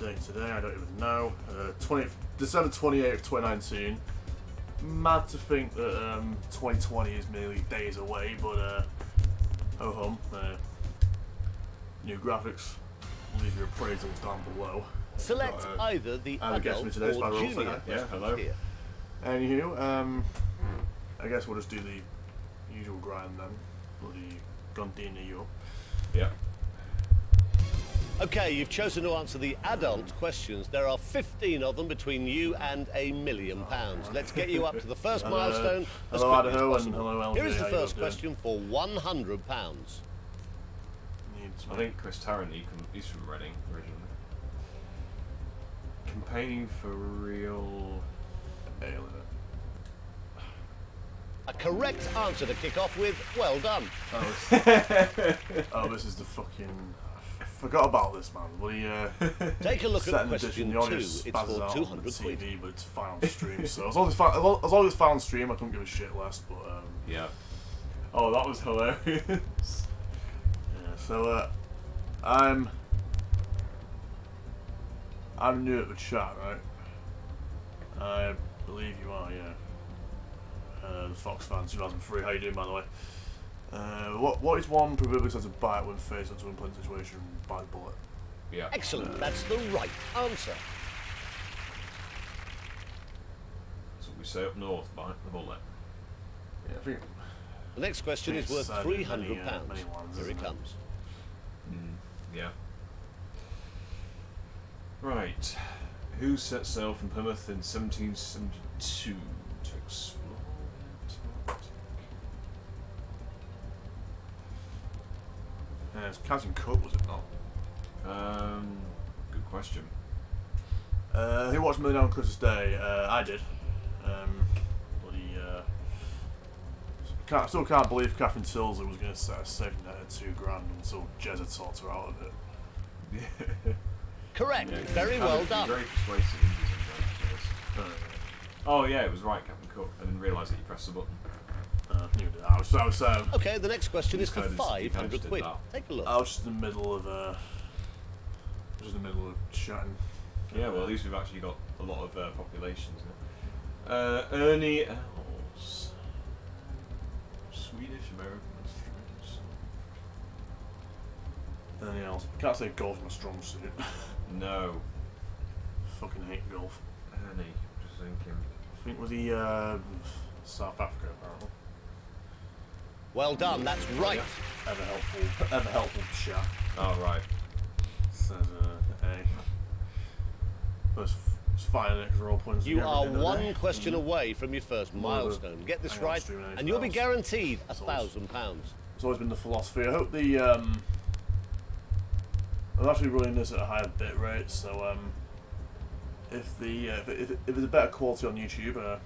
day today? I don't even know. 20 December 28th, 2019. Mad to think that 2020 is merely days away, but ho hum. New graphics. Leave your appraisals down below. Select either the adult or junior. Yeah, hello. Here. Anywho, I guess we'll just do the usual grind then. Bloody continue. Yeah. Okay, you've chosen to answer the adult questions. There are 15 of them between you and £1 million. Let's get you up to the first milestone as hello, quickly as Idaho, possible. and hello, LJ. Here is the How you first doing? question for £100. I think Chris Tarrant, he's from Reading originally. Campaigning for real. Alien. A correct answer to kick off with. Well done. Oh, this is the fucking. I forgot about this, man. Bloody. Take a look at Second question edition, 2. the audio It's for spazzes out on the 200 quid. TV, but it's fine on stream. So as long as it's fine on stream, I couldn't give a shit less. But Yeah. Oh, that was hilarious. yeah. So I'm new at the chat, right? I believe you are, yeah. The Fox fan 2003. How you doing, by the way? What is one proverbially said to bite when faced into an unpleasant situation by the bullet? Yeah. Excellent. That's the right answer. That's what we say up north, bite the bullet. Yeah, I think. The next question is worth It's, £300. many ones, Here it isn't it? comes. Yeah. Right. Who set sail from Plymouth in 1772 to explore Antarctica? It's Captain Cook, was it not? Good question. Who watched Millionaire on Christmas Day? I did. Bloody. I still can't believe Catherine Tilsley was going to set a safety net at £2,000 until Jez had talked her out of it. Yeah. Correct. Yeah, Very well done. Very persuasive. Oh yeah, it was right, Captain Cook. I didn't realise that you pressed the button. I was Okay, the next question is for You kind of £500 did quid. that. Take a look. I was just in the middle of chatting. Yeah, well, at least we've actually got a lot of populations now. Ernie Els. Swedish American instruments. Anything else? Can't say golf is my strong suit. No. Fucking hate golf. Ernie, just thinking. I think was he South Africa apparently. Well done. That's right. Ever helpful chat. Oh, right. Says hey. But it's fine because we're all points. You are one question away from your first milestone. Get this right, and you'll be guaranteed £1,000. It's always been the philosophy. I hope the I'm actually running this at a higher bit rate, so if it's a better quality on YouTube,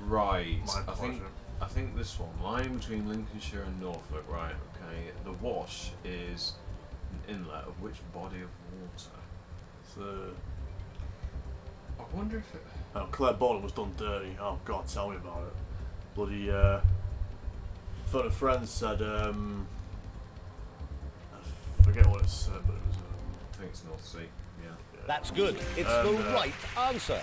Right. my I pleasure. think this one, lying between Lincolnshire and Norfolk, right, okay. The Wash is an inlet of which body of water? So, I wonder if it... oh, Claire Bowling was done dirty. Oh God, tell me about it. Bloody phone a friend said I forget what it said, but it was I think it's North Sea, yeah. That's good. It's the right answer.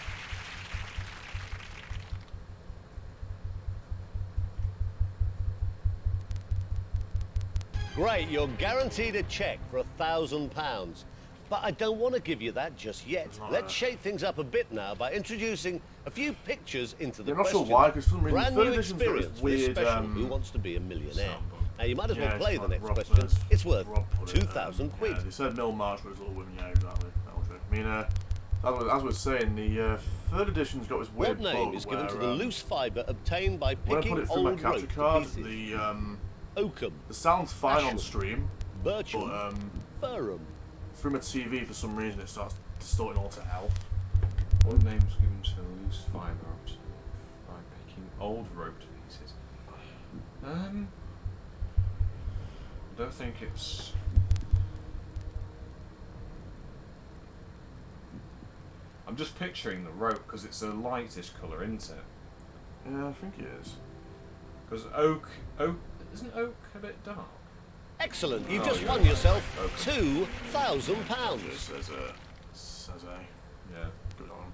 Great, you're guaranteed a cheque for £1,000. But I don't want to give you that just yet. Let's shake things up a bit now by introducing a few pictures into the I'm not sure question. why, because for some reason Brand the new third edition's got this experience weird, with special Who Wants to Be a Millionaire? soundboard. Now you might as well yeah, play it's the like next Rob- question. It's worth Rob put it, 2,000 quid. Yeah, they said Mill Marsh was Little Women, yeah, exactly. That was it. I mean, as I was saying, the third edition's got this weird What name bug is given where, to the loose fibre obtained by when I picking put it through my old capture rope card, to pieces? the Oakham, sound's fine on Asham, stream, Bircham, but Furham. through my TV for some reason it starts distorting all to L. What name's given to loose fibre by picking old rope to pieces? I don't think it's... I'm just picturing the rope because it's a lightish colour, isn't it? Yeah, I think it is. Because oak, isn't oak a bit dark? Excellent. You've Oh, just yeah. won yourself Okay. £2,000. It says says A. Yeah. Good on him.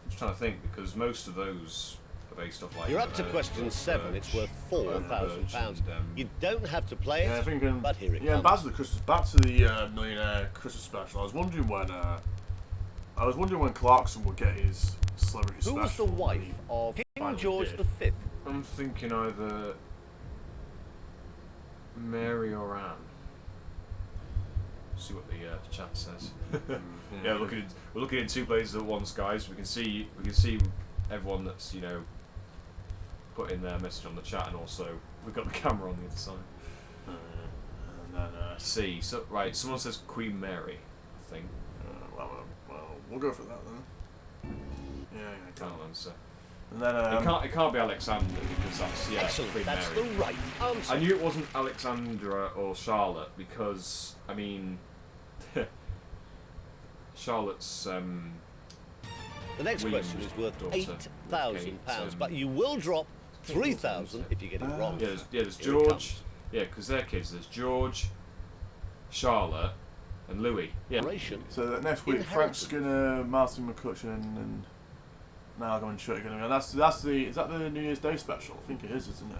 I'm just trying to think because most of those are based off like. You're up to question 7. It's worth £4,000. You don't have to play Yeah, I it, think. but here it yeah, comes. back to the Millionaire Christmas special. I was wondering when Clarkson would get his celebrity Who special. was the wife of King finally George did. V? I'm thinking either Mary or Anne. See what the chat says. Yeah, we're looking in 2 places at once, guys. We can see everyone that's put in their message on the chat, and also we've got the camera on the other side. And then See, so right, someone says Queen Mary, I think. well, we'll go for that then. Yeah. Can't answer. And then It can't be Alexander because that's Excellent, Queen that's Mary. the right answer. I knew it wasn't Alexandra or Charlotte because I mean, Charlotte's. The next William's question is worth daughter, £8,000, but you will drop 3,000 if you get it wrong. Yeah, there's Here it George. comes. Yeah, because they're kids. There's George, Charlotte, and Louis. Yeah. so that next week, Frank Skinner, Martin McCutcheon, and now going straight again. And is that the New Year's Day special? I think it is, isn't it?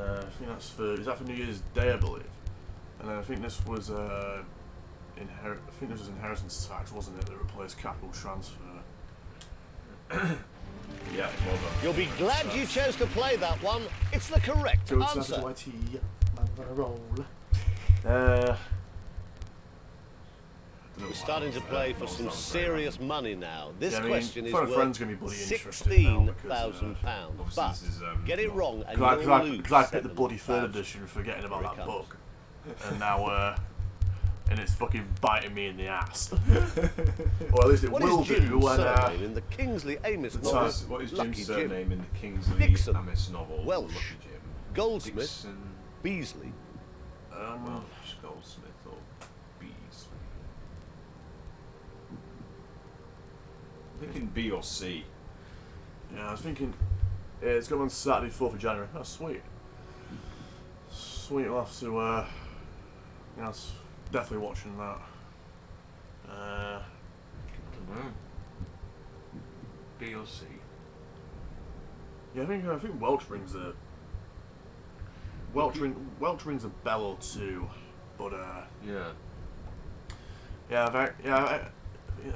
I think is that for New Year's Day, I believe. And then I think this was inheritance tax, wasn't it? That replaced capital transfer. Yeah, well done. You'll be glad you chose to play that one. It's the correct Go answer. to YT, man, gonna roll. We're starting to play for some serious money now. This Yeah, I mean, question is Phone a worth Friend's gonna be bloody interested now because, £16,000. obviously But this is, get it not- wrong and Because you'll lose I picked the bloody 3rd 7,000. edition, forgetting about Here it that comes. book, and now and it's fucking biting me in the ass. Or at least it What will is do Jim's when. surname in the Kingsley Amos novel? What is Lucky Jim's Jim. surname in the Kingsley Dixon. Amis novel? Welsh. Lucky Jim. Goldsmith, Dixon, Beasley. Welsh, Goldsmith, or Beasley. I'm thinking B or C. Yeah, I was thinking. Yeah, it's going on Saturday, 4th of January. Oh, sweet. Sweet, we'll have to. Yeah, definitely watching that. I don't know. B or C. Yeah, I think Welch rings a bell or two, but Yeah. yeah, I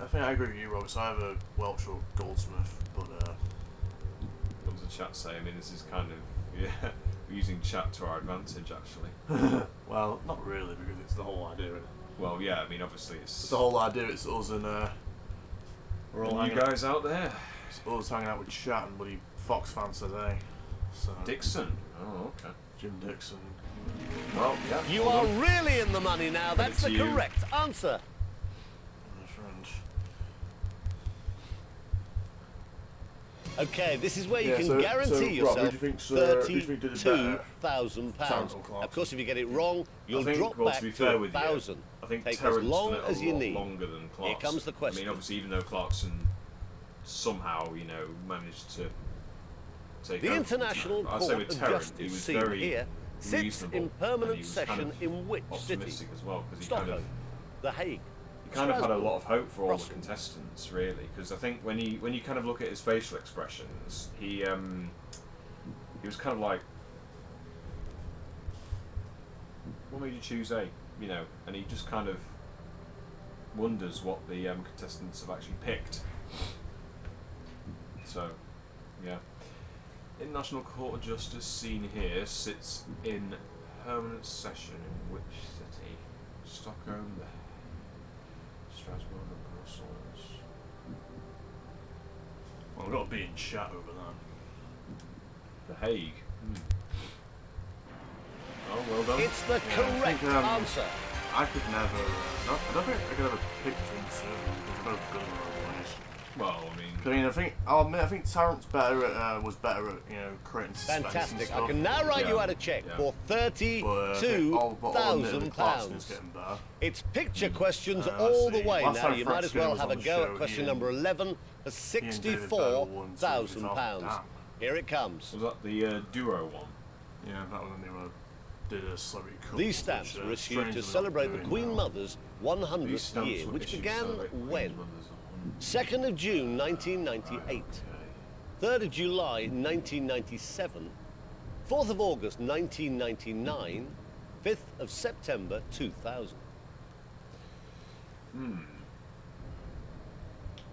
think I agree with you, Rob. It's either Welch or Goldsmith, but What does the chat say? I mean, this is kind of we're using chat to our advantage, actually. well, not really because it's the whole idea. Isn't it? Well, yeah. I mean, obviously, it's The whole idea. It's us and we're all you hanging out, guys out there. it's us hanging out with chat and bloody Fox fans today. So Dixon. Oh, okay. Jim Dixon. Well, yeah. You are really in the money now. That's the to you. correct answer. My friend. Okay, this is where you Yeah, can so, guarantee Rob, yourself who do you think, who do you think did it better? £32,000. Terrence or Clarkson? Of course, if you get it wrong, you'll I think, drop well, back to be to fair with you, 1,000. I think Take Terrence as long done it as a you lot need. longer than Clarkson. Here comes the question. I mean, obviously, even though Clarkson somehow, managed to take The over, International I'd say Court with of Terrence, he Justice, was seen very here, sits reasonable, in and he permanent was session kind of in which city? optimistic as well, because he Stockholm, The Hague. kind of had a Strasbourg, lot of hope for all Brussels. the contestants, really, because I think when you kind of look at his facial expressions, he was kind of like, what made you choose A? And he just kind of wonders what the contestants have actually picked. So, yeah. International Court of Justice, seen here, sits in permanent session in which city? Stockholm, Strasbourg, and Brussels. Well, we've got to be in chat over that. The Hague. Oh, well done. It's the I correct think, answer. I could never. I don't think I could ever pick between two because they're both good in their own ways. Well, I mean, I mean, I'll admit, I think Terrence was better at creating suspense and Fantastic. stuff. I can now write you Yeah. out a check Yeah. for But, I think I'll admit that Clarkson is £32,000. getting better. It's picture questions I all the see. way Last now. time You Frank might as Skinner well was have on a the go show, at question he and- number 11 for David Bell won £64,000. Damn. Here it comes. was that the duo one? Yeah, that one they were did a celebrity couple. These stamps which, were issued strangely to not celebrate the doing Queen now. Mother's These 100th stamps year, were which issued to began celebrate Queen when? Mother's 2nd of June 1998, 3rd of July 1997, 4th of August 1999, 5th of September 2000. The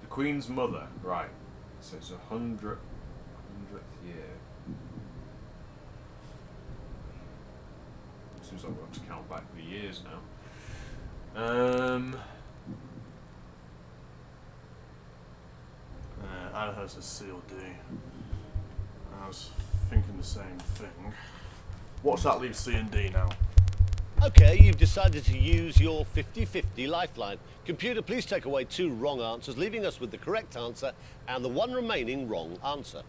Queen's mother, right. So it's 100th year. Seems like we'll have to count back the years now. Anna has a CLD. I was thinking the same thing. What's that leave C and D now? Okay, you've decided to use your 50-50 lifeline. Computer, please take away 2 wrong answers, leaving us with the correct answer and the 1 remaining wrong answer.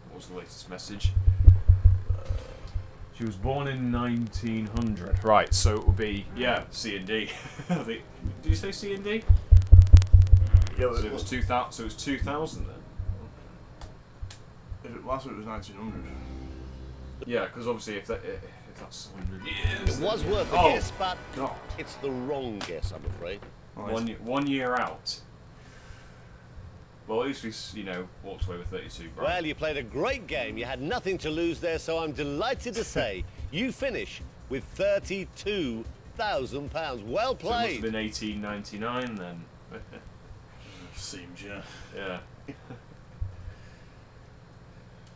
What was the latest message? She was born in 1900. Right, so it will be, yeah, C and D. I think, did you say C and D? Yeah, So it was 2000. So it was 2000 then. Last week was 1900. Yeah, because obviously if that's 100 years. It was worth a Oh, guess, but God. it's the wrong guess, I'm afraid. One year out. Well, at least we, walked away with 32 grand. Well, you played a great game. You had nothing to lose there, so I'm delighted to say you finish with £32,000. Well So it must have played. been 1899 then. Seems, yeah. Yeah.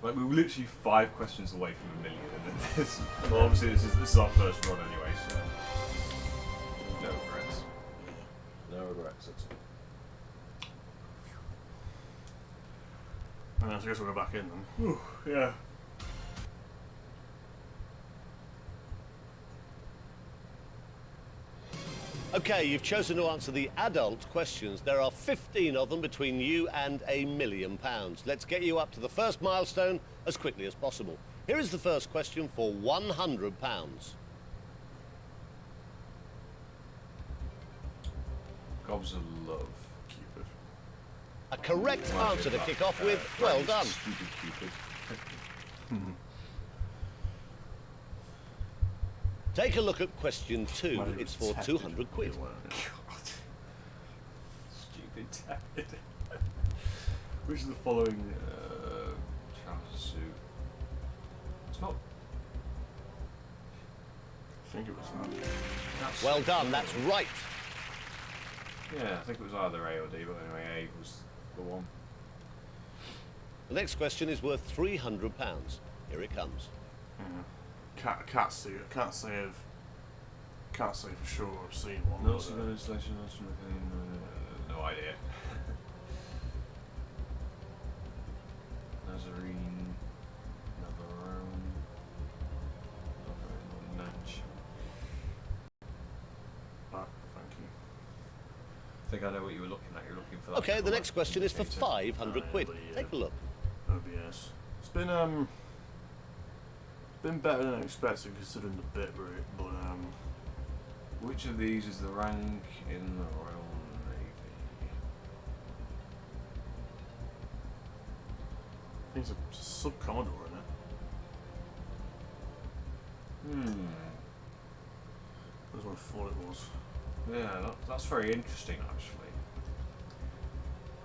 Like, we were literally 5 questions away from a million, and then this. Well, obviously this is our first run anyway, so no regrets. No regrets at all. I guess we'll go back in then. Whew, yeah. Okay, you've chosen to answer the adult questions. There are 15 of them between you and £1 million. Let's get you up to the first milestone as quickly as possible. Here is the first question for £100. Gobs of love. Cupid. A correct answer to kick off with. Well done. Stupid Cupid. Take a look at question 2. Well, It's for tepid. 200 quid. God. Stupid tepid. Which of the following trouser suit? It's not. I think it was that. That's, Well done, that's right. Yeah, I think it was either A or D, but anyway, A was the one. The next question is worth £300. Here it comes. Can't say for sure I've seen one. No, but, so no installation, no idea. Nazarene, Navarone, Natch. thank you. I think I know what you were looking at. You're looking for that. Okay, the next question is for indicator. 500 quid. Take a look. OBS. It's been better than I expected considering the bit rate, but Which of these is the rank in the Royal Navy? I think it's a sub-commodore in it. That's what I thought it was. Yeah, that's very interesting actually.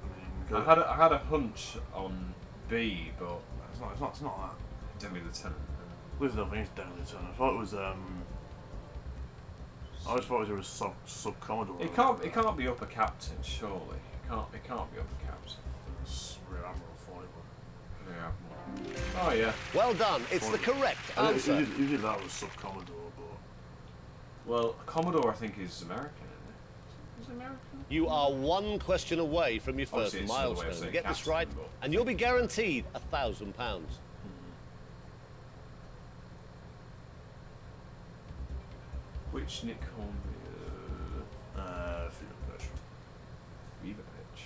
I mean, I had a hunch on B, but it's not that. Demi Lieutenant. There's nothing. It's Deadly Lieutenant. I thought it was I always thought it was sub-commodore. It can't be upper captain, surely. It can't be upper captain. It's Rear Admiral, I thought it was. Yeah. Oh yeah. Well done, it's the correct answer. Usually that was sub-commodore, but Well, Commodore I think is American, isn't it? Is it American? You are 1 question away from your first Obviously, it's another way of milestone. saying Get this captain, right, but- and you'll be guaranteed £1,000. Which Nick Hornby? Fever Beaver Pitch.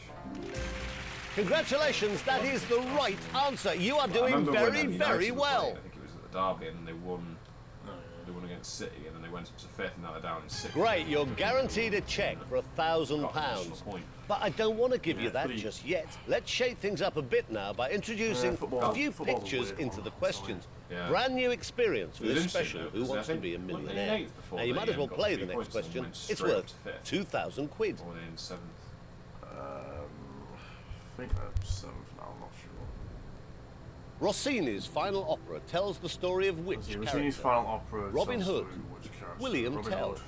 Congratulations, that is the right answer. You are I doing remember when very, United very were well. playing, I think it was at the Derby, and they won. Oh, They won against City, and then they went up to 5th, and now they're down in 6th. Great, you're guaranteed a check for £1,000. Got an additional point. But I don't want to give you Yeah, that pretty- just yet. Let's shake things up a bit now by introducing football- a few football's a pictures weird into one, the I'll questions. Yeah. Brand new experience for It was this interesting, special though, Who 'cause I Wants to think- Be a weren't they in Millionaire. 8th before Now, you they, might as well got play 3 the next points and question. went It's straight up worth to 5th. 2,000 quid. Or they're in 7th. I think that's 7th now, I'm not sure. Rossini's final opera tells the story of which Rossini's character? final opera. Robin tells the Hood, story of which character? William Robin Tell, Hood.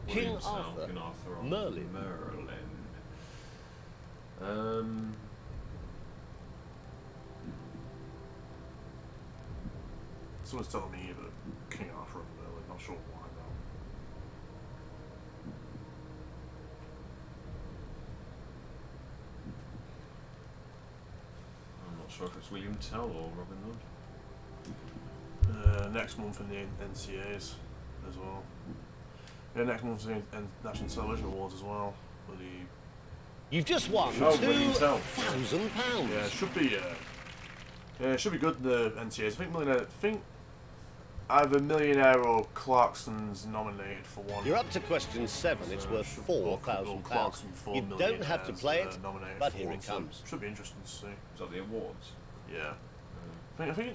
King William Tell, Arthur, King Arthur, or Merlin. Someone's telling me either King Arthur or Merlin, not sure why though. I'm not sure if it's William Tell or Robin Hood. Next month in the NCAs as well. Yeah, next month's the National Television Awards as well. For the You've just won Oh, William Tell. £2,000. Yeah, it should be. Yeah, it should be good in the NCAs. I think Millionaire. I think either Millionaire or Clarkson's nominated for one. You're up to question 7. It's worth £4,000. Clarkson for You don't have to Millionaires, play it, nominated but for here one, it so comes. Should be interesting to see. Is that the awards? Yeah. I think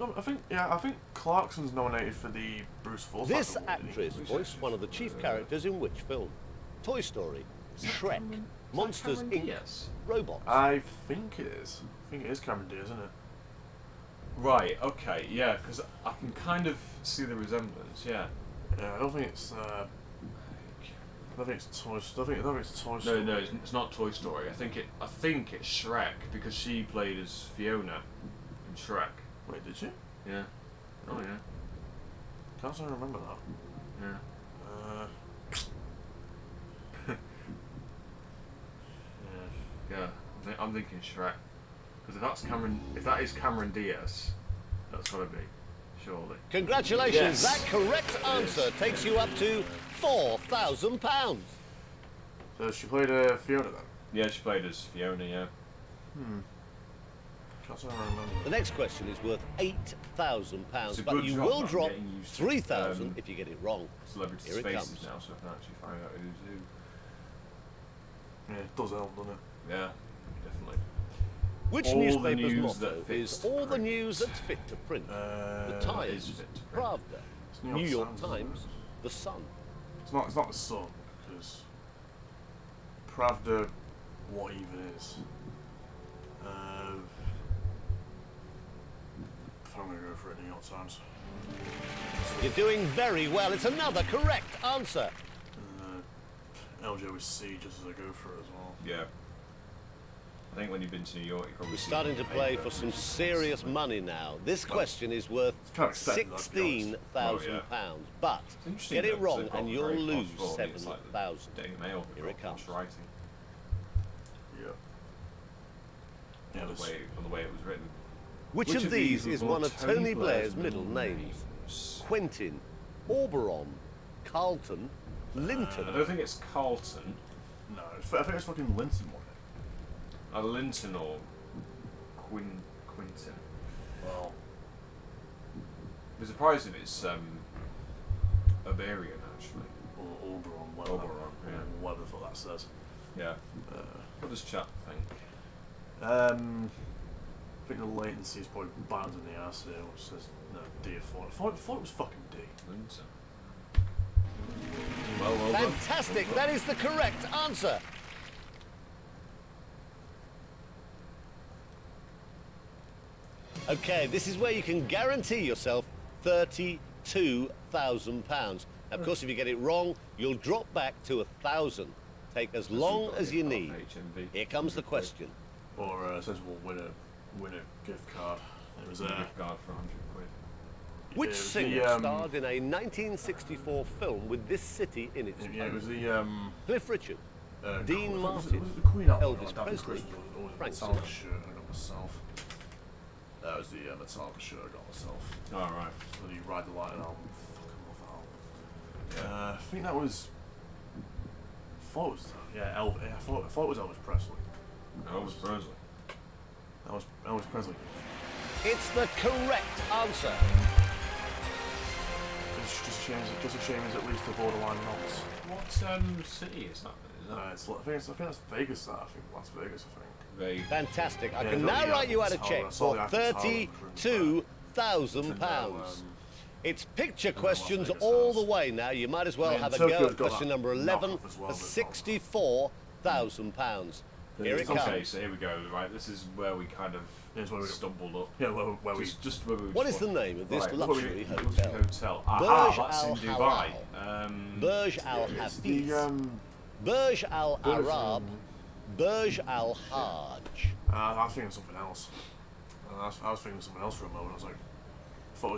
Clarkson's nominated for the Bruce Forsyth This Award, isn't he? actress voiced one of the chief characters in which film? Toy Story, Shrek, Monsters Inc., Yes. Robots. I think it is. I think it is Cameron Diaz, isn't it? Right, okay, yeah, because I can kind of see the resemblance, yeah. Yeah, I don't think it's. I don't think it's Toy. I don't think it's Toy Story. No, it's not Toy Story. I think it's Shrek, because she played as Fiona in Shrek. Wait, did she? Yeah. Oh, yeah. Can't say I remember that. Yeah. Yeah, I'm thinking Shrek. Because if that is Cameron Diaz, that's got to be, surely. Congratulations, Yes. that correct answer takes you up to £4,000. So she played Fiona then. Yeah, she played as Fiona, yeah. Can't say I remember. The next question is worth £8,000, It's a but good you job will I'm drop getting used to, £3,000 if you get it wrong. Celebrity Here it spaces comes. now, so I can actually find out who's who. Yeah, it does help, doesn't it? Yeah, definitely. Which All the newspaper's news motto that fits is to all the print. news that's fit to print? The is Times, fit to print. Pravda, It's New York Times, isn't Times, it? The Sun. It's not the Sun because Pravda, what even is? I'm gonna go for it. New York Times. You're doing very well. It's another correct answer. LJ with C just as I go for it as well. Yeah. I think when you've been to New York, you probably We're see starting to the play paper for some and serious stuff. money now. This question is worth kind of expected that, to be honest. £16,000, but It's interesting, get though, it 'cause wrong they've got and you'll very lose possible, I mean, it's like the 7,000. Daily Mail, but Here it got much comes. writing Yeah. Yeah, on the way it was written. Which of these is one of Tony Blair's middle names? Quentin, Auberon, Carlton, Linton. I don't think it's Carlton. No, I think it's fucking Linton one. Linton or Quinton. Well, I'd be surprised if it's Iberian, actually. or Oberon, Oberon, yeah. whatever the fuck that says. Yeah. What does chat think? I think the latency is probably bound in the ass there, which says no D. I thought it was fucking D. Linton. Well done. Fantastic, that is the correct answer. Okay, this is where you can guarantee yourself £32,000. Of course, if you get it wrong, you'll drop back to 1,000. Take as long as you need. HMV. Here comes the question. Or it says we'll win a gift card. It was Gift card for 100 quid. Which it was singer the, starred in a 1964 film with this city in its yeah, it was own? the Cliff Richard, Dean was Martin, it the Queen album? Elvis Daphne Presley, Christmas or the Frank Metallica Sinatra. shirt I got myself. That was the Metallica shirt I got myself. Alright. For the Ride the Lightning album. Fucking love that album. I think that was. I thought it was I thought it was Elvis Presley. Elvis Presley. That was Elvis Presley. It's the correct answer. Just a shame it's at least a borderline not. What city is that? I think that's Vegas. I think Las Vegas. I think. Vegas. Fantastic. I Yeah, can look, now yeah, write you out a Tower. check I saw for the Eiffel Tower. £32,000. It's picture questions Vegas all has. the way now. You might as well I mean, have a Tokyo's go at got question that number 11 knockoff as well, for but £64,000. Here it Okay, comes. so here we go. Right, this is where we kind of Here's where we stumbled up. Yeah, where we. Just where we. What is the name of this Right, luxury luxury hotel? hotel. Aha, Burj that's in Al Dubai. Halal. Burj Al It's Hafiz, the Burj Al Burj, Arab, Burj Al Hajj. I was thinking of something else. I was thinking of something else for a moment. I was like, I thought it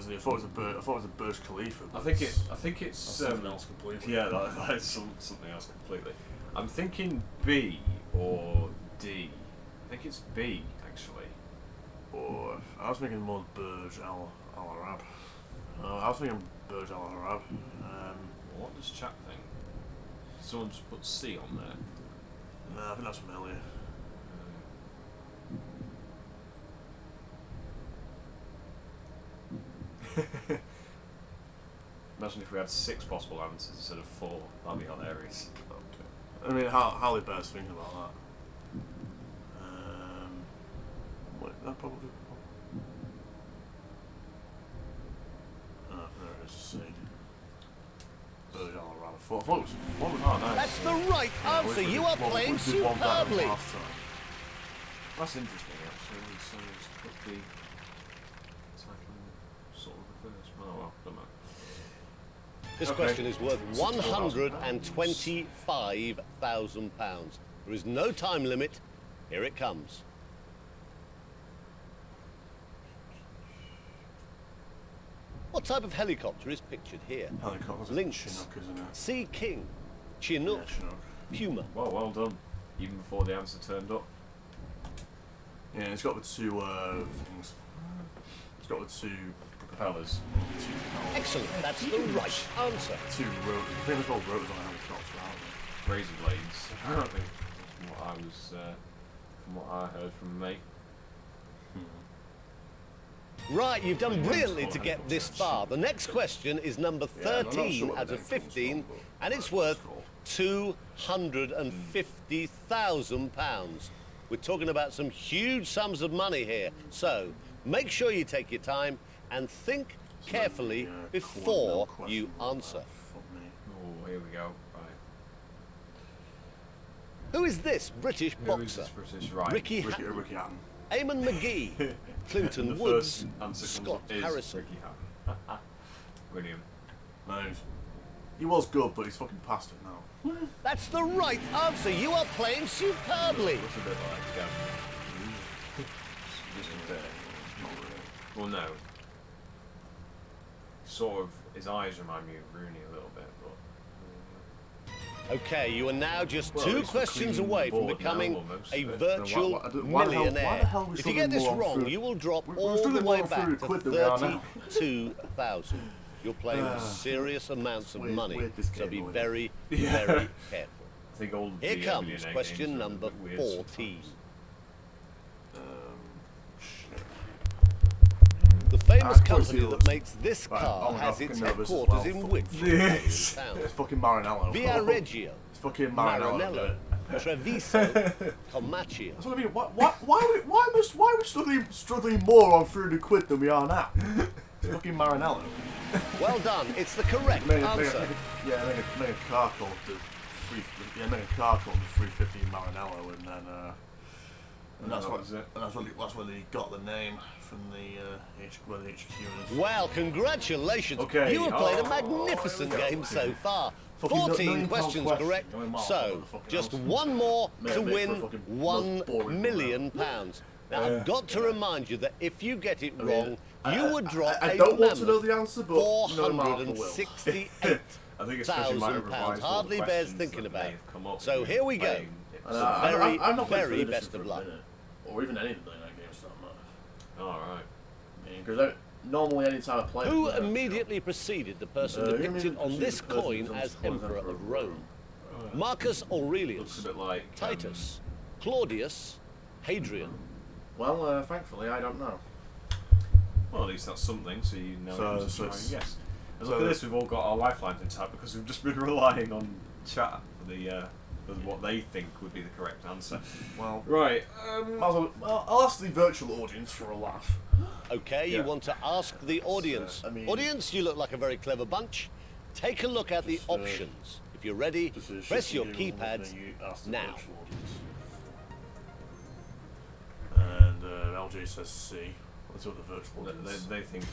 was the Burj Khalifa. I but think that's it's something else completely. Yeah, that is something else completely. I'm thinking B or D. I think it's B actually. Or I was thinking more Burj Al Arab. I was thinking Burj Al Arab. What does chat think? Someone just put C on there. No, I think that's familiar. Imagine if we had 6 possible answers instead of 4. That'd be hilarious. I mean, Harley Bear's thinking about that. That probably. Oh, there it is. C. Burj Al Arab. I thought it was. What was that? Nice. That's the right answer. You are playing We did one better than superbly. last time. That's interesting actually. So it's put the title sort of reverse. Oh well, don't matter. This Okay. question is worth £125,000. There is no time limit. Here it comes. What type of helicopter is pictured here? Helicopters. Lynx, Chinook, isn't it? Sea King, Yeah, Chinook, Chinook. Puma. Well done. Even before the answer turned up. Yeah, it's got the two things. It's got the two Propellers. Excellent. That's the right answer. Two rotors. I think they're called rotors on a helicopter, aren't Razor blades. Apparently, from what I was, from what I heard from a mate. Right, you've done brilliantly to get this far. The next question is number Yeah, I'm not 13 sure what out the of name comes 15, from, but and it's that's worth cool. £250,000. We're talking about some huge sums of money here. So make sure you take your time and think carefully Yeah, before question you like answer. that. Fuck me. Oh, here we go. Right. Who is this British Who is boxer? this British? Right. Ricky Ricky Hatton, Hatton. Eamon McGee, Clinton the Woods, first answer comes Scott up is Harrison. Ricky Hatton. Brilliant. No, he was good, but he's fucking past it now. That's the right answer. You are playing superbly. Looks a bit like just a bit. Not really. Well, no. Sort of. His eyes remind me of Rooney a little bit, but. Okay, you are now just Well, 2 it's a questions clean away from board now, becoming almost. a Then why- virtual why the hell- millionaire. why the hell are we If you struggling get this more on wrong, food? you will drop We're all the struggling way more on back food to quid than we are now. 32,000. You're playing with serious amounts of weird- money, weird this so game be going. very, Yeah. very careful. I think all Here the comes Millionaire question games are a number bit weird 14. sometimes. Shit. The famous Ah, of course company he that was. makes this Right, car oh my God, has its fucking nervous as headquarters well. in which Yes. town? It's fucking Maranello. Via Reggio, It's fucking Maranello. Maranello, Treviso, Comacchio. That's what I mean. Why are we struggling more on £300 than we are now? It's fucking Maranello. Well done, it's the correct Make answer. a car called the make a car called the 350 Maranello, and then and that's that what was it. and that's where they got the name from the where the HQ is. Well, congratulations. Okay. You have played a Oh, magnificent here we go. game so far. Fucking 14 million-pound questions question. correct. Going miles So, over the fucking just house. one more Mate, to mate, for win a fucking £1 most boring million. Now, I've got to remind you that if you get it wrong, you would drop I a don't want to know mammoth the answer, but no matter will. £468,000. I think especially my revised all Hardly the bears questions thinking that about. may have come up So in here we go. playing it. Very, I'm not very playing best for of a luck. minute, or even any of the Millionaire games for that matter. All right. Because normally any time I play, Who immediately preceded the person depicted immediately on this preceded the person coin who's as on Emperor Emperor of Rome? Right. Marcus Looks a Aurelius, bit like Titus, Claudius, Hadrian. Well, thankfully I don't know. Well, at least that's something. So you know So to try it's- and guess. And look at this, we've all got our lifelines intact because we've just been relying on chat for for what they think would be the correct answer. Well, Right. I'll ask the virtual audience for a laugh. Okay, Yeah. you want to ask the audience. I mean- Audience, you look like a very clever bunch. Take a look at the Just, options. If you're ready, press your keypads now. And LJ says C. Let's see what the virtual audience. They think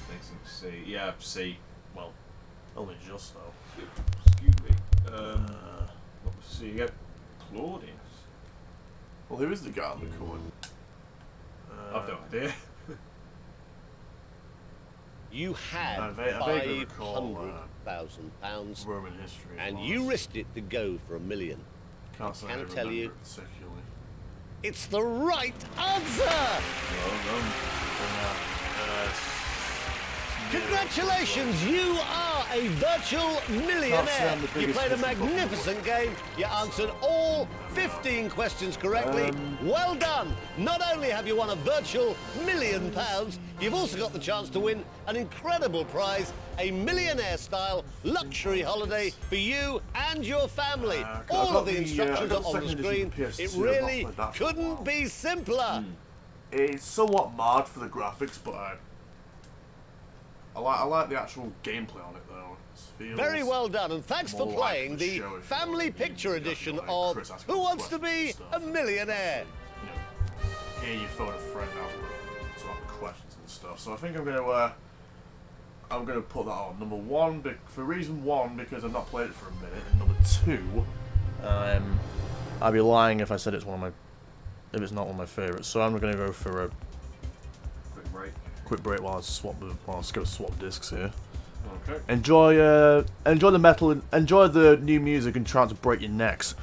C. Yeah, C. Well, only just though. Excuse me. What was C again? Claudius. Well, who is the guy on the coin? I've no idea. You had I vaguely recall, £500,000 Roman history. and was. you risked it to go for $1 million. Can't say can I tell remember you- it particularly. It's the right answer! Well done. Congratulations, you are a virtual millionaire. You played a magnificent game. You answered all 15 questions correctly. Well done. Not only have you won a virtual £1 million, you've also got the chance to win an incredible prize, a millionaire-style luxury holiday for you and your family. All of the instructions are on the screen. It really couldn't be simpler. It's somewhat marred for the graphics, but I like the actual gameplay on it though. It feels Very well done, and thanks for more like playing the the show if family you picture know, edition like of Chris asking Who Wants to questions Be and a stuff. Millionaire? You know, here you phone a friend out to have questions and stuff. So I think I'm gonna put that on number one for reason one because I've not played it for a minute, and number two, I'd be lying if I said it's if it's not one of my favourites. So I'm gonna go for a Quick break. while I go swap discs here. Okay. Enjoy the metal and enjoy the new music and try not to break your necks.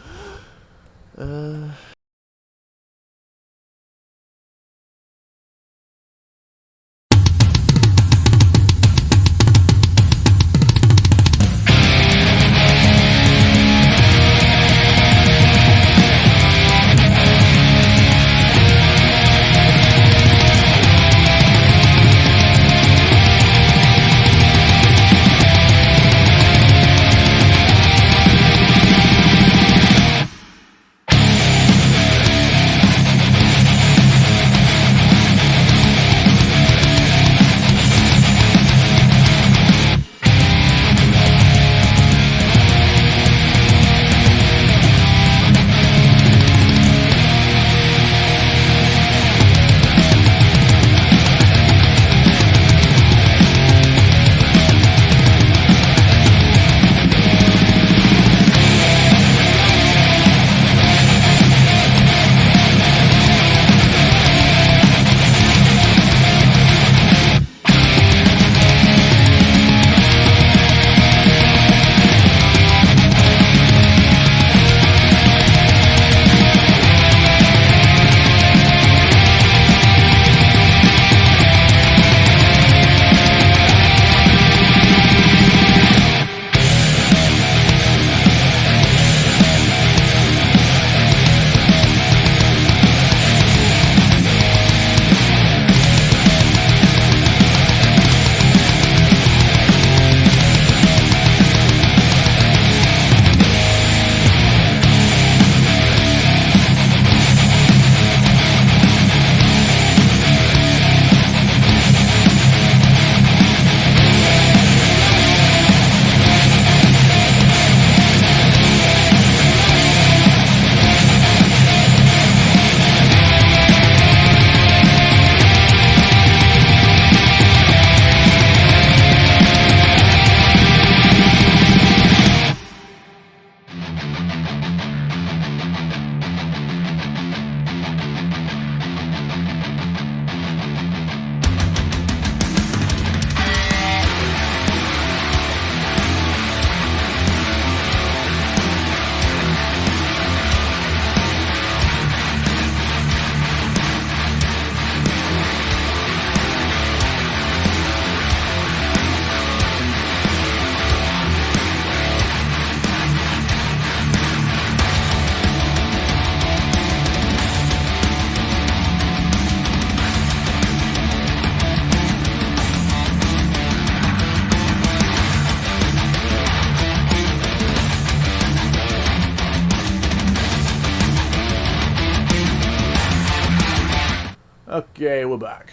Okay, we're back.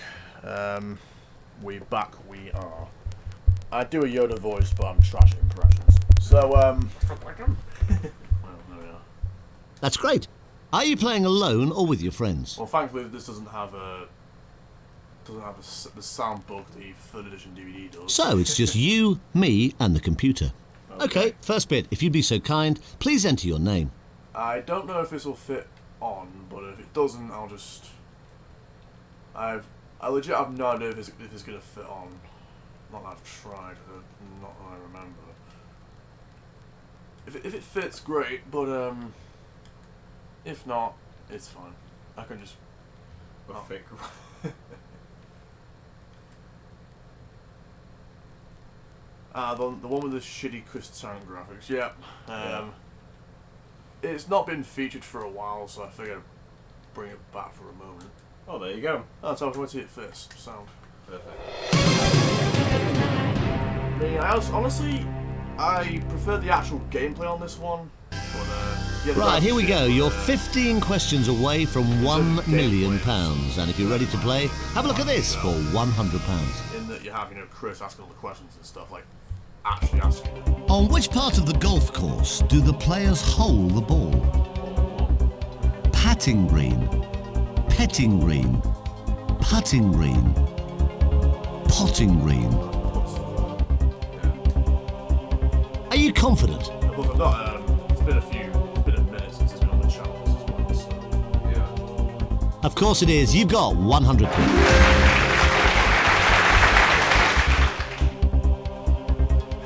We are. I do a Yoda voice, but I'm trash at impressions. So, well, there we are. That's great. Are you playing alone or with your friends? Well, thankfully, this doesn't have the sound bug the 3rd edition DVD does. So it's just you, me, and the computer. Okay, first bit. If you'd be so kind, please enter your name. I don't know if this will fit on, but if it doesn't, I'll just. I legit have no idea if it's gonna fit on. Not that I've tried, not that I remember. If it fits, great, but if not, it's fine. I can just. Thick. The one with the shitty Crystal graphics. Yeah. It's not been featured for a while, so I figured I'd bring it back for a moment. Oh, there you go. Oh, so I want to see it first. Sound. Perfect. Honestly, I prefer the actual gameplay on this one. But, yeah, Right, here we go. You're 15 questions away from £1 million. And if you're ready to play, have a look at this for £100. In that you have, Chris asking all the questions and stuff, like, actually asking it. On which part of the golf course do the players hole the ball? Patting green, petting green, putting green, potting green. Are you confident? Look, I'm not, it's been a minute since it's been on the channels as well, so. Yeah. Of course it is. You've got 100 quid.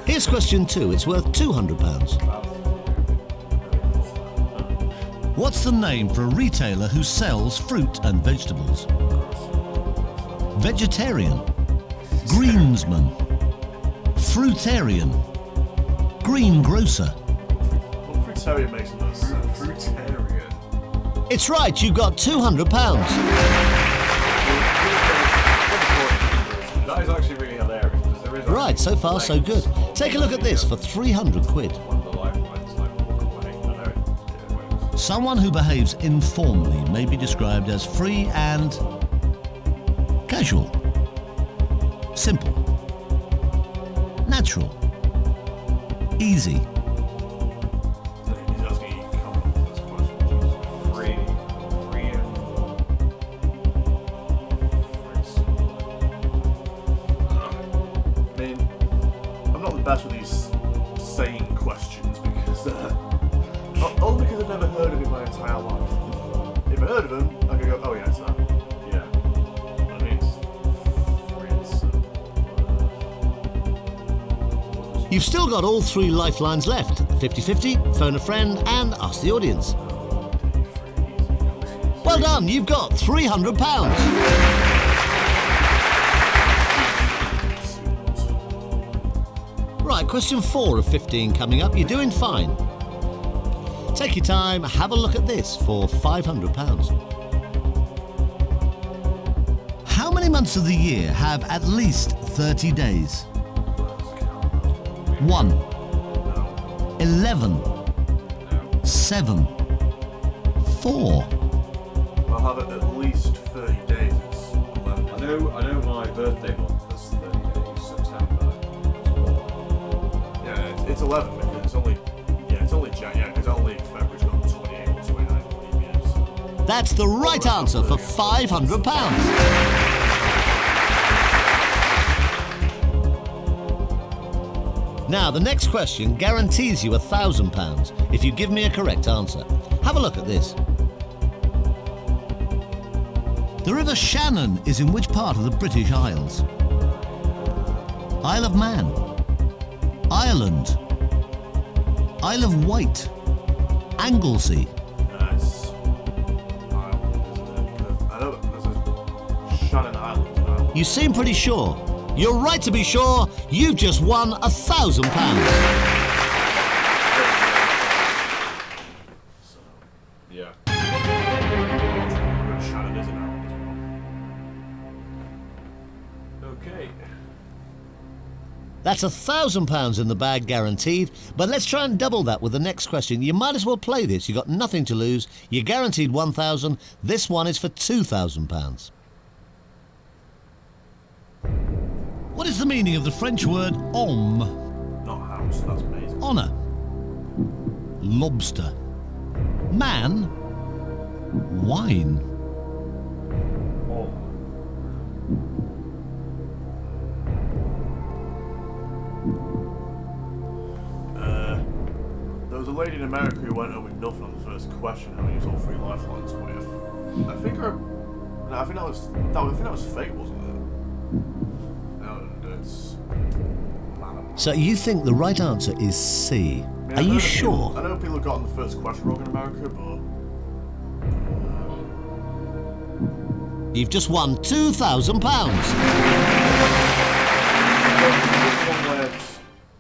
Here's question 2. It's worth £200. What's the name for a retailer who sells fruit and vegetables? Vegetarian, greensman, fruitarian, greengrocer. Well, fruitarian makes no sense. Fruitarian. It's right, you've got £200. That is actually really hilarious. Because there is Right, so far so good. Take a look at this for 300 quid. One of the lifelines, like, walk away. I know. Someone who behaves informally may be described as free and casual, simple, natural, easy. He's asking you to come up with this question. Free and I mean, I'm not the best with these saying questions because, only because I've never heard of it my entire life. If I heard of him, I could go, oh yeah, it's that. yeah. I mean, it's free and simple. You've still got all 3 lifelines left. 50-50, phone a friend and ask the audience. Well done, you've got £300. Right, question 4 of 15 coming up. You're doing fine. Take your time, have a look at this for £500. How many months of the year have at least 30 days? 1, 11, 7, 4. I'll have it at least 30 days. It's 11. I know my birthday month is 30 days, September. Yeah, it's 11 because it's only January. Yeah, because only February's got 28 or 29 leap years. So. That's the right answer for £500. Now, the next question guarantees you £1,000 if you give me a correct answer. Have a look at this. The River Shannon is in which part of the British Isles? Isle of Man, Ireland, Isle of Wight, Anglesey. It's Ireland, isn't it? I know there's a Shannon Island in Ireland. You seem pretty sure. You're right to be sure. You've just won £1,000. So, Yeah. Shannon is in Ireland as well. Okay. That's £1,000 in the bag guaranteed, but let's try and double that with the next question. You might as well play this. You've got nothing to lose. You're guaranteed £1,000. This one is for £2,000. What is the meaning of the French word homme? Not house, that's amazing. Honour. Lobster. Man. Wine. Oh. There was a lady in America who went home with nothing on the first question how to use all 3 lifelines with. I think that was fake, wasn't it? No, it's So you think the right answer is C? I mean, Are you sure? I know people have gotten the first question wrong in America, but You've just won £2,000.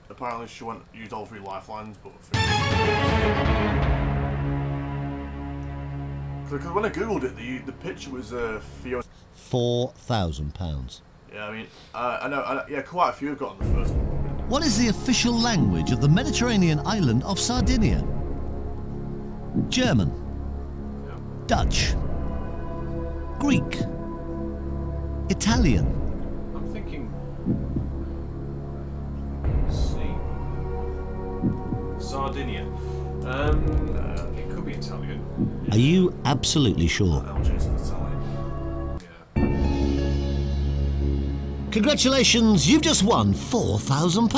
apparently she used all 3 lifelines, but because when I googled it, the picture was Fiona. £4,000. Yeah, I mean, I know, yeah, quite a few have gotten the first one. What is the official language of the Mediterranean island of Sardinia? German, Yeah. Dutch, Greek, Italian. I'm thinking C. Sardinia. It could be Italian. Are you absolutely sure? Jason's Italian. Yeah. Congratulations, you've just won £4,000.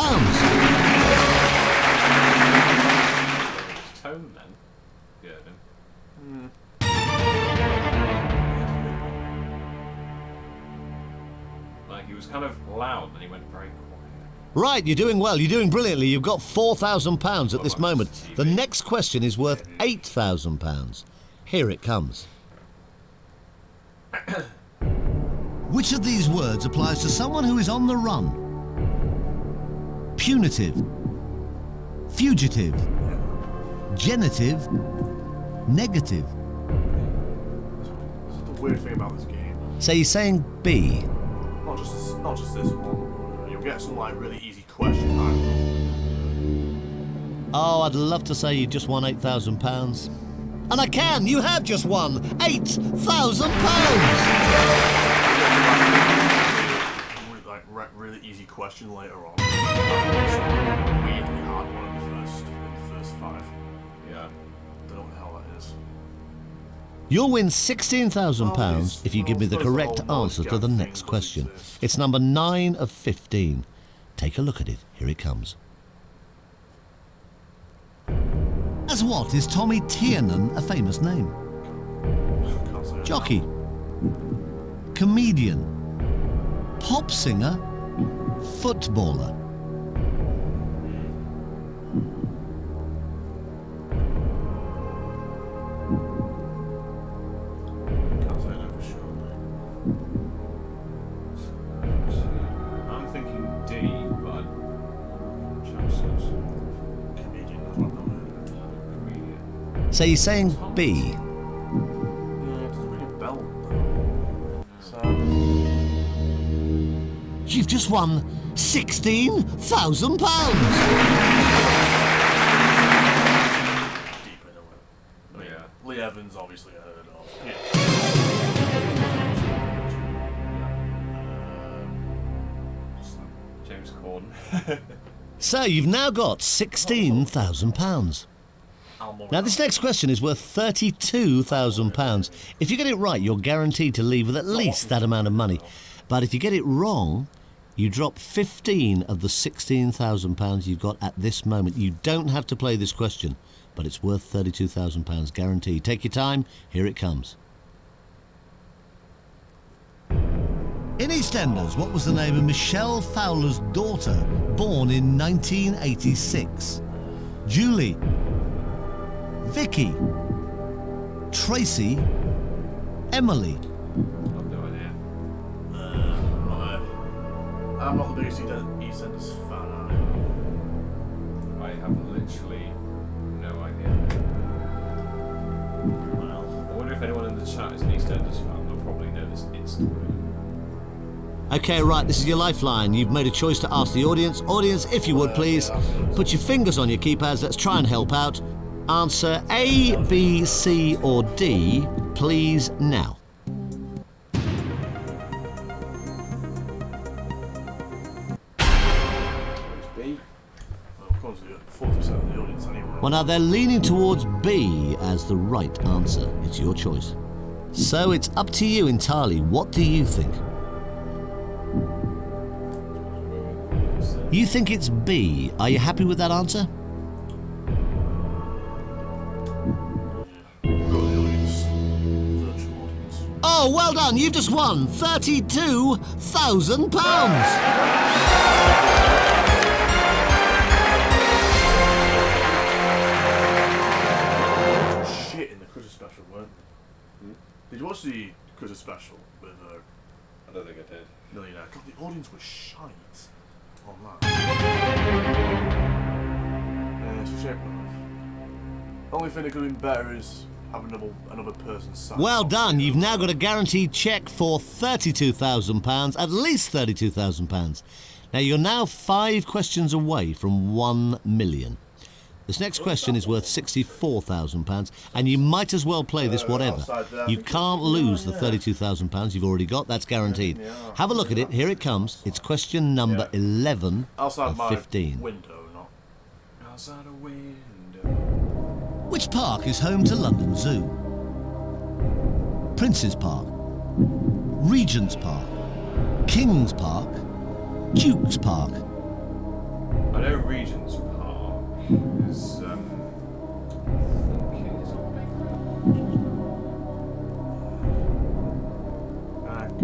Tone then. Yeah. No. Like he was kind of loud, and then he went very quiet. Right, you're doing well, you're doing brilliantly. You've got £4,000 at this moment. The next question is worth £8,000. Here it comes. Which of these words applies to someone who is on the run? Punitive, fugitive, genitive, negative. This is the weird thing about this game. So you're saying B. Not just this one. You'll get some like really easy question. I Oh, I'd love to say you just won £8,000. And I can, you have just won £8,000. like really easy question later on. Weirdly hard one in the first 5. Yeah. Don't know what the hell that is. You'll win £16,000 if you give me the correct answer to the next question. It's number 9 of 15. Take a look at it. Here it comes. As what is Tommy Tiernan a famous name? Can't say it. Jockey, comedian, pop singer, footballer. Can't say that for sure. I'm thinking D, but chances. Comedian, that's what I've not heard of. Comedian. So you're saying B. Yeah, it doesn't really bell. So, You've just won £16,000. deep into it. I mean, Yeah. Lee Evans, obviously, I heard of. Yeah. James Corden. So you've now got £16,000. Now this next question is worth £32,000. If you get it right, you're guaranteed to leave with at least that amount of money. But if you get it wrong, you drop 15 of the £16,000 you've got at this moment. You don't have to play this question, but it's worth £32,000 guaranteed. Take your time, here it comes. In EastEnders, what was the name of Michelle Fowler's daughter, born in 1986? Julie, Vicky, Tracy, Emily. I've no idea. I'm not the biggest EastEnders fan, I have literally no idea. Well, I wonder if anyone in the chat is an EastEnders fan. They'll probably know this instantly. Okay, right, this is your lifeline. You've made a choice to ask the audience. Audience, if you would please, put your fingers on your keypads. Let's try and help out. Answer A, B, C or D, please, now. Well, now they're leaning towards B as the right answer. It's your choice. So it's up to you entirely. What do you think? You think it's B. Are you happy with that answer? Oh, well done. You've just won £32,000. Shit in the Christmas special, weren't they? Did you watch the Christmas special with I don't think I did. Millionaire? God, the audience was shite on that. Yeah, it's a shame. Only thing that could have been better is have another person sat. Well done. You've now got a guaranteed cheque for £32,000, at least £32,000. Now, you're now 5 questions away from 1 million. This next question is worth £64,000, and you might as well play this whatever. You can't lose the £32,000 you've already got. That's guaranteed. Have a look at it. Here it comes. It's question number 11 outside of 15. My window, not Outside a window. Which park is home to London Zoo? Prince's Park, Regent's Park, King's Park, Duke's Park. I know Regent's Park is, I think it's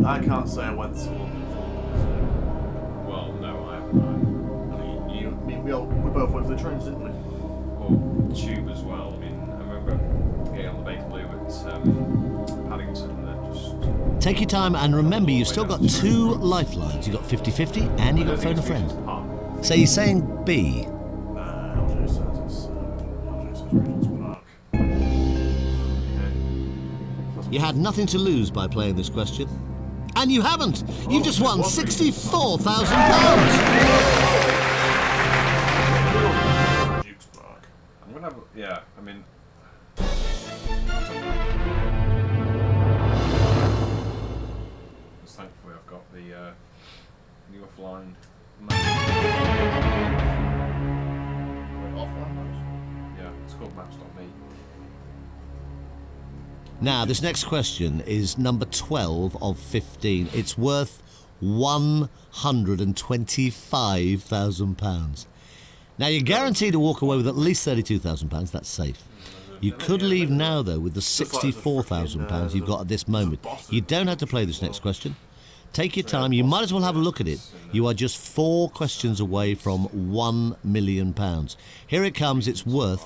I can't say I went to London for. well, no, I haven't. I mean, we both went for the trains, didn't we? Or Tube as well. I mean, I remember getting on the Bakerloo at Paddington and then just... Take your time and remember you've still got 2 lifelines. You've got 50-50 and you've got phone a friend. So you're saying B. LJ says Regent's Park. You had nothing to lose by playing this question. And you haven't! You've just won £64,000! Duke's Park. I'm gonna have, yeah, I mean... Just thankfully I've got the new offline map. Offline maps? Yeah, it's called Maps.me. Now, this next question is number 12 of 15. It's worth £125,000. Now, you're guaranteed to walk away with at least £32,000. That's safe. You could leave now, though, with the £64,000 you've got at this moment. You don't have to play this next question. Take your time. You might as well have a look at it. You are just 4 questions away from £1 million. Here it comes. It's worth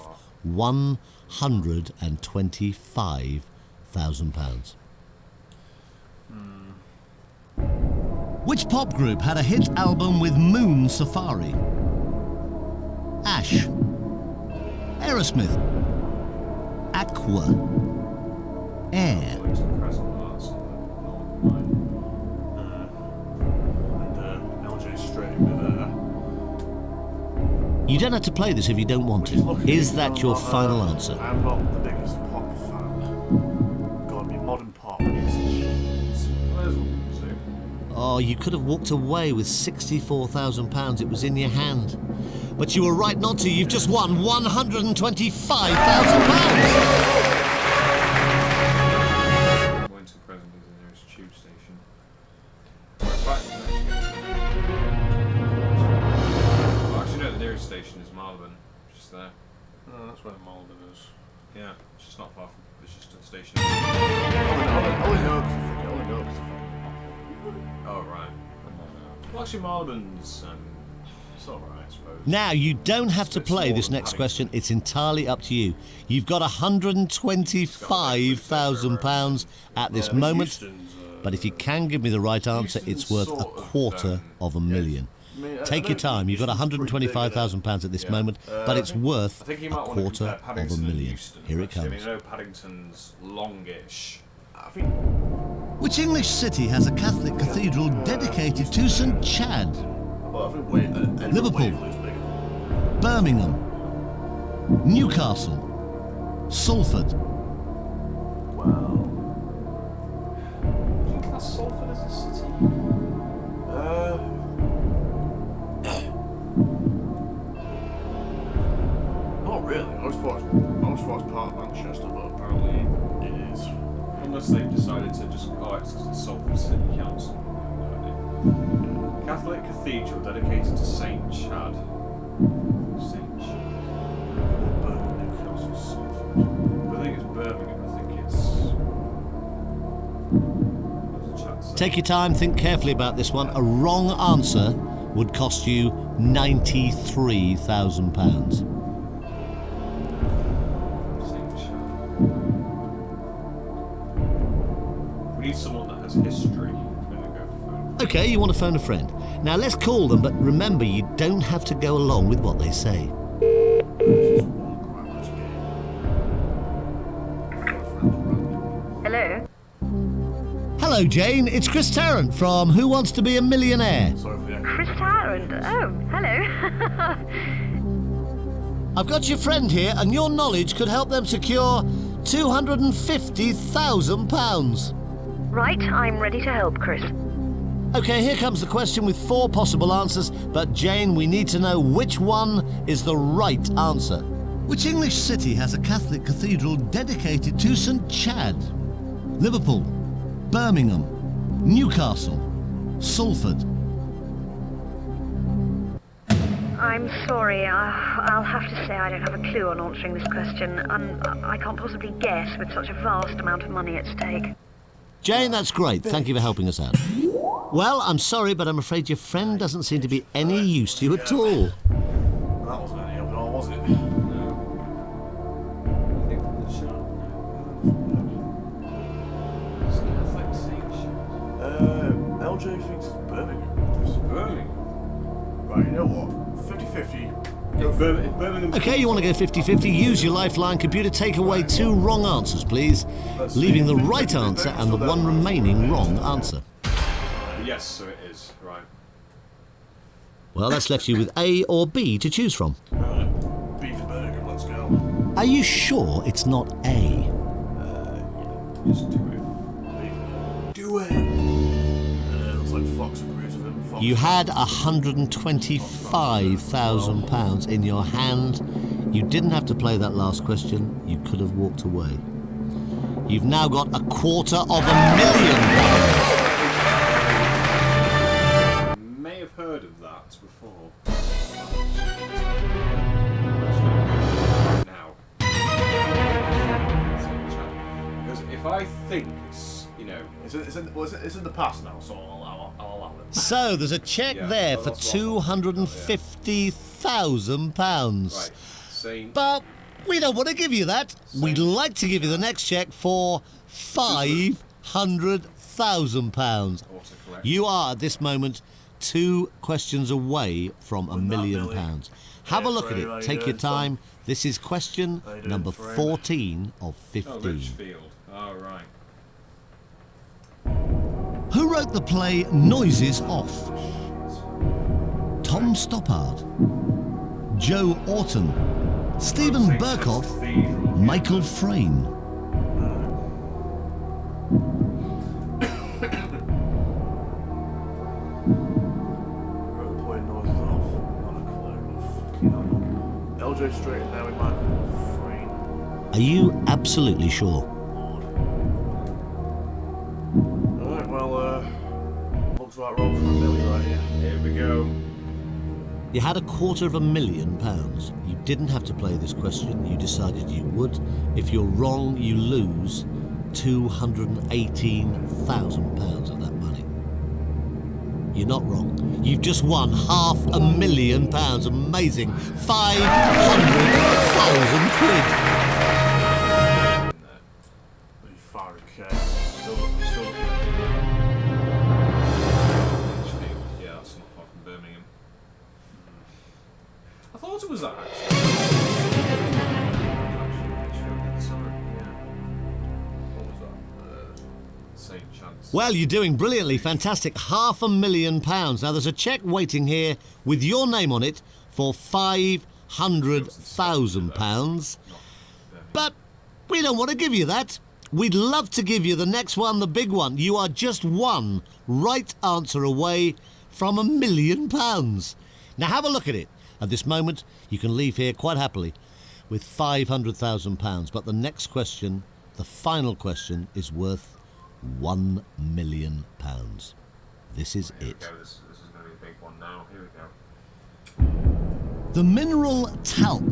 £125,000. Which pop group had a hit album with Moon Safari? Ash, Aerosmith, Aqua, Air. LJ straight with You don't have to play this if you don't want to. Is that your final answer? I'm not the biggest pop fan. Gotta be modern pop. It's Oh, you could have walked away with £64,000. It was in your hand. But you were right not to. You've just won £125,000. Wellington Crescent is the nearest tube station. In fact, actually, no, the nearest station is Marylebone, just there. Oh, that's where Malden is. Yeah, it's just not far from. It's just a station. I only know because Oh right. well, actually, Marylebone's it's alright, I suppose. Now, you don't have to It's play smaller this than next Paddington. question. It's entirely up to you. You've got £125,000 at this Yeah, but moment. Houston's, But if you can give me the right answer, it's worth £250,000. Take your time. You've got £125,000 at this moment, but it's worth I think you might want to compare Paddington and £250,000. Euston, Here it actually. I mean, comes. I know Paddington's longish. I think Which English city has a Catholic cathedral dedicated to St Chad? well, I think Liverpool. Waverley's bigger. Birmingham, Newcastle, Salford. Wow. Do you think that's Salford as a city? Not really. I unless they've decided to just, oh, it's because it's Salford City Council. No idea. Catholic cathedral dedicated to Saint Chad. Saint Chad. Birmingham, Newcastle, Salford. I think it's Birmingham. I think it's. There's a chance. Take your time, think carefully about this one. A wrong answer would cost you £93,000. Saint Chad. We need someone that has history. I'm gonna go for phone. Okay, you want to phone a friend. Now let's call them, but remember you don't have to go along with what they say. Hello? Hello, Jane. It's Chris Tarrant from Who Wants to Be a Millionaire? Sorry for the echo. Chris Tarrant. Oh, hello. I've got your friend here, and your knowledge could help them secure £250,000. Right, I'm ready to help, Chris. Okay, here comes the question with 4 possible answers, but Jane, we need to know which one is the right answer. Which English city has a Catholic cathedral dedicated to St. Chad? Liverpool, Birmingham, Newcastle, Salford. I'm sorry, I'll have to say I don't have a clue on answering this question. I can't possibly guess with such a vast amount of money at stake. Jane, that's great. Thank you for helping us out. Well, I'm sorry, but I'm afraid your friend doesn't seem to be any use to you at all. That wasn't any help at all, was it? No. I think the Chad. It's Catholic Saint Chad. LJ thinks it's Birmingham. It's Birmingham. Right, you know what? 50-50. Go for Birmingham. Okay, you want to go 50-50? Use your lifeline. Computer, take away 2 wrong answers, please. Leaving the right answer and the one remaining wrong answer. Yes, so it is. Right. Well, that's left you with A or B to choose from. Right. B for Birmingham, let's go. Are you sure it's not A? Yeah. Just do it. Do it! Looks like Fox agrees with him. Fox. You had £125,000 in your hand. You didn't have to play that last question. You could have walked away. You've now got £250,000. May have heard of that before. Now. Because if I think it's, you know... It's in the past now, so I'll allow it. So there's a check Yeah, there well, for that's what- £250,000. Right. Saint... But we don't want to give you that. We'd like to give you the next check for £500,000. Autocorrect. You are at this moment 2 questions away from £1 million. Have a look at it. Take your time. This is question number 14 of 15. Oh, Litchfield. Oh, right. Who wrote the play Noises Off? Tom Stoppard, Joe Orton, Stephen St. Burkoff, Chad's Cathedral. Michael Frayn. Playing noises off. Not a clue. LJ straight now in Michael Frayn. Are you absolutely sure? Alright, well, looks like we're on for $1 million right here. Here we go. You had £250,000. You didn't have to play this question. You decided you would. If you're wrong, you lose £218,000 of that money. You're not wrong. You've just won £500,000. Amazing. 500,000 quid. Pretty far, okay. Still. Litchfield. Yeah, that's not far from Birmingham. I thought it was that, actually. Sorry, yeah. What was that? St. Chad's. Well, you're doing brilliantly. Fantastic. £500,000. Now, there's a cheque waiting here with your name on it for £500,000. But we don't want to give you that. We'd love to give you the next one, the big one. You are just one right answer away from £1 million. Now, have a look at it. At this moment, you can leave here quite happily with £500,000. But the next question, the final question, is worth £1 million. This is Here it. we go. This is going to be a big one now. Here we go. The mineral talc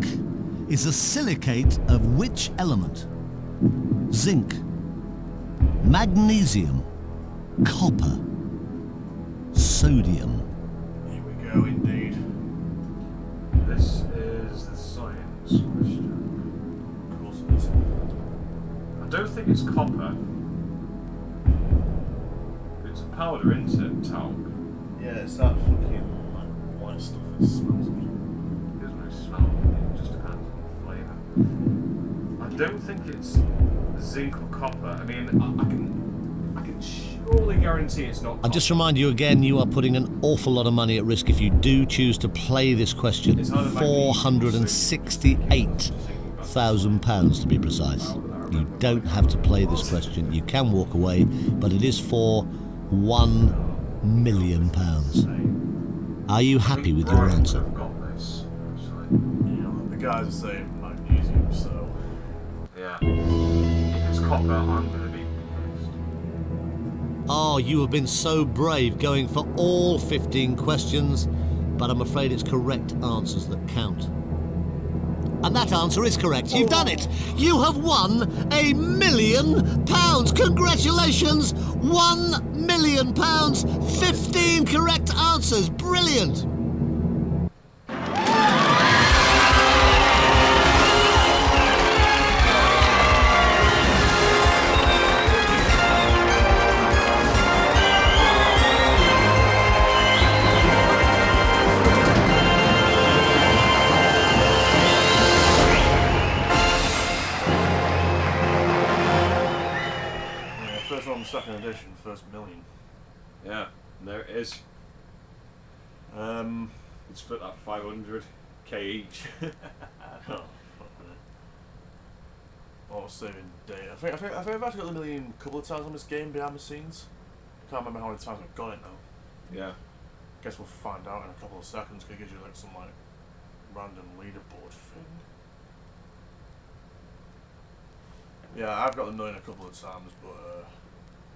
is a silicate of which element? Zinc, magnesium, copper, sodium. Here we go, indeed. This is the science question. Of course it is. I don't think it's copper. It's a powder, isn't it? Talc. Yeah, it's that fucking like white stuff. It smells good. It doesn't really smell. It just depends on the flavour. I don't think it's zinc or copper. I mean, I can surely guarantee it's not. I'll just remind you again, you are putting an awful lot of money at risk if you do choose to play this question. £468,000 to be precise. You don't have to play this question. You can walk away, but it is for £1 million. Are you happy with your answer? I've got this. Actually. The guys are saying magnesium, so. Yeah. If it's copper, I'm going to be pissed. Oh, you have been so brave going for all 15 questions, but I'm afraid it's correct answers that count. And that answer is correct. You've done it. You have won £1 million. Congratulations. £1 million. 15 correct answers. Brilliant. First one, second edition, first million. Yeah, there it is. Um, It's split that 500k each. oh, fuck me. Oh, saving data. I think I've actually got the million a couple of times on this game behind the scenes. I can't remember how many times I've got it now. Yeah. Guess we'll find out in a couple of seconds, because it gives you like some like random leaderboard thing. Yeah, I've got the million a couple of times, but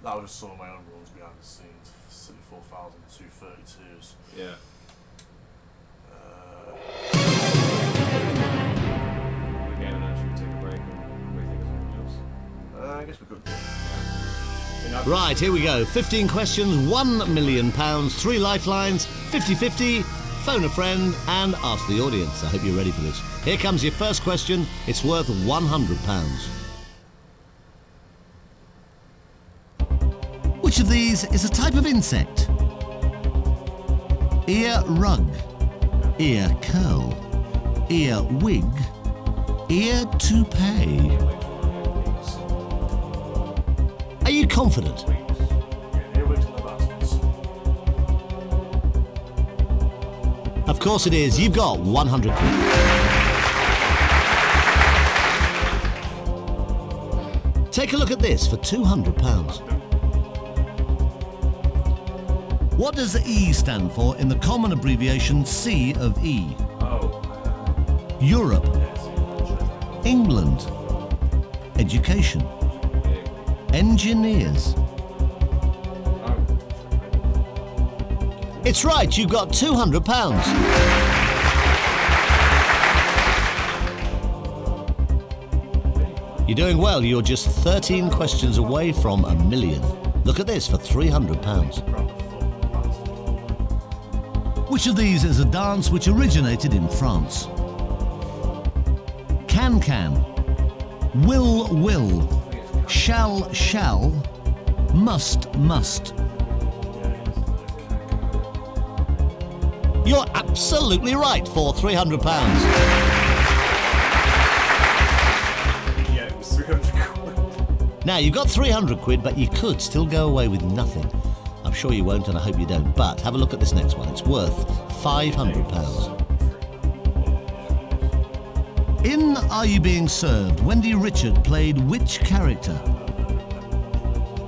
that was just some of my own runs behind the scenes. 64,232s. Yeah. Again, should we take a break and rethink something else? I guess we could. Right, here we go. 15 questions, £1 million, 3 lifelines, 50-50, phone a friend and ask the audience. I hope you're ready for this. Here comes your first question. It's worth £100. Which of these is a type of insect? Ear rug, ear curl, ear wig, ear toupee. Are you confident? Of course it is. You've got 100 quid. Take a look at this for £200. What does E stand for in the common abbreviation C of E? Europe, England, education, engineers. It's right, you've got £200. You're doing well, you're just 13 questions away from £1 million. Look at this for £300. Which of these is a dance which originated in France? Can, will, shall, must. You're absolutely right for £300. Yeah, it was 300 quid. Now, you've got 300 quid, but you could still go away with nothing. I'm sure you won't, and I hope you don't. But have a look at this next one. It's worth £500. In Are You Being Served, Wendy Richard played which character?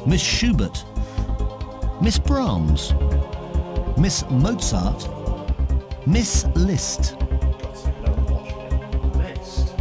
Miss Schubert, Miss Brahms, Miss Mozart, Miss Liszt. List.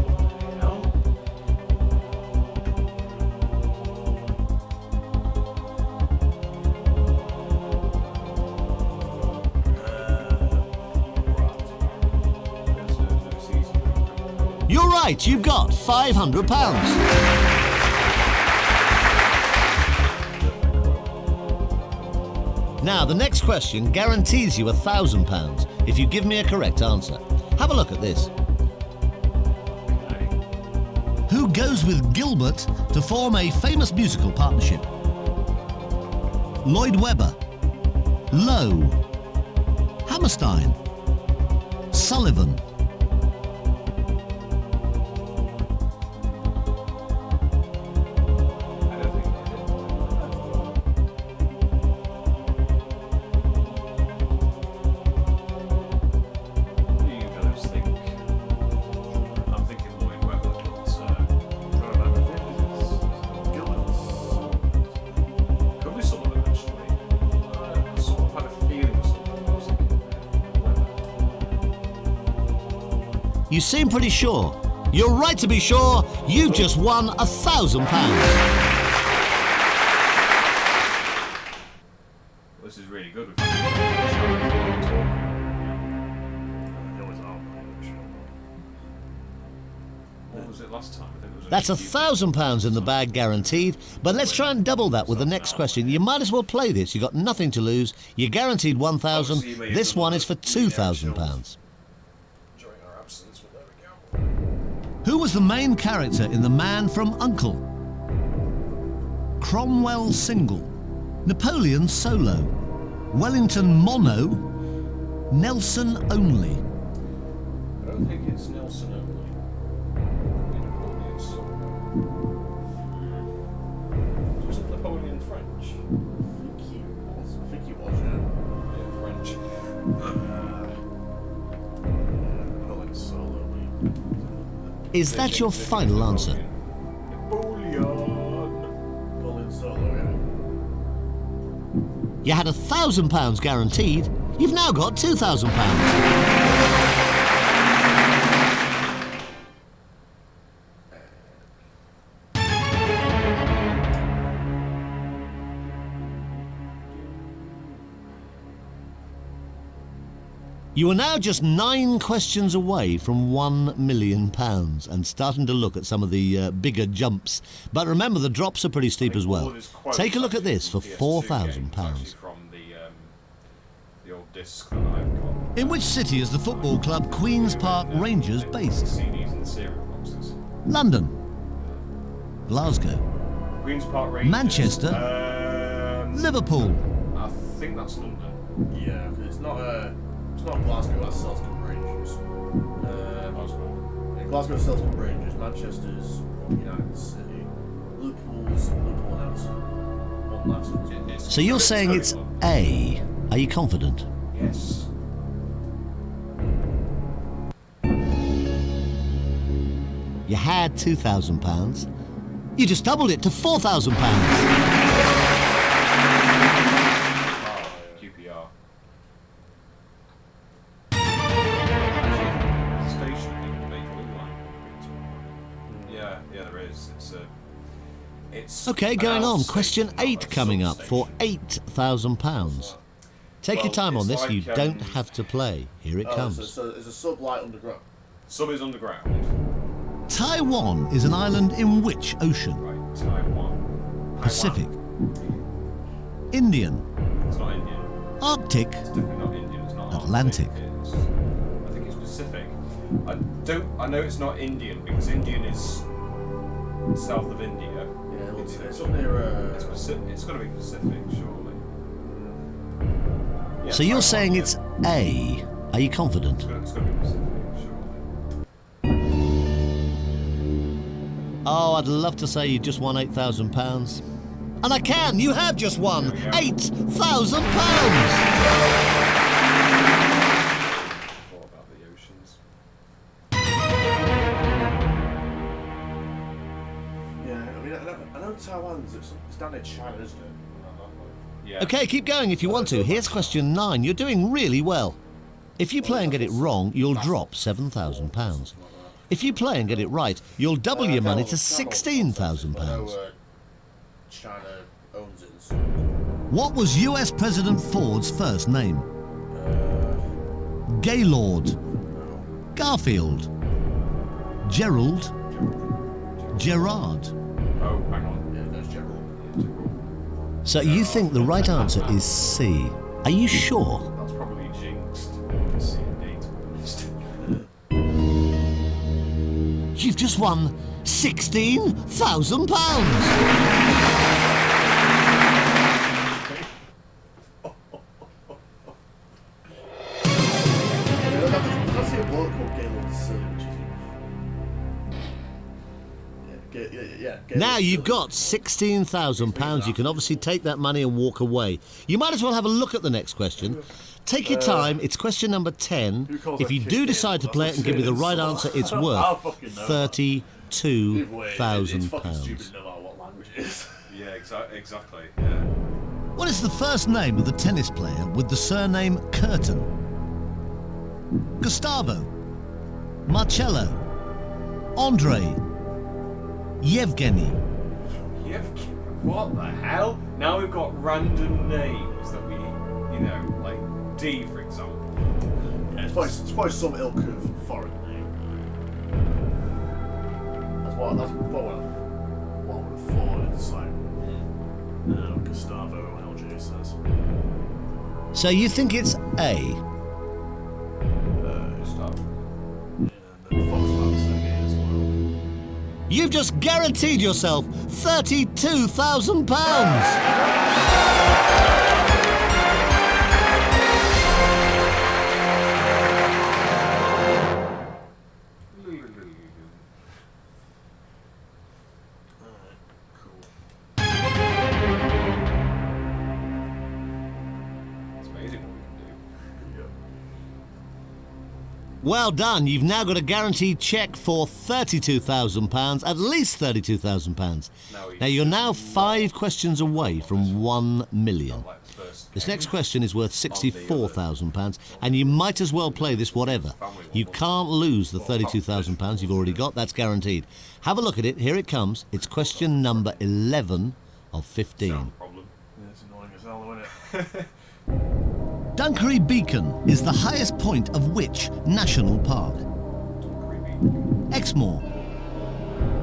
right, you've got £500. Now, the next question guarantees you £1,000 if you give me a correct answer. Have a look at this. Who goes with Gilbert to form a famous musical partnership? Lloyd Webber, Lowe, Hammerstein, Sullivan. You seem pretty sure. You're right to be sure. You've just won £1,000. This is really good. What was it last time? I think it was That's £1,000 in the bag guaranteed, but let's try and double that with the next question. You might as well play this. You've got nothing to lose. You're guaranteed £1,000. This one is for £2,000. Who was the main character in The Man from U.N.C.L.E.? Cromwell Single, Napoleon Solo, Wellington Mono, Nelson Only. I don't think it's Nelson Only. Was it Napoleon French? I think he was, yeah. Yeah, French. Napoleon Solo. Is that your final answer? Napoleon Solo, yeah. You had £1,000 guaranteed. You've now got £2,000. You are now just 9 questions away from £1 million and starting to look at some of the bigger jumps. But remember, the drops are pretty steep as well. Take a look at this for £4,000. From the old disc that I've got. In which city is the football club Queen's Park Rangers based? CDs and cereal boxes. London, Glasgow, Queen's Park Rangers. Manchester, Liverpool. I think that's London. Yeah, it's not Glasgow, that's Celtic Rangers. Glasgow. Yeah, Glasgow Celtic Rangers, Manchester's United City, Liverpool's Liverpool Everton. So you're saying it's A. Are you confident? Yes. You had £2,000. You just doubled it to £4,000. QPR. Yeah, there is. It's Okay, going on. Question station, 8 not a coming up for substation. £8,000. Take your time on it's this. You like, don't have to play. Here it comes. So is a sub light underground? Sub is underground. Taiwan is an island in which ocean? Right, Taiwan. Pacific. Indian. It's not Indian. Arctic. It's definitely not Indian. It's not Atlantic. Arctic. I think it's Pacific. I know it's not Indian because Indian is south of India. Yeah, it's up near. It's Pacific. It's got to be Pacific, surely. Yeah, So you're Taiwan, saying yeah. it's A. Are you confident? It's got to be Pacific, surely. Oh, I'd love to say you just won £8,000. And I can! You have just won £8,000! Thought about the oceans. Yeah, I mean, I know Taiwan's. It's down in China, isn't it? Yeah. Okay, keep going if you want to. Here's question 9. You're doing really well. If you play and get it wrong, you'll drop £7,000. If you play and get it right, you'll double your money to £16,000. China owns it. So. What was US President Ford's first name? Gaylord, Garfield, Gerald, Gerard. Oh, hang on. Yeah, there's Gerald. So you think the right answer is C. Are you sure? That's probably jinxed. C and D, to be honest. You've just won £16,000. That's it, bloke called Gaylord Silly, which is yeah. Now you've got £16,000. You can obviously take that money and walk away. You might as well have a look at the next question. Take your time. It's question number 10. If you do decide to play it and give me the right answer, it's worth £32,000. Stupid no matter what language it is. Yeah, exactly. Yeah. What is the first name of the tennis player with the surname Curtin? Gustavo, Marcello, Andre, Yevgeny. What the hell? Now we've got random names that we, like D, for example. Yeah, it's probably some ilk of foreign name. That's what I would have thought. It's like, Gustavo LJ says. So you think it's A? Gustavo. Yeah, and then Fox fans saying it as well. You've just guaranteed yourself £32,000. Well done. You've now got a guaranteed cheque for £32,000, at least £32,000. Now you're now 5 questions away from 1 million. This next question is worth £64,000, and you might as well play this whatever. You can't lose the £32,000 you've already got. That's guaranteed. Have a look at it. Here it comes. It's question number 11 of 15. Yeah, it's annoying as hell, isn't it? Dunkery Beacon is the highest point of which national park? Exmoor,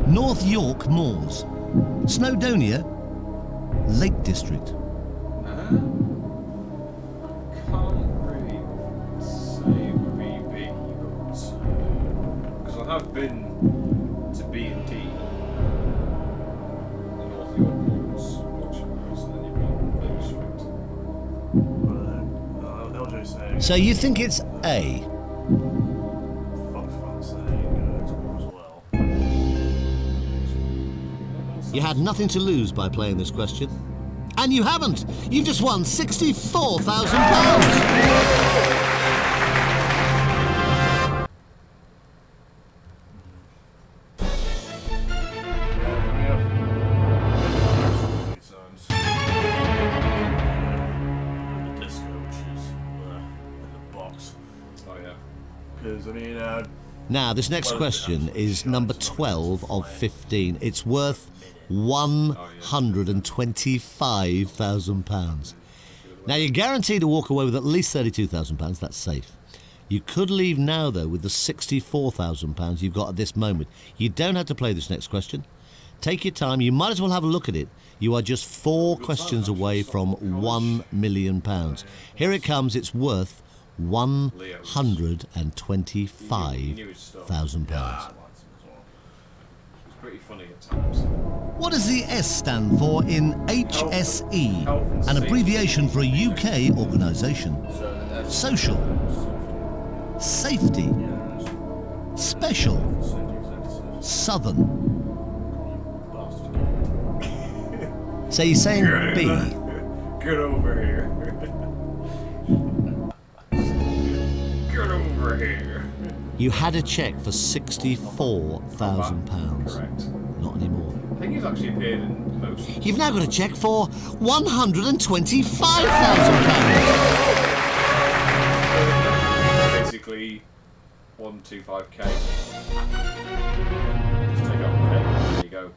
North York Moors, Snowdonia, Lake District. Can't really say it would be B, because I have been to B and D. The North York Moors, Yorkshire Moors, and then you've got Lake District. LJ saying. So you think it's A? Fox fans saying Exmoor as well. You had nothing to lose by playing this question. And you haven't! You've just won £64,000! Now, this next question is number 12 of 15. It's worth £125,000. Now, you're guaranteed to walk away with at least £32,000. That's safe. You could leave now, though, with the £64,000 you've got at this moment. You don't have to play this next question. Take your time. You might as well have a look at it. You are just 4 questions away from £1 million. Here it comes. It's worth £125,000. Pretty funny at times. What does the S stand for in HSE, an abbreviation for a UK organisation? Social, safety, special, southern. So you're saying B? Get over here. Get over here. You had a cheque for £64,000. Correct. Not anymore. I think he's actually appeared in most. You've now got a cheque for £125,000. Basically, 125k. Just take out the K. There you go.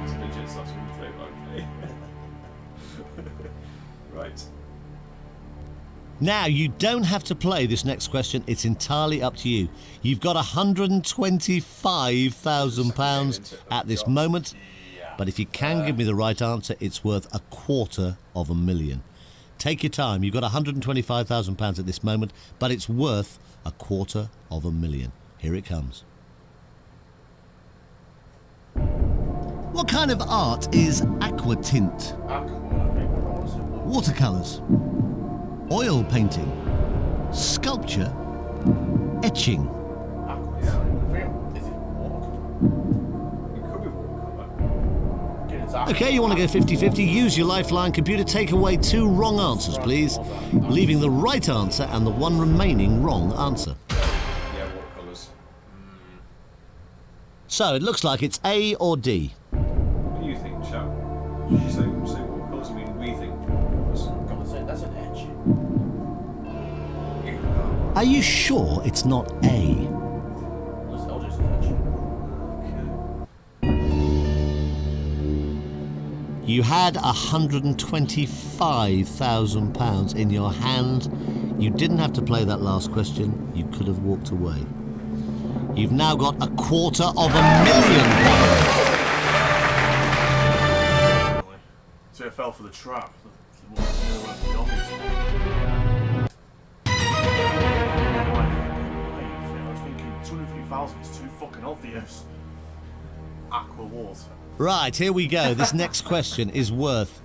It's digits, that's 125k. Right. Now, you don't have to play this next question. It's entirely up to you. You've got £125,000 at this moment. But if you can give me the right answer, it's worth £250,000. Take your time. You've got £125,000 at this moment, but it's worth £250,000. Here it comes. What kind of art is aqua tint? Watercolours, oil painting, sculpture, etching. Okay, you want to go 50-50? Use your lifeline. Computer, take away 2 wrong answers, please, leaving the right answer and the one remaining wrong answer. Yeah, watercolours. So, it looks like it's A or D. What do you think, chap? Did you say watercolours? I mean, we think watercolours. Come on, say that's an etch. Are you sure it's not A? I'll just etch. You had £125,000 in your hand. You didn't have to play that last question. You could have walked away. You've now got £250,000. So I fell for the trap. I was thinking 250,000 is too fucking obvious. Aqua water. Right, here we go. This next question is worth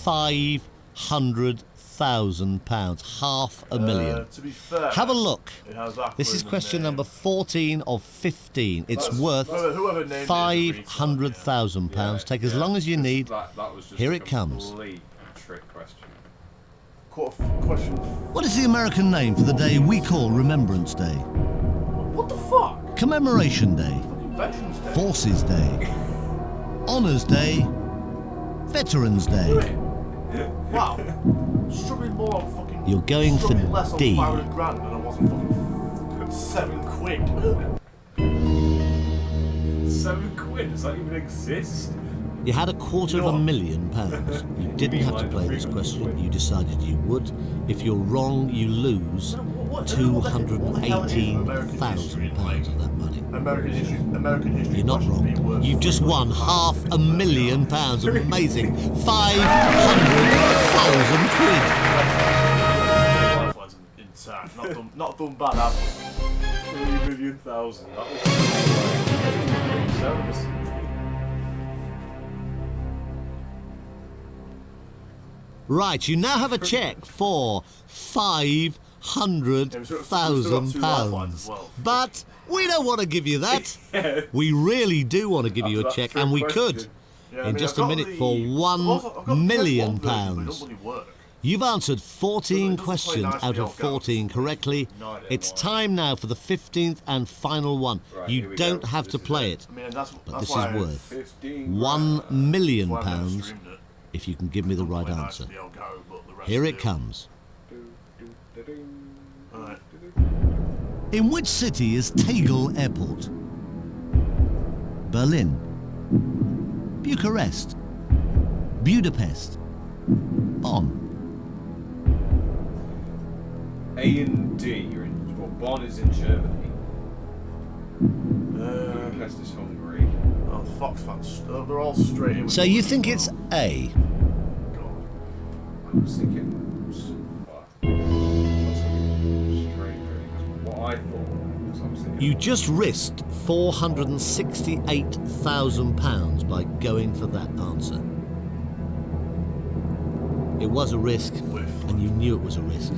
£500,000. £500,000. To be fair, Have a look. it has aqua This is in the question name. number 14 of 15. It's worth whoever named it is a £500,000. retard, Take as long as you need. That was just Here a it comes. complete trick question. Question. What is the American name for the day we call Remembrance Day? What the fuck? Commemoration Day, Fucking Veterans Day. Forces Day, Honours Day, Veterans Day. Wow. Struggling more on fucking. You're going for struggling less D. on £500,000 than I was on fucking £7. £7? Does that even exist? You had £250,000. You didn't have to play this question. You decided you would. If you're wrong, you lose £218,000 of that money. American history. You're not question being wrong. worth You've just won £500,000. Amazing. £500,000. Lifelines intact. Not done bad, have we? 3,000,000. That was Right, you now have a check for £500,000. well. But we don't want to give you that. We really do want to give you a That's check, trick and we question. could. Yeah, In just a minute for I've got the £1 million. PS1 version, but it don't really work. You've answered 14 It doesn't play questions nicely out of off go. 14 correctly. No idea It's why. time now for the 15th and final one. Right, here You we don't go. have This to is play it. it, I mean, that's but that's this why is worth 15 £1 million That's why I've never streamed it. if you can give me the right Play answer. nicely off go, but the rest Here it do. comes. Alright. In which city is Tegel Airport? Berlin, Bucharest, Budapest, Bonn. A and D. You're in. Well, Bonn is in Germany. Budapest is Hungary. Oh, Fox fans. They're all straight in. with So the you ones think as it's well. A? God. I was thinking. Straight, really, 'cause what I thought was I was thinking. You just risked £468,000 by going for that answer. It was a risk, and you knew it was a risk.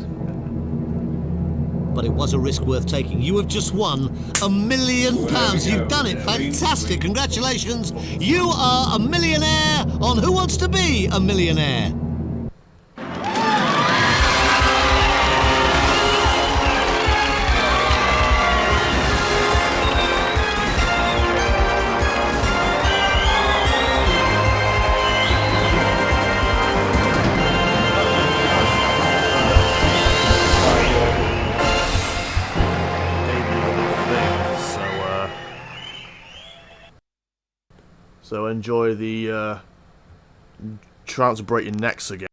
But it was a risk worth taking. You have just won £1 million. You've done it. Fantastic. Congratulations. You are a millionaire on Who Wants to Be a Millionaire? So enjoy the trying to break your necks again.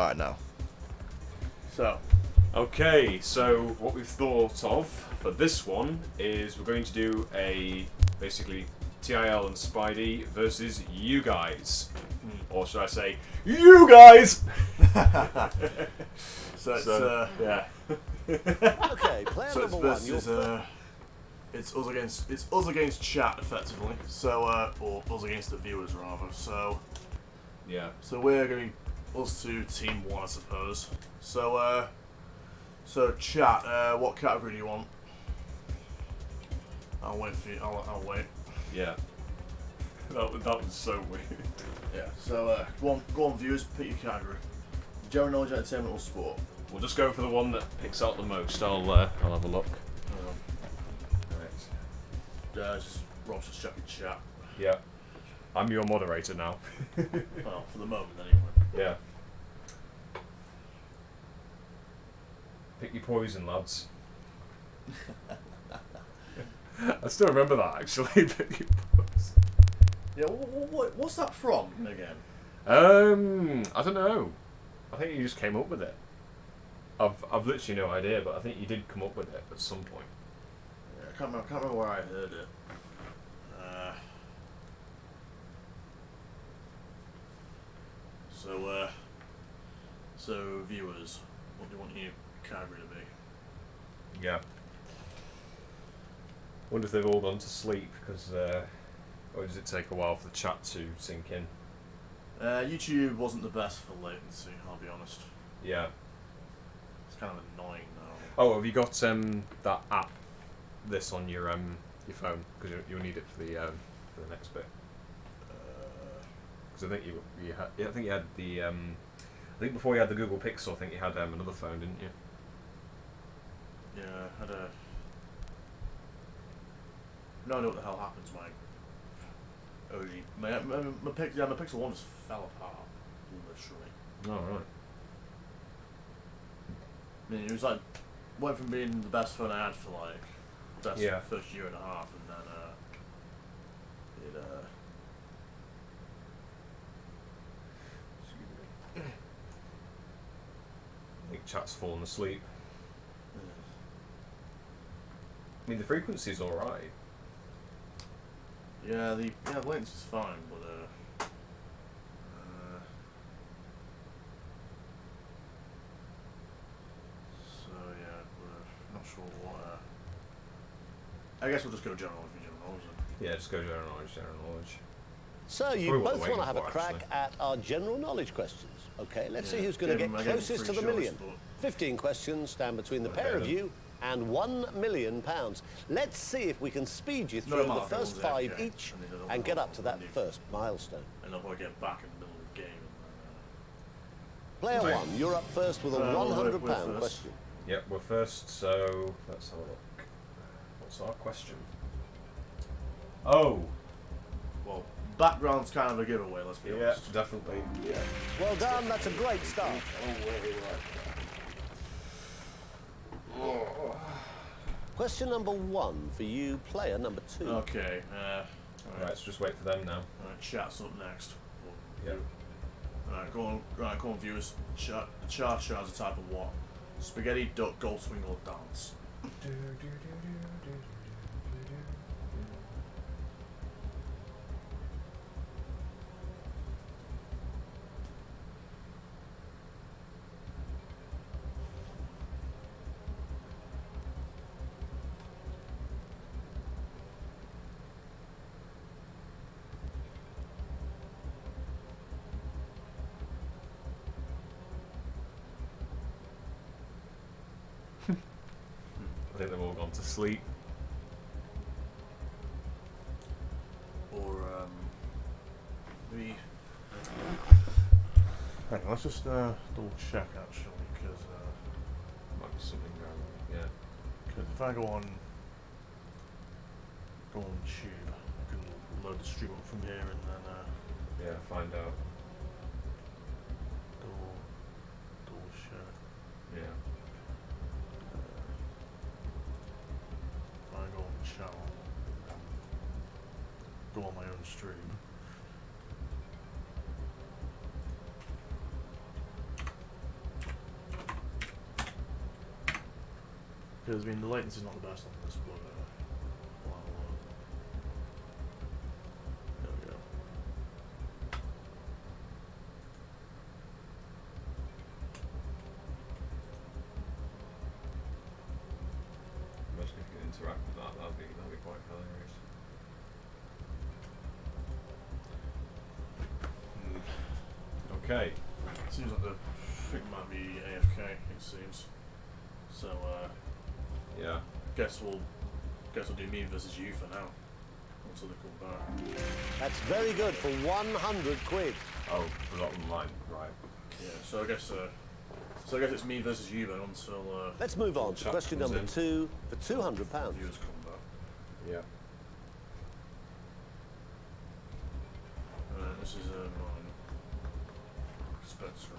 Alright, now. So. Okay, so what we've thought of for this one is we're going to do a basically TIL and Spidey versus you guys. Or should I say, you guys! So it's, yeah. Okay, player so it's number one. versus, it's us against chat, effectively. So, or us against the viewers, rather. So, Yeah. so we're going to be us two, team one, I suppose. So, so chat, what category do you want? I'll wait for you. I'll wait. Yeah. That was so weird. Yeah. So, go on, viewers. Pick your category. General knowledge, entertainment, or sport. We'll just go for the one that picks out the most. I'll have a look. Right. Just Rob's just checking chat. Yeah. I'm your moderator now. Well, for the moment, anyway. Yeah. Pick your poison, lads. I still remember that, actually. Pick your poison. Yeah. What's that from again? I don't know. I think you just came up with it. I've literally no idea, but I think you did come up with it at some point. Yeah, I can't remember where I heard it. So viewers, what do you want your category to be? Yeah. Wonder if they've all gone to sleep, because or does it take a while for the chat to sink in? YouTube wasn't the best for latency, I'll be honest. Yeah. It's kind of annoying now. Oh, have you got that app, this on your phone? Because you'll need it for the next bit. Because I think you had, yeah, I think you had the I think before you had the Google Pixel, I think you had another phone, didn't you? Yeah, I had a. No idea what the hell happened to my OG. My Pixel 1 just fell apart, literally. Oh, right. I mean, it was like, went from being the best phone I had for like, the best Yeah. first year and a half, and then, I think chat's fallen asleep. I mean, the frequency's alright. Yeah, the latency's fine, but so yeah, we're not sure what. I guess we'll just go general knowledge. Yeah, just go general knowledge. So you Probably what both we're want to waiting have a for, crack actually. at our general knowledge questions. Okay, let's see Yeah, who's going to give get him- I gave him closest to free the choice, million. Oh, but- 15 questions stand between the Okay, pair of then. you and £1 million. Let's see if we can speed you No, through the Mark, first everyone's 5 AFK, each and they don't and get up to that leave. first milestone. And I'll probably get back in the middle of the game. Player Right. 1, you're up first with a we're £100 first. question. Yep, we're first, so let's have a look. What's our question? Oh, Well, background's kind of a giveaway, let's be yeah, honest. definitely. Yeah. Well done, that's a great start. Question number 1 for you, player number 2. Okay, Right, let's just wait for them now. alright, chat's up next. Yep. Alright, go on, viewers. The char is a type of what? Spaghetti, duck, gold swing, or dance. I think they've all gone to sleep. Or, maybe. Hang on, let's just double check actually, because Might be something going on. Yeah. if I go on Tube, I can load the stream up from here and then Yeah, find out. double check. Yeah. If I go on channel, go on my own stream. Because I mean the latency's not the best on this, but wow. There we go. Imagine if you could interact with that, that'd be quite hilarious. Okay. Seems like the thing might be AFK. It seems. So Yeah. guess we'll do me versus you for now until they come back. That's very good for 100 quid. Oh, we're not online, right? Yeah. So I guess it's me versus you then until Let's move on to Chat question comes number in. 2 for £200. viewers come back. Yeah. This is mine. Spencer.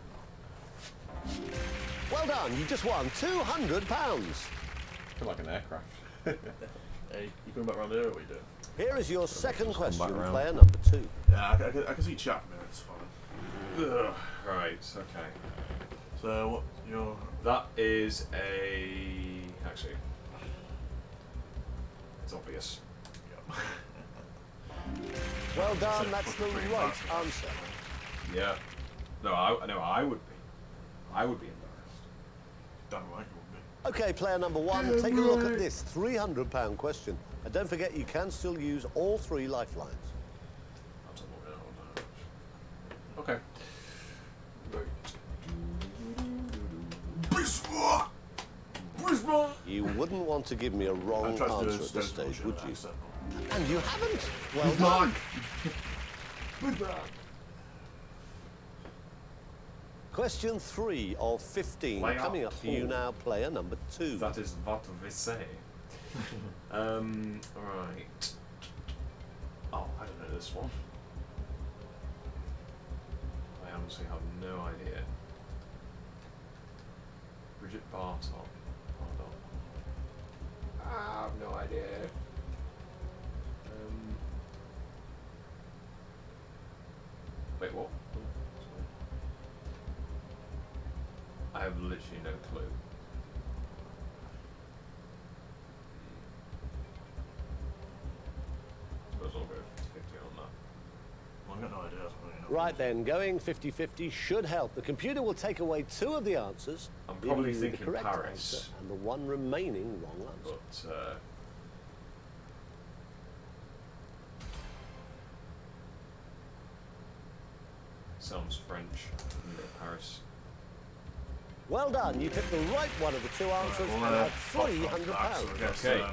Well done, you just won £200. Feel like an aircraft. Hey, you coming back around here or what are you doing? Here is your second question, back round. player number 2. Yeah, I can see chat from here, it's fine. Ugh. Right, okay. So what your That is a... Actually, it's obvious. Well done, So that's the pretty right fast. answer. Yeah. No, I would be. I would be embarrassed. damn right you wouldn't be. Okay, player number 1, take a look at this £300 question. And don't forget, you can still use all 3 lifelines. Absolutely not. Okay. You wouldn't want to give me a I wrong tried to do answer a at this Stones stage, would you? accent. And you haven't. Well done. Question 3 of 15 Player coming up for you two. now, player number 2. That is what we say. Right. Oh, I don't know this one. I honestly have no idea. Bridget Bartok. Hold on. I have no idea. Wait, what? Oh, sorry. I have literally no clue. Suppose I'll go 50 on that. Well, I've got no idea. Right then, going 50-50 should help. The computer will take away 2 of the answers, I'm giving probably you thinking the correct Paris. answer and the one remaining wrong answer. But sounds French. I'm gonna go Paris. Well done, you picked the right one of the 2 answers and had £300. Okay.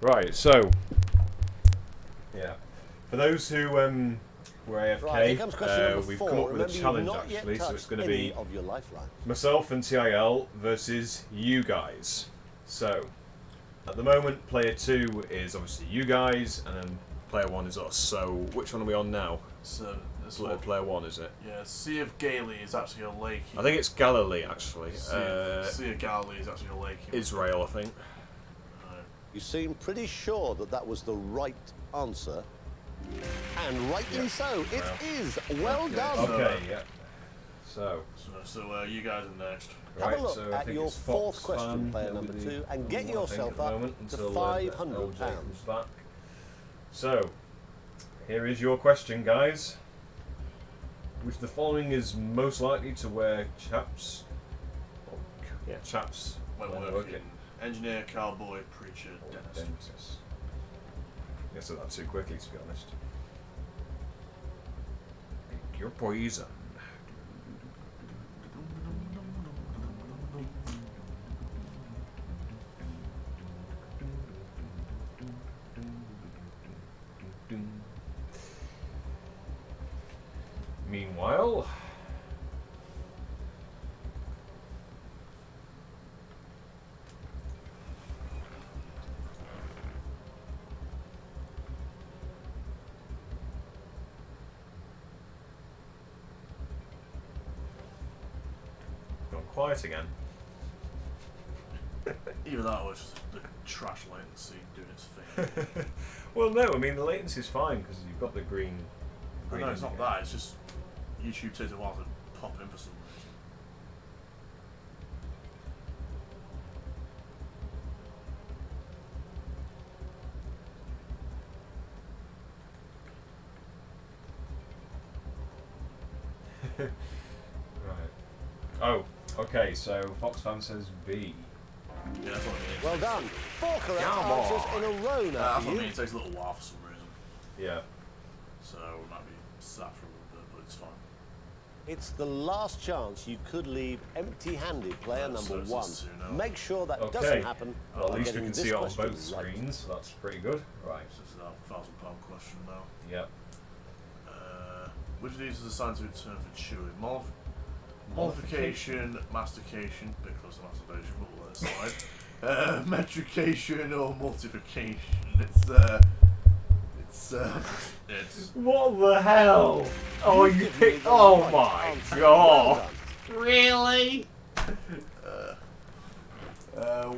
Right, so yeah, for those who were AFK, Right, here comes question number we've 4. come up with a Remember, you've challenge not yet actually, so it's touched going to any be of your lifelines. myself and TIL versus you guys. So at the moment, player 2 is obviously you guys, and then player 1 is us. So which one are we on now? So this Player 1, is it? Yeah, Sea of Galilee is actually a lake. I think it's Galilee actually. Sea of Galilee is actually a lake. Israel, I think. You seem pretty sure that that was the right answer. And rightly so, it is. Well done. Okay, yeah. So So you guys are next. Have right, a look so I at think your it's 4th Fox question, fan, player it'll number be the 2, and get number one, I think, yourself at the up moment, to until, £500. LJ comes back. So, here is your question, guys. Which of the following is most likely to wear chaps? Or, yeah, chaps When when working. Engineer, cowboy, preacher, Or dentist. dentist. I said that too quickly, to be honest. Pick your poison. Meanwhile, gone quiet again. Either that or it's just the trash latency doing its thing. Well, no, I mean the latency's fine because you've got the green. No, it's not indicator. that. It's just YouTube takes a while to pop in for some reason. Right. Oh, okay, so Foxfan says B. Yeah, that's what I mean. Well done. 4 correct Come answers on. in a row now That's for what I you. mean. It takes a little while for some reason. Yeah. So we might be sat for a little bit, but it's fine. It's the last chance you could leave empty-handed, player So number it's 1. us two now. Make sure that Okay. doesn't happen. Well, at by least we getting can this see it on question both right. screens, so that's pretty good. Right. So this is our £1,000 question now. Yep. Which of these is assigned to a term for chewing? Modification, mastication, bit close to masturbation, but we'll let it slide. Metrication or multiplication. It's What the hell? Oh, you Give me picked. the Oh right my answer. god! Well Really?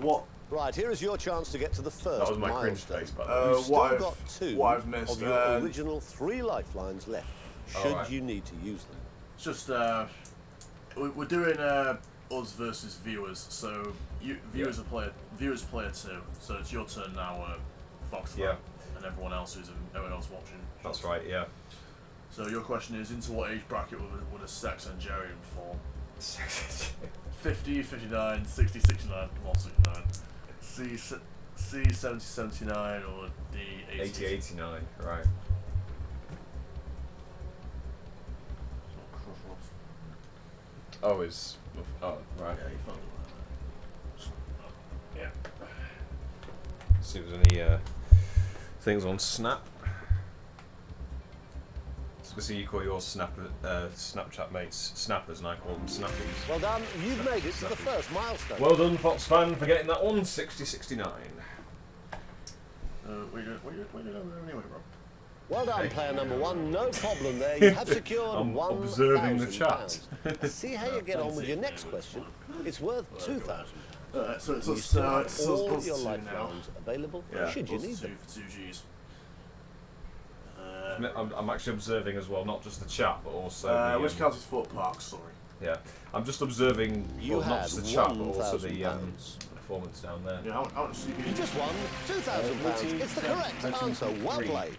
what Right, here is your chance to get to the first That was my cringe milestone. face, by the way. You've still what I've- got 2 what I've missed, of your original 3 lifelines left, should Alright. you need to use them. It's just we're doing us versus viewers. So viewers play player 2. So it's your turn now, Fox. Yeah. And everyone else watching. That's right, yeah. So your question is, into what age bracket would a sexengenarian fall? 50, 59, 60, 69, well 69. C 70, 79 or D 80, 89, right. Oh, is. Oh, right. Yeah, you found it. Yeah. See if there's any things on Snap. So you call your Snapchat mates snappers, and I call them snappies. Well done, you've made it to the first milestone. Well done, Fox fan, for getting that one. 60-69. What are you doing anyway, bro? Well done, player number 1. No problem there. You have secured I'm £1,000. observing the chat. See how you get on with your next question. It's worth £2,000. So it's You us, still have it's us all plus your 2 now. lifelines available Yeah. should you Plus need 2 them. for 2 Gs. I'm actually observing as well, not just the chat, but also the, which counts as foot park? Sorry. yeah. I'm just observing You well, not had just the chat, but also the £1,000. performance down there. Yeah, how much do You just won £2,000. It's the correct answer. Well played.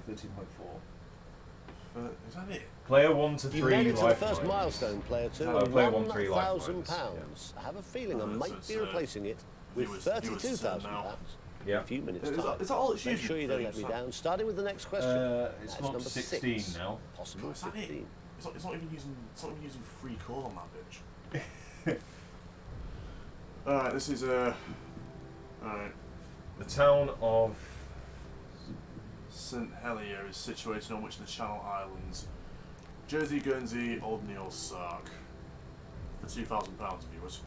13.4. Is that it? Player 1 to 3 You made it to the lifelines. first milestone, player 2, Oh, and player 1, 3 £1,000. lifelines, I have a feeling I So might it's, be replacing it with viewers' £32,000 now. in Yeah. a few minutes' Is time. that all it's Make usually sure you don't let me down. Starting with the next question. It's That's not number 16 6. now. Possible Is that it? 15. It's not even using free call on that bitch. Alright, this is alright. The town of St Helier is situated on which of the Channel Islands? Jersey, Guernsey, Alderney or Sark? For £2,000, viewers.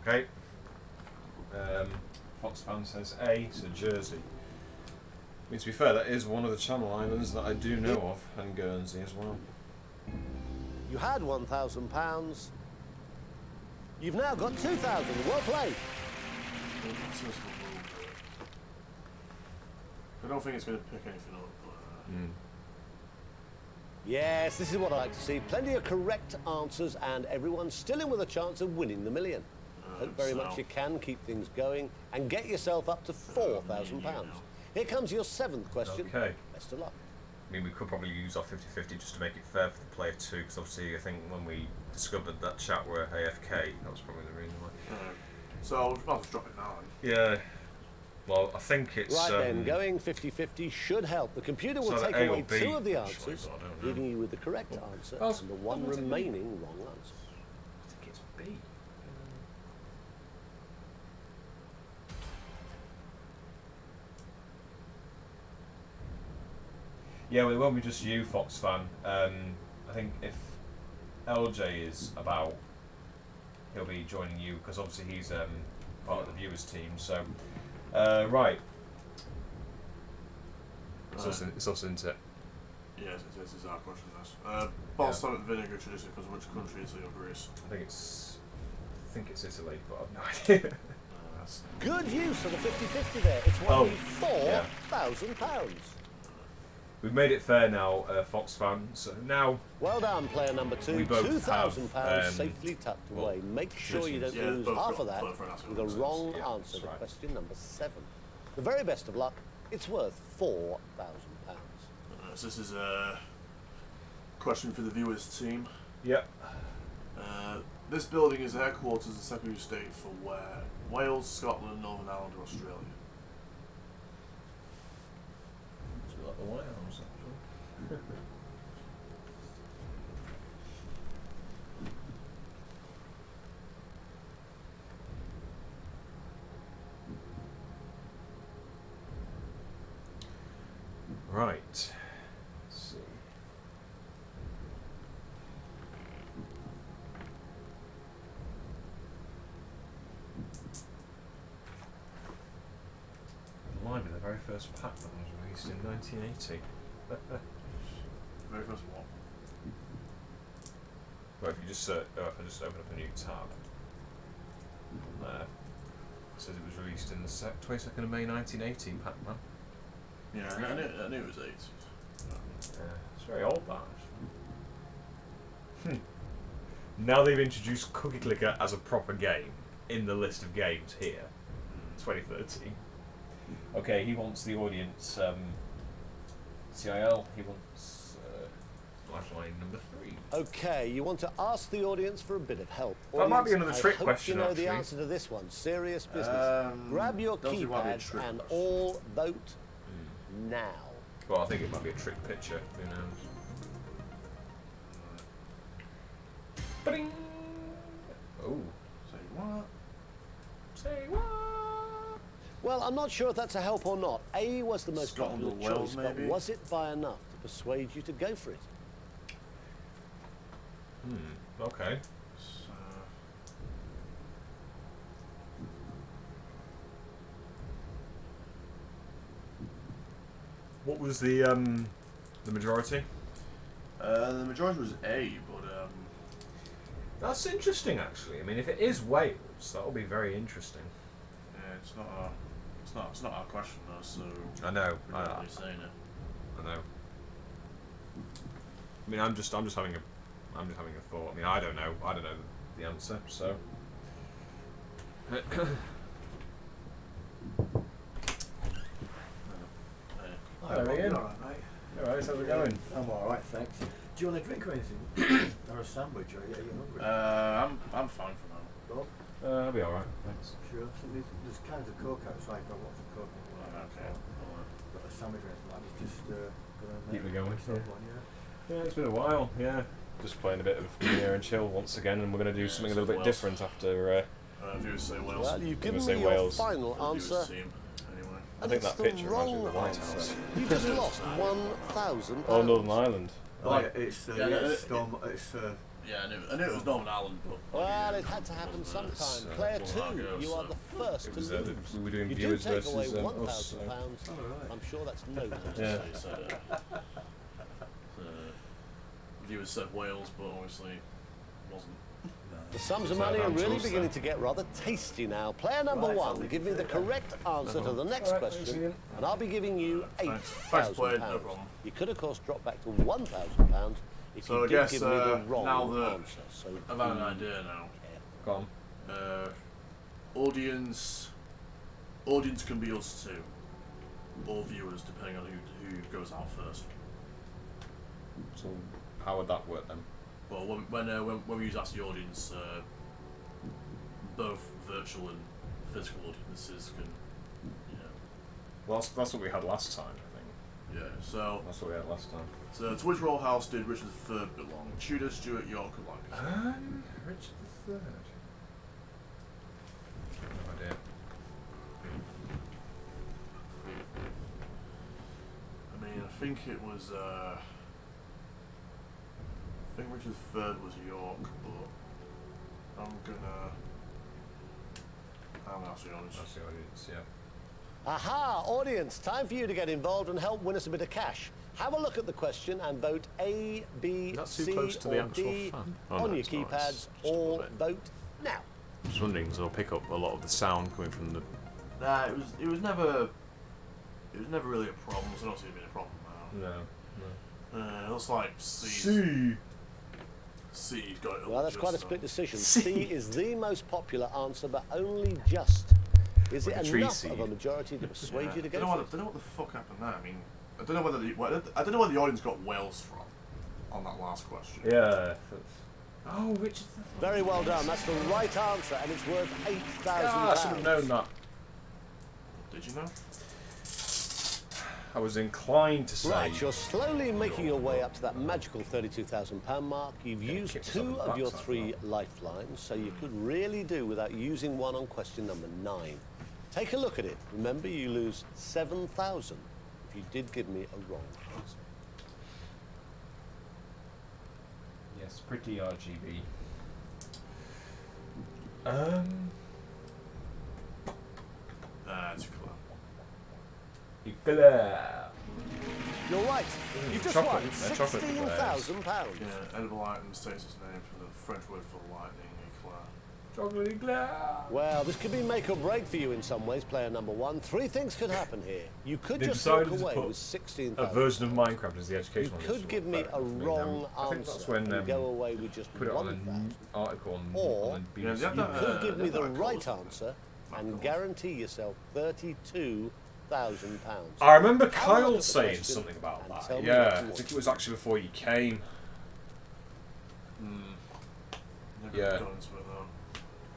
okay. Fox fan says A, so Jersey. I mean, to be fair, that is one of the Channel Islands that I do know of, and Guernsey as well. You had £1,000. You've now got £2,000. Well played. I don't think it's going to pick anything up, but Yes, this is what I like to see. Plenty of correct answers and everyone's still in with a chance of winning the million. Hope very much you can keep things going and get yourself up to £4,000. Here comes your 7th question. Okay. Best of luck. I mean, we could probably use our 50-50 just to make it fair for the player 2, because obviously I think when we discovered that chat were AFK, that was probably the reason why. so I'll just might as well drop it now then. Yeah. Well, I think it's... Right then, going 50-50 should help. The computer will So take A or away B, 2 of the actually, answers, but I don't know. leaving you with the correct answer Well, and the one what's it mean? remaining wrong answer. I think it's B. Yeah, well, it won't be just you, Fox fan. I think if LJ is about, he'll be joining you, because obviously he's part of the viewers team. So, right. It's us, isn't it? Yes, this is our question. Balsamic stomach vinegar tradition because of which country is it of Greece? I think it's Italy, but I've no idea. Good use of the 50-50 there. It's won Oh, you yeah. £4,000. We've made it fair now, Fox fan. So now. Well done, player number 2. We both £2,000 have, safely tucked well, away. Make sure you don't yeah, lose both half got of that both for an answer. with a wrong Yeah, answer that's to right. question number 7. The very best of luck. It's worth £4,000. So this is a question for the viewers team. Yep. This building is the headquarters of the Secretary of State for where? Wales, Scotland, Northern Ireland, or Australia? It's like the White House, actually. Right. Let's see. Might be the very first pack that was released in 1980. Very first one. Well, if you just if I just open up a new tab, there, it says it was released in the 22nd of May 1980, Pac-Man. Yeah, I knew it was 8. Yeah, it's very old, that. Actually. Now they've introduced Cookie Clicker as a proper game in the list of games here, 2013. Okay, he wants the audience, CIL, he wants lifeline number 3. Okay, you want to ask the audience for a bit of help. That might be Audience, another trick I hope question, you know actually. the answer to this one. Serious business. Grab your doesn't want to be a keypads trick and question. all vote now. Well, I think it might be a trick picture, who knows. Ba-ding! Oh. Say what? Say what? Well, I'm not sure if that's a help or not. A was the most Scotland popular or Wales, choice, but maybe? was it by enough to persuade you to go for it? Okay. So, What was the majority? the majority was A, but That's interesting, actually. I mean, if it is Wales, that'll be very interesting. yeah, it's not our question though, so I know. we're not really saying it. I know. I mean, I'm just having a thought. I mean, I don't know the answer, so. Yeah. Hello, Ian. Alright, mate. Alright, how's it going? I'm alright, thanks. Do you want a drink or anything? Or a sandwich? Or are you hungry? I'm fine for now. Bob? I'll be alright, thanks. Sure. So there's cans of Coke outside. I've got lots of Coke. Okay. Got a sandwich or anything like that. Just gonna Keep me going. One, yeah. Yeah, it's been a while, yeah. Just playing a bit of Millionaire and Chill once again, and we're going to do something a little bit Wales. different after. Viewers say Wales. Well, you've gonna given say me your Wales. final Viewers answer, team, anyway. I and think it's that the picture reminds me wrong of the White answer. House. You just lost £1,000. Oh, Northern Ireland. Oh, yeah, it's Yeah, it's Storm. It's Yeah, I knew it was Northern Ireland, but Well, it had to happen sometime. Player 2, you are the first It to was, lose. we were doing You do viewers take away versus £1,000. us. So. I'm sure that's no Yeah. they said, viewers said Wales, but obviously wasn't. The sums of So money are I'm really toast beginning then. to get rather tasty now. Player number Right, 1, give me the correct answer to the next Alright, thanks, question, Ian. and I'll be giving you Thanks, Blade, no £8,000. problem. You could, of course, drop back to £1,000 if So you I did guess, give me the wrong now that answer. So I've had an idea now. Go on. Audience can be us too, or viewers, depending on who goes out first. So, how would that work then? Well, when we use Ask the Audience, both virtual and physical audiences can, Well, that's what we had last time, I think. yeah. So, That's what we had last time. to which royal house did Richard III belong? Tudor, Stuart, York, or Lancashire? Richard III. No idea. I mean, I think it was. I think Richard III was York, but I'm gonna ask the audience. That's the audience, yeah. Aha, audience, time for you to get involved and help win us a bit of cash. Have a look at the question and vote A, B, That's too C, close to or the actual D fan. Oh, on no, your it's not. keypads, It's just or above it. vote now. Just wondering, because I'll pick up a lot of the sound coming from the. Nah, it was never really a problem. So I don't see it being a problem now. No. Looks like C. C's got it. Well, that's just quite a so. split decision. C is the most popular answer, but only just. Is it Like a tree enough seed. of a majority to persuade you to I go don't for know it? what the fuck happened there. I mean, I don't know where the audience got Wales from on that last question. Yeah. Oh, Richard. Very well done. That's the right answer, and it's worth £8,000. I should have known that. Did you know? I was inclined to say. Right, you're slowly making your way up to that magical £32,000 mark. You've used kick myself in 2 the of your backside 3 lifelines, so you could really do without using one on question number 9. Take a look at it. Remember, you lose 7,000 if you did give me a wrong answer. Yes, pretty RGB. That's clever. You're right. You just chocolate, won they're chocolate £16,000. Yeah, edible items takes its name from the French word for lightning eclair. Chocolate eclair. Well, this could be make or break for you in some ways, player number 1. 3 things could happen here. You could They just walk decided to away put with 16,000. A version of Minecraft as the You educational. could give me a wrong I think that's answer when and go away with just put it on 1,000. an article on Or on Yeah, BBC. they have You that, could give me they've the got a right colours, answer Not and colours. guarantee yourself £32,000. I remember Have a look Kyle at the saying question something about and that. tell me Yeah, what you I want. think it was actually before you came. Never Yeah. got into it though.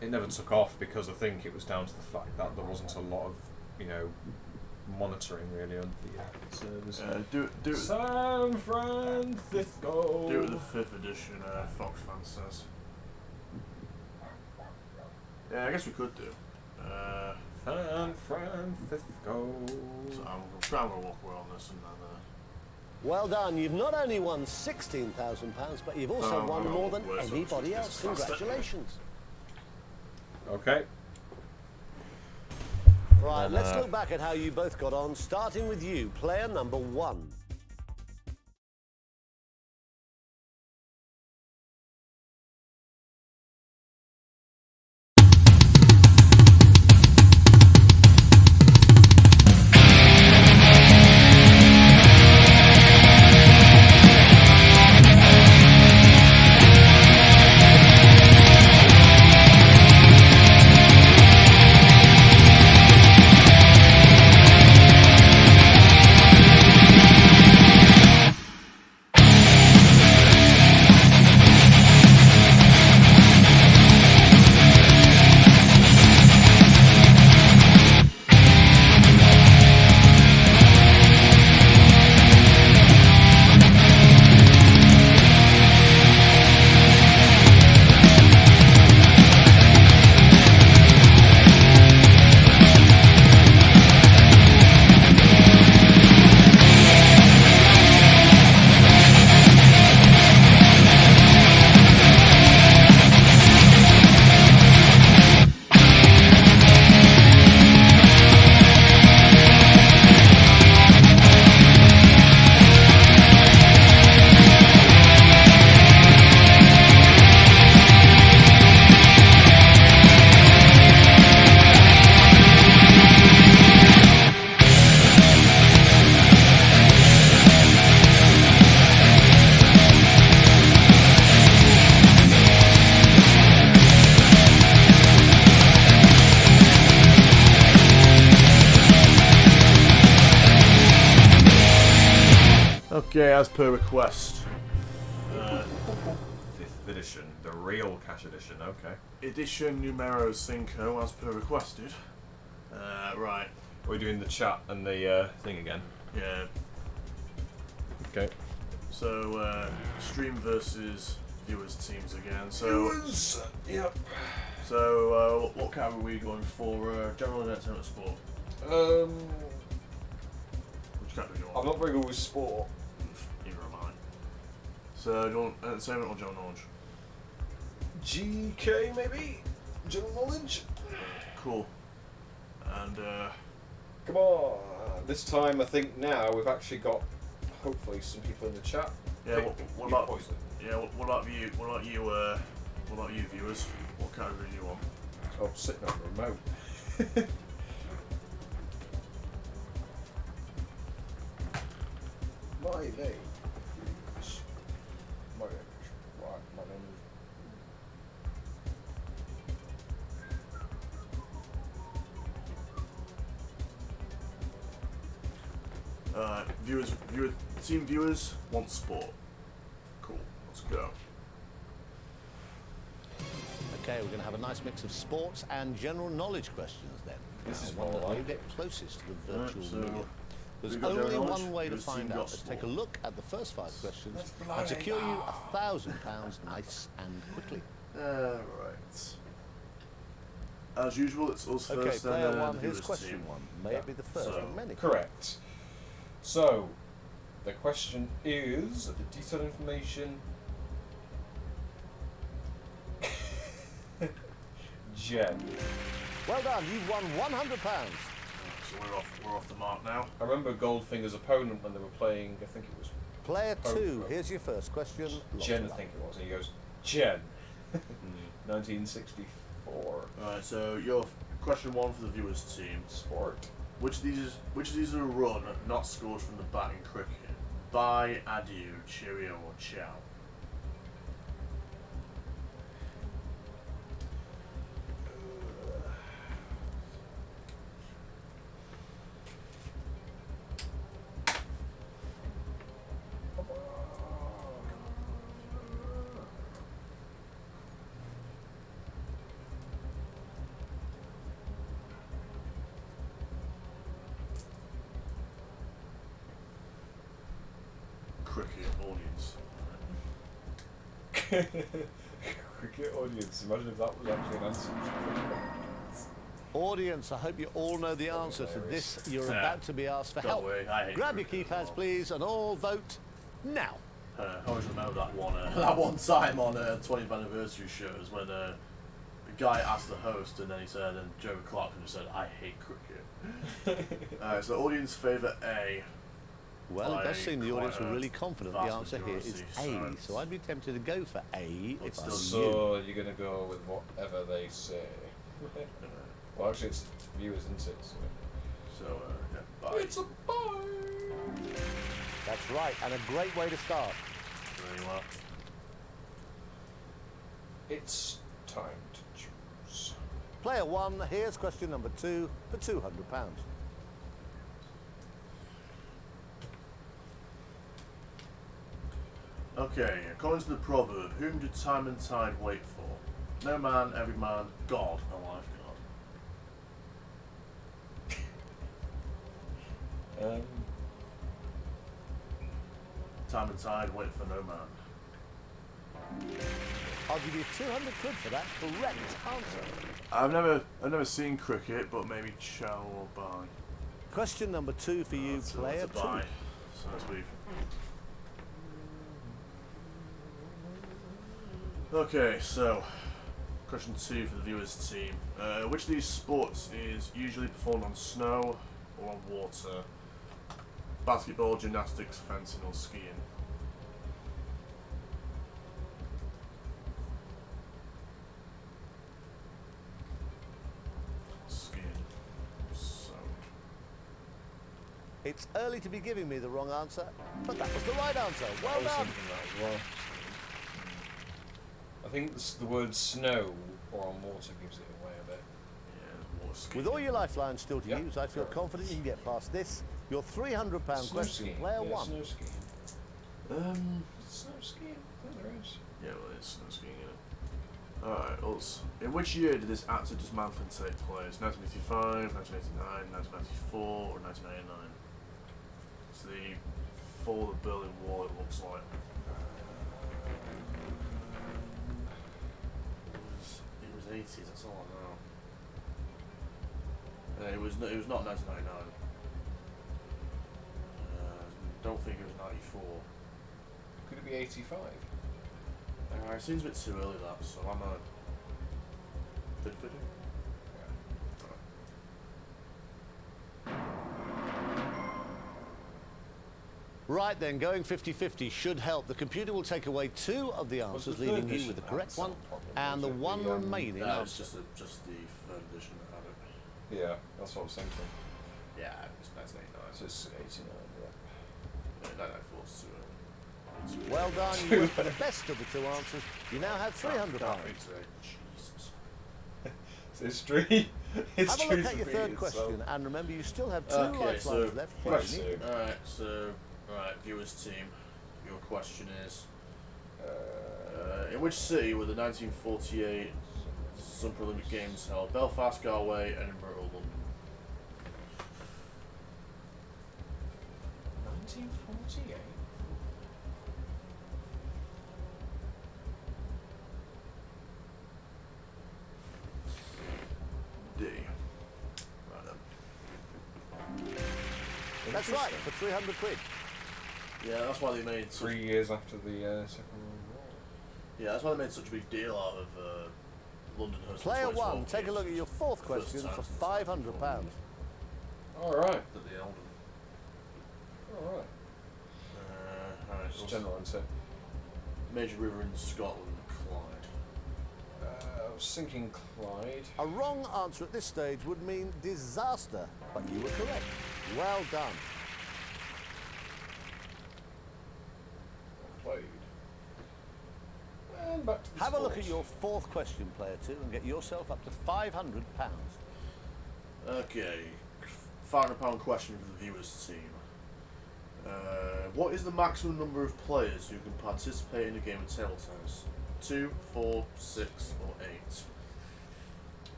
It never took off because I think it was down to the fact that there wasn't a lot of, monitoring really on the servers. Do it. San Francisco. Do it with the 5th edition. Fox fan says. Yeah, I guess we could do. San Francisco. So I'm gonna walk away on this and then. Well done. You've not only won £16,000, but you've also Oh, won no, more than worse, anybody it's else. faster. Congratulations. Okay. Right, let's look back at how you both got on, starting with you, player number 1. Okay, as per request. 5th edition, the real cash edition. Okay. Edition numero 5, as per requested. Right. We're doing the chat and the thing again. Yeah. Okay. So, stream versus viewers teams again. So, Yep. so what category are we going for? General and entertainment sport. Which category do you I'm want? not very good with sport. Neither am I. So, do you want entertainment or general knowledge? GK maybe? General knowledge? Cool. And, Come on. This time I think now we've actually got hopefully some people in the chat. yeah, what about Poison. yeah, what about you? What about you? What about you, viewers? What category do you want? Oh, sitting on the remote. Team viewers want sport. Cool. Let's go. Okay, we're going to have a nice mix of sports and general knowledge questions then. This is one more that like will it. get closest to the virtual so million. There's we've got only general knowledge, one way to who's find team out. got Let's take a sport? look at the first 5 questions and secure you £1,000 nice and quickly. Right. As usual, it's us Okay, first. player and 1, the here's viewers question team. 1. May it be the first So, of many. Correct. So, the question is the detailed information. Jen. Well done, you've won £100. So we're off the mark now. I remember Goldfinger's opponent when they were playing, I think it was Player Oh, 2, oh. here's your first question. Jen, Lots I of think it was, and he goes, Jen. 1964. Alright, so your question 1 for the viewers team. Sport. Which of these are a run not scored from the bat in cricket? Bye, adieu, cheerio, or ciao? Cricket audience. Cricket audience. Imagine if that was actually an answer. Audience, I hope you all know the answer to this. You're Yeah. about to be asked for Don't help. worry, I hate Grab your cricket as keypads, well. please, and all vote now. I always remember that one time on 20th anniversary shows when the guy asked the host and then he said, and Joe Clarkson just said, I hate cricket. So audience favourite A. Well, it does By seem the audience quite were a really confident the vast answer here is majority, A. So I'd be tempted to go for A if I still were you. So you're going to go with whatever they say. Well, actually, it's viewers, isn't it? So, yeah, bye. It's a bye. That's right, and a great way to start. Very well. It's time to choose. Player 1, here's question number 2 for £200. Okay, according to the proverb, whom do time and tide wait for? No man, every man, God, a lifeguard. Time and tide wait for no man. I'll give you 200 quid for that correct answer. I've never seen cricket, but maybe ciao or bye. Question number 2 for you, player That's a 2. bye. So as we've. Okay, so question 2 for the viewers team. Which of these sports is usually performed on snow or on water? Basketball, gymnastics, fencing, or skiing? Skiing. So. It's early to be giving me the wrong answer, but that was the right answer. Well I was done. thinking that as well. I think the word snow or on water gives it away a bit. Yeah, water skiing. With all your lifelines still to Yeah, use, I feel correct. confident you can get past this. Your £300 Snow question, skiing. player Yeah, 1. Snow skiing. Snow skiing? I think there is. Yeah, well, it's snow skiing, yeah. Alright, us. In which year did this act of dismantling take place? 1985, 1989, 1994, or 1989? It's the fall of the Berlin Wall, it looks like. It was 80s, that's all I know. It was not 1999. Don't think it was 94. Could it be 85? It seems a bit too early that, so I'm a 50-50. Right then, going 50-50 should help. The computer will take away 2 of the answers, the leaving third you edition with the have correct some one, problem? and the Was it one the, remaining No, it's answer. just the third edition that had it. Yeah, that's what I was thinking. Yeah, it's 1989. So it's 89, yeah. 1994 is too early. Well done, you went for the best of the 2 answers. You now have £300. Jesus. It's history. It's Have a true look at for your me, third it's question, and remember you still have 2 Okay, lifelines so left. question. Jamie. Alright, viewers team, your question is, in which city were the 1948 Summer Olympic Games held? Belfast, Galway, Edinburgh, or London? 1948. D. Right then. That's right, for 300 quid. Yeah, that's why they made 3 years after the Second World War. Yeah, that's why they made such a big deal out of London hosting Player 2012 1, take a look at your fourth First question time for since £500. Alright. That they held them. Alright. Alright, Just general answer. major river in Scotland, Clyde. I was thinking Clyde. A wrong answer at this stage would mean disaster, but you were correct. Well done. Clyde. And back to the Have a look sport. at your fourth question, player 2, and get yourself up to £500. Okay, £500 question for the viewers team. What is the maximum number of players who can participate in a game of table tennis? 2, 4, 6, or 8?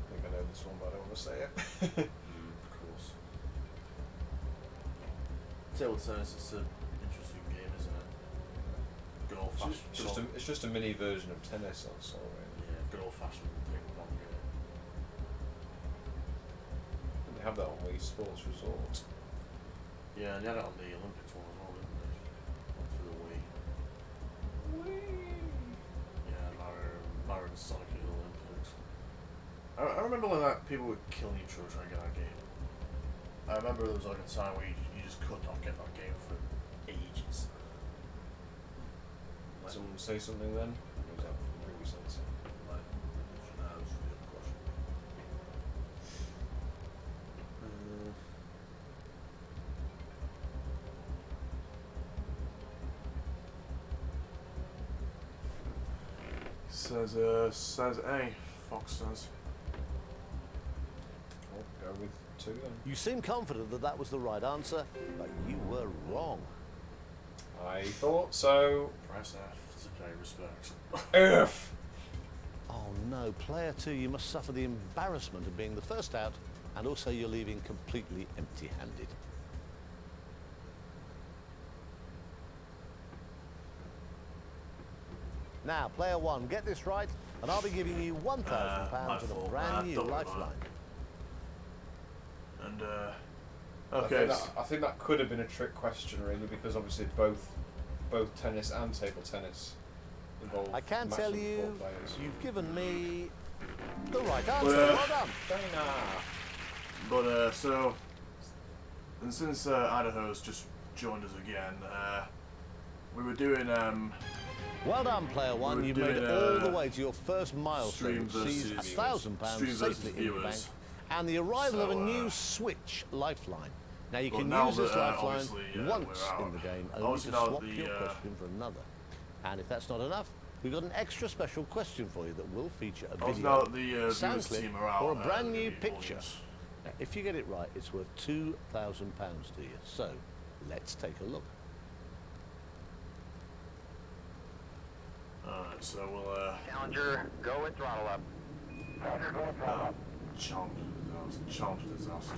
I think I know this one, but I don't want to say it. Of course. Table tennis, it's an interesting game, isn't it? Good old fashioned. It's just a mini version of tennis, that's all right. Yeah, good old fashioned ping pong game. And they have that on Wii Sports Resort. Yeah, and they had it on the Olympics one as well, didn't they? For the Wii. Yeah, Mario and Sonic at the Olympics. I remember when people were killing each other trying to get that game. I remember there was like a time where you just could not get that game for ages. Did someone say something then? Or was that from the previous answer? Like, no, it's a good question. Says A. Fox says. I'll go with 2 then. You seem confident that that was the right answer, but you were wrong. I thought so. Press F to pay respect. F. Oh no, player 2, you must suffer the embarrassment of being the first out, and also you're leaving completely empty-handed. Now, player 1, get this right, and I'll be giving you £1,000 my and a fault. brand new Don't worry about lifeline. And Okay. I think that could have been a trick question, really, because obviously both tennis and table tennis involve. I can matches tell with 4 you, players. you've given me the right answer. Well, Well done. But so, and since Idaho's just joined us again, we were doing Well done, player 1. We're You've made doing, it all the way to your first milestone, stream which sees versus £1,000 stream versus safely in your bank, viewers. and the arrival of a So, new Switch lifeline. Now you well, can now use this that, lifeline obviously, once we're out. in the game, only Obviously to now swap the, your question for another. And if that's not enough, we've got an extra special question for you that will feature a obviously video, now that the sound viewers clip, team are out, or a brand new the picture. audience. Now, if you get it right, it's worth £2,000 to you. So, let's take a look. Alright, so we'll Challenger, go with throttle up. Challenger, go with throttle up. challenge disaster.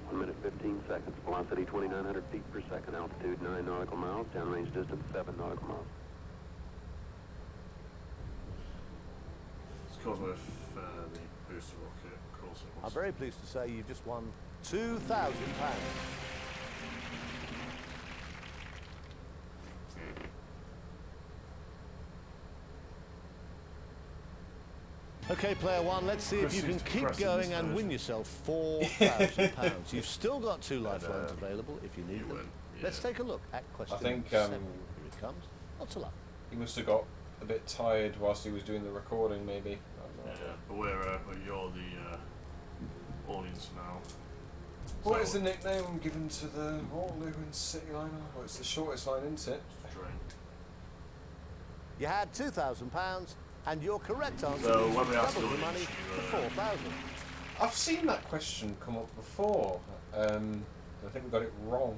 1 minute 15 seconds. Velocity 2,900 feet per second. Altitude 9 nautical miles. Downrange distance 7 nautical miles. It's caused by the booster rocket, of course it I'm was. very pleased to say you've just won £2,000. Okay, player 1, let's see if you can keep going and win yourself £4,000. You've still got 2 lifelines available if you need them. win, Let's yeah. take a look at question think, 7. Here it comes. Lots of luck. He must have got a bit tired whilst he was doing the recording, maybe. I don't know. Yeah, but you're the audience now. What is the nickname given to the Waterloo and City liner? Well, it's the shortest line, isn't it? You had £2,000, and your correct answer So when we asked doubled the the money audience, to 4,000. I've seen that question come up before. I think we got it wrong.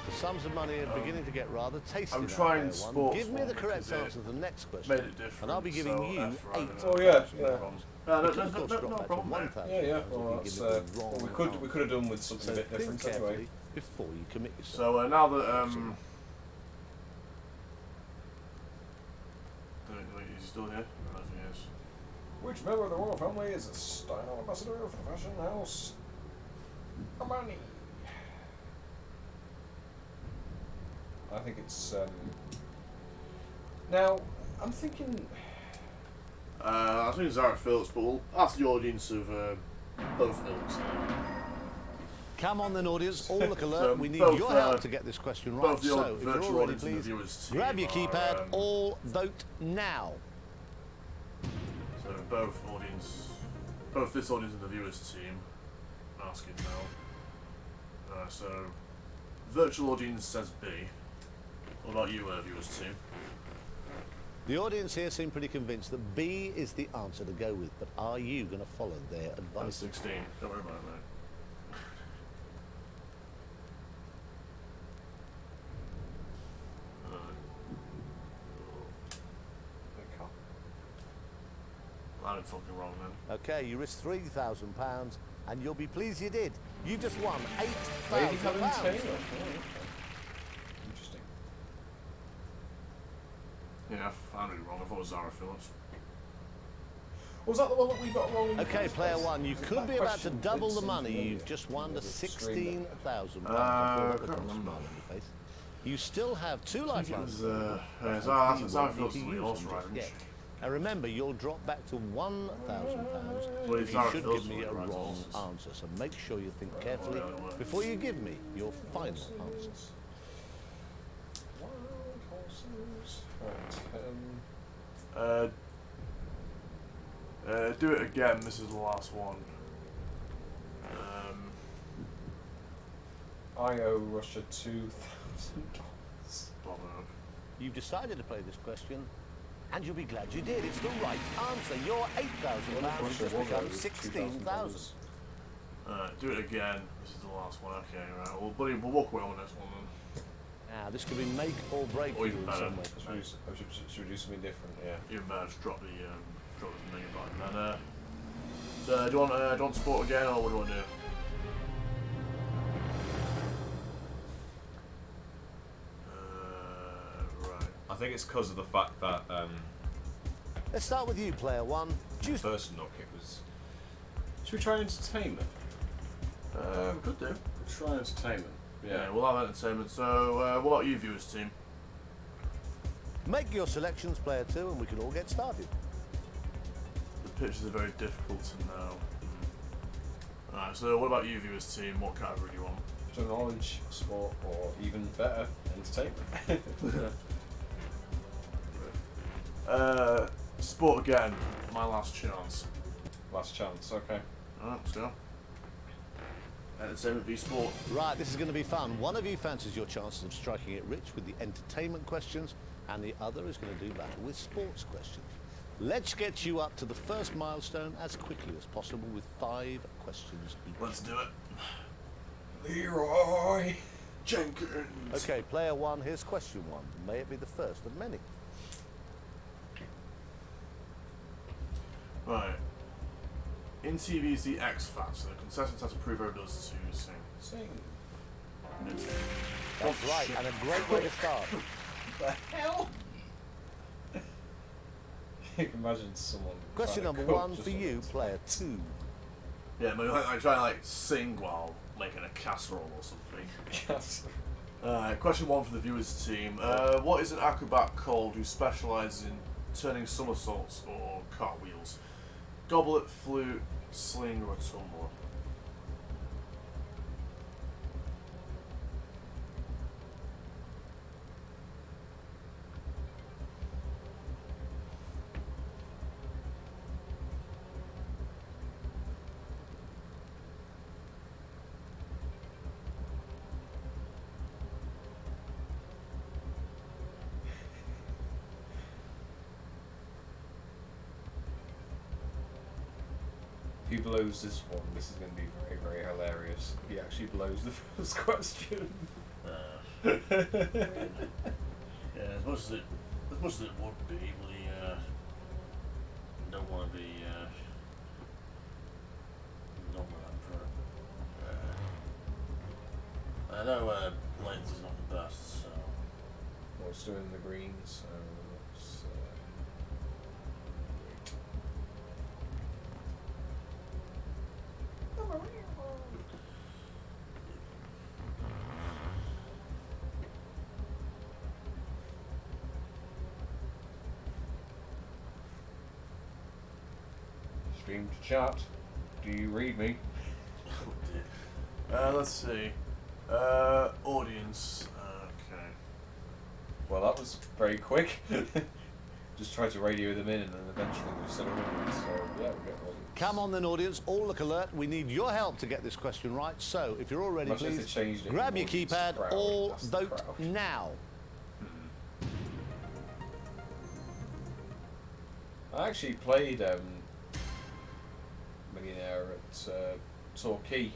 The sums of money are beginning to get rather tasty. I'm now, trying player one. sports Give me one the correct because it answer to the next question, made it different. and I'll be giving so you F rather £8,000. than- Oh, yeah, yeah. No, We could, of course, no drop back to problem, mate. £1,000 Yeah, yeah. if Well, you that's, give me the wrong we answer. could have done with something So a bit think different carefully anyway. before you commit yourself. So now that is he still here? I don't think he is. Which member of the royal family is a style ambassador for the fashion house Armani? I think it's now I'm thinking I think it's Zara Phillips, but we'll ask the audience of both ilks. Come on then, audience, all look alert. So we need both, your help to get this question right. Both the So, if you're virtual all ready, audience and the please, viewers team grab your are, keypad, all vote now. So both this audience and the viewers team are asking now. So virtual audience says B. What about you, viewers team? The audience here seem pretty convinced that B is the answer to go with, but are you going to follow their That's advice? 16. Don't worry about it, mate. I did fucking wrong then. Okay, you risked £3,000, and you'll be pleased you did. You just won Lady Helen £8,000. Taylor. Oh, okay. Interesting. Yeah, I found it wrong. I thought it was Zara Phillips. Was that the one that we got wrong? In the Okay, first player place? one, you Was it could that be about to question that double did the seem money. familiar? You've just won the The stream that- £16,000. I Look at can't the remember. smile on your face. You still have two I think it lifelines. was Zara Zara Phillips is the horse rider, isn't she? Now remember, you'll drop back to £1,000 Well, if it's you Zara should Phillips give me a who rides wrong horses. answer. So make sure you think carefully before you give me your final answer. Wild horses. Right. Do it again. This is the last one. I owe Russia $2,000. Bother up. You've decided to play this question, and you'll be glad you did. It's the right answer. Your £8,000 has just become £16,000. Do it again. This is the last one. Okay, right. Well, buddy, we'll walk away on the next one then. Now, this could be make or break for Or you even in better. some way. Should we do something different? Yeah. Even better, just drop the million button. Then, so do you want sport again, or what do you want to do? Right. I think it's because of the fact that Let's start with you, player one. the first knock it was. Should we try entertainment? We could do. Try entertainment. Yeah, we'll have entertainment. So, what about you, viewers team? Make your selections, player two, and we can all get started. The pictures are very difficult to know. Alright, so what about you, viewers team? What category do you want? So knowledge, sport, or even better, entertainment. Sport again. My last chance. Last chance. Okay. Alright, let's go. Entertainment v sport. Right, this is going to be fun. One of you fancies your chances of striking it rich with the entertainment questions, and the other is going to do battle with sports questions. Let's get you up to the first milestone as quickly as possible with 5 questions each. Let's do it. Leroy Jenkins. Okay, player one, here's question 1. May it be the first of many. Right. In TV's The X Factor, the contestants have to prove their ability to sing. Sing. That's right, and a great way to start. The hell? You can imagine someone. Question trying to number cook 1 just for on you, it. player 2. Yeah, maybe like trying to sing while making a casserole or something. Yes. Question 1 for the viewers team. What is an acrobat called who specialises in turning somersaults or cartwheels? Goblet, flute, sling, or a tumbler? he blows this one, this is going to be very, very hilarious. He actually blows the first question. Yeah, as much as it would be, we don't want to be long run for. I know length is not the best, so. Well, it's doing the green, so let's. Stream to chat. Do you read me? Oh dear. Let's see. Audience. Okay. Well, that was very quick. Just tried to radio them in and then eventually we said audience. So, yeah, we get audience. Come on then, audience, all look alert. We need your help to get this question right. So, if you're all ready, Much as please they changed it grab from your audience to keypad, crowd, all that's the vote crowd. now. I actually played Millionaire at Torquay,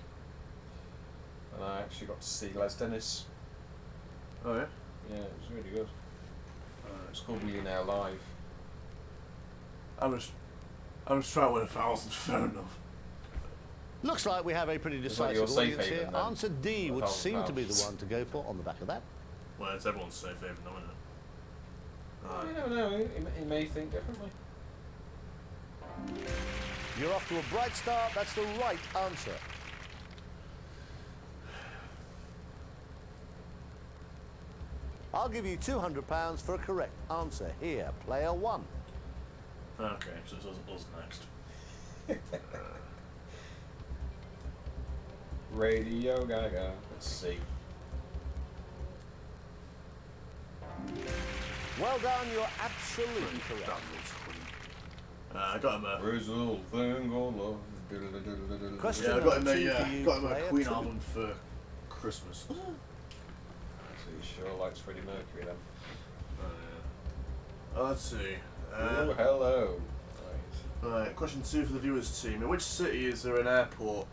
and I actually got to see Les Dennis. Oh yeah. Yeah, it was really good. It's called Millionaire Live. I'm just trying to win 1,000. Fair enough. Looks like we have a pretty It's like decisive your safe audience haven here. then, Answer D would £1,000. seem to be the one to go for on the back of that. Well, it's everyone's safe haven, though, isn't it? You don't know. He may think differently. You're off to a bright start. That's the right answer. I'll give you £200 for a correct answer. Here, player one. Okay, so it's us next. Radio Gaga. Let's see. Well done, you're absolutely correct. I got him a. Grizzle thing on love. Question Yeah, I got him number two for a you, got him a player Queen two. album for Christmas. So he sure likes Freddie Mercury then. Let's see. Oh, hello. Right. Right, question 2 for the viewers team. In which city is there an airport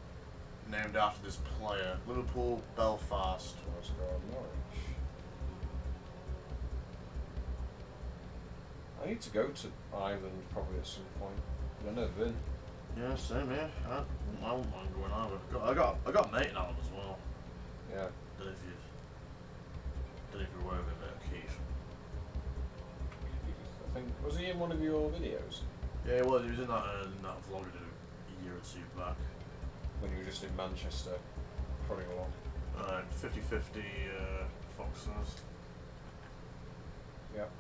named after this player? Liverpool, Belfast. Let's go on Norwich. I need to go to Ireland probably at some point. I've never been. Yeah, same here. I won't mind going either. I got a mate in Ireland as well. Yeah. Don't know if you're aware of him, Keith. I think, was he in one of your videos? Yeah, he was in that vlog I did a year or 2 back. When you were just in Manchester, prodding along. 50-50 Foxes. Yep.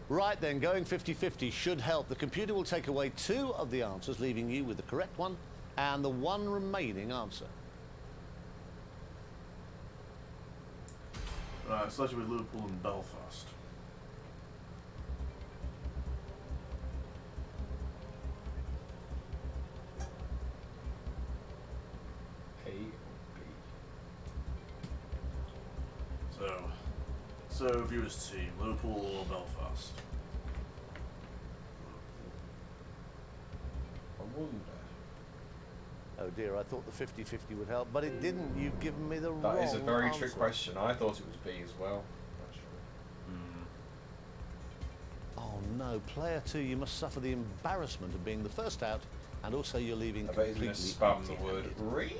Right then, going 50-50 should help. The computer will take away 2 of the answers, leaving you with the correct one and the one remaining answer. Right, starting with Liverpool and Belfast. A or B? So viewers team, Liverpool or Belfast? I wonder. Oh dear, I thought the 50-50 would help, but it didn't. You've given me the wrong That is a very answer. trick question. I thought it was B as well. Actually. Oh no, player 2, you must suffer the embarrassment of being the first out, and also you're leaving I bet he's completely going to spam the word empty-handed. "re"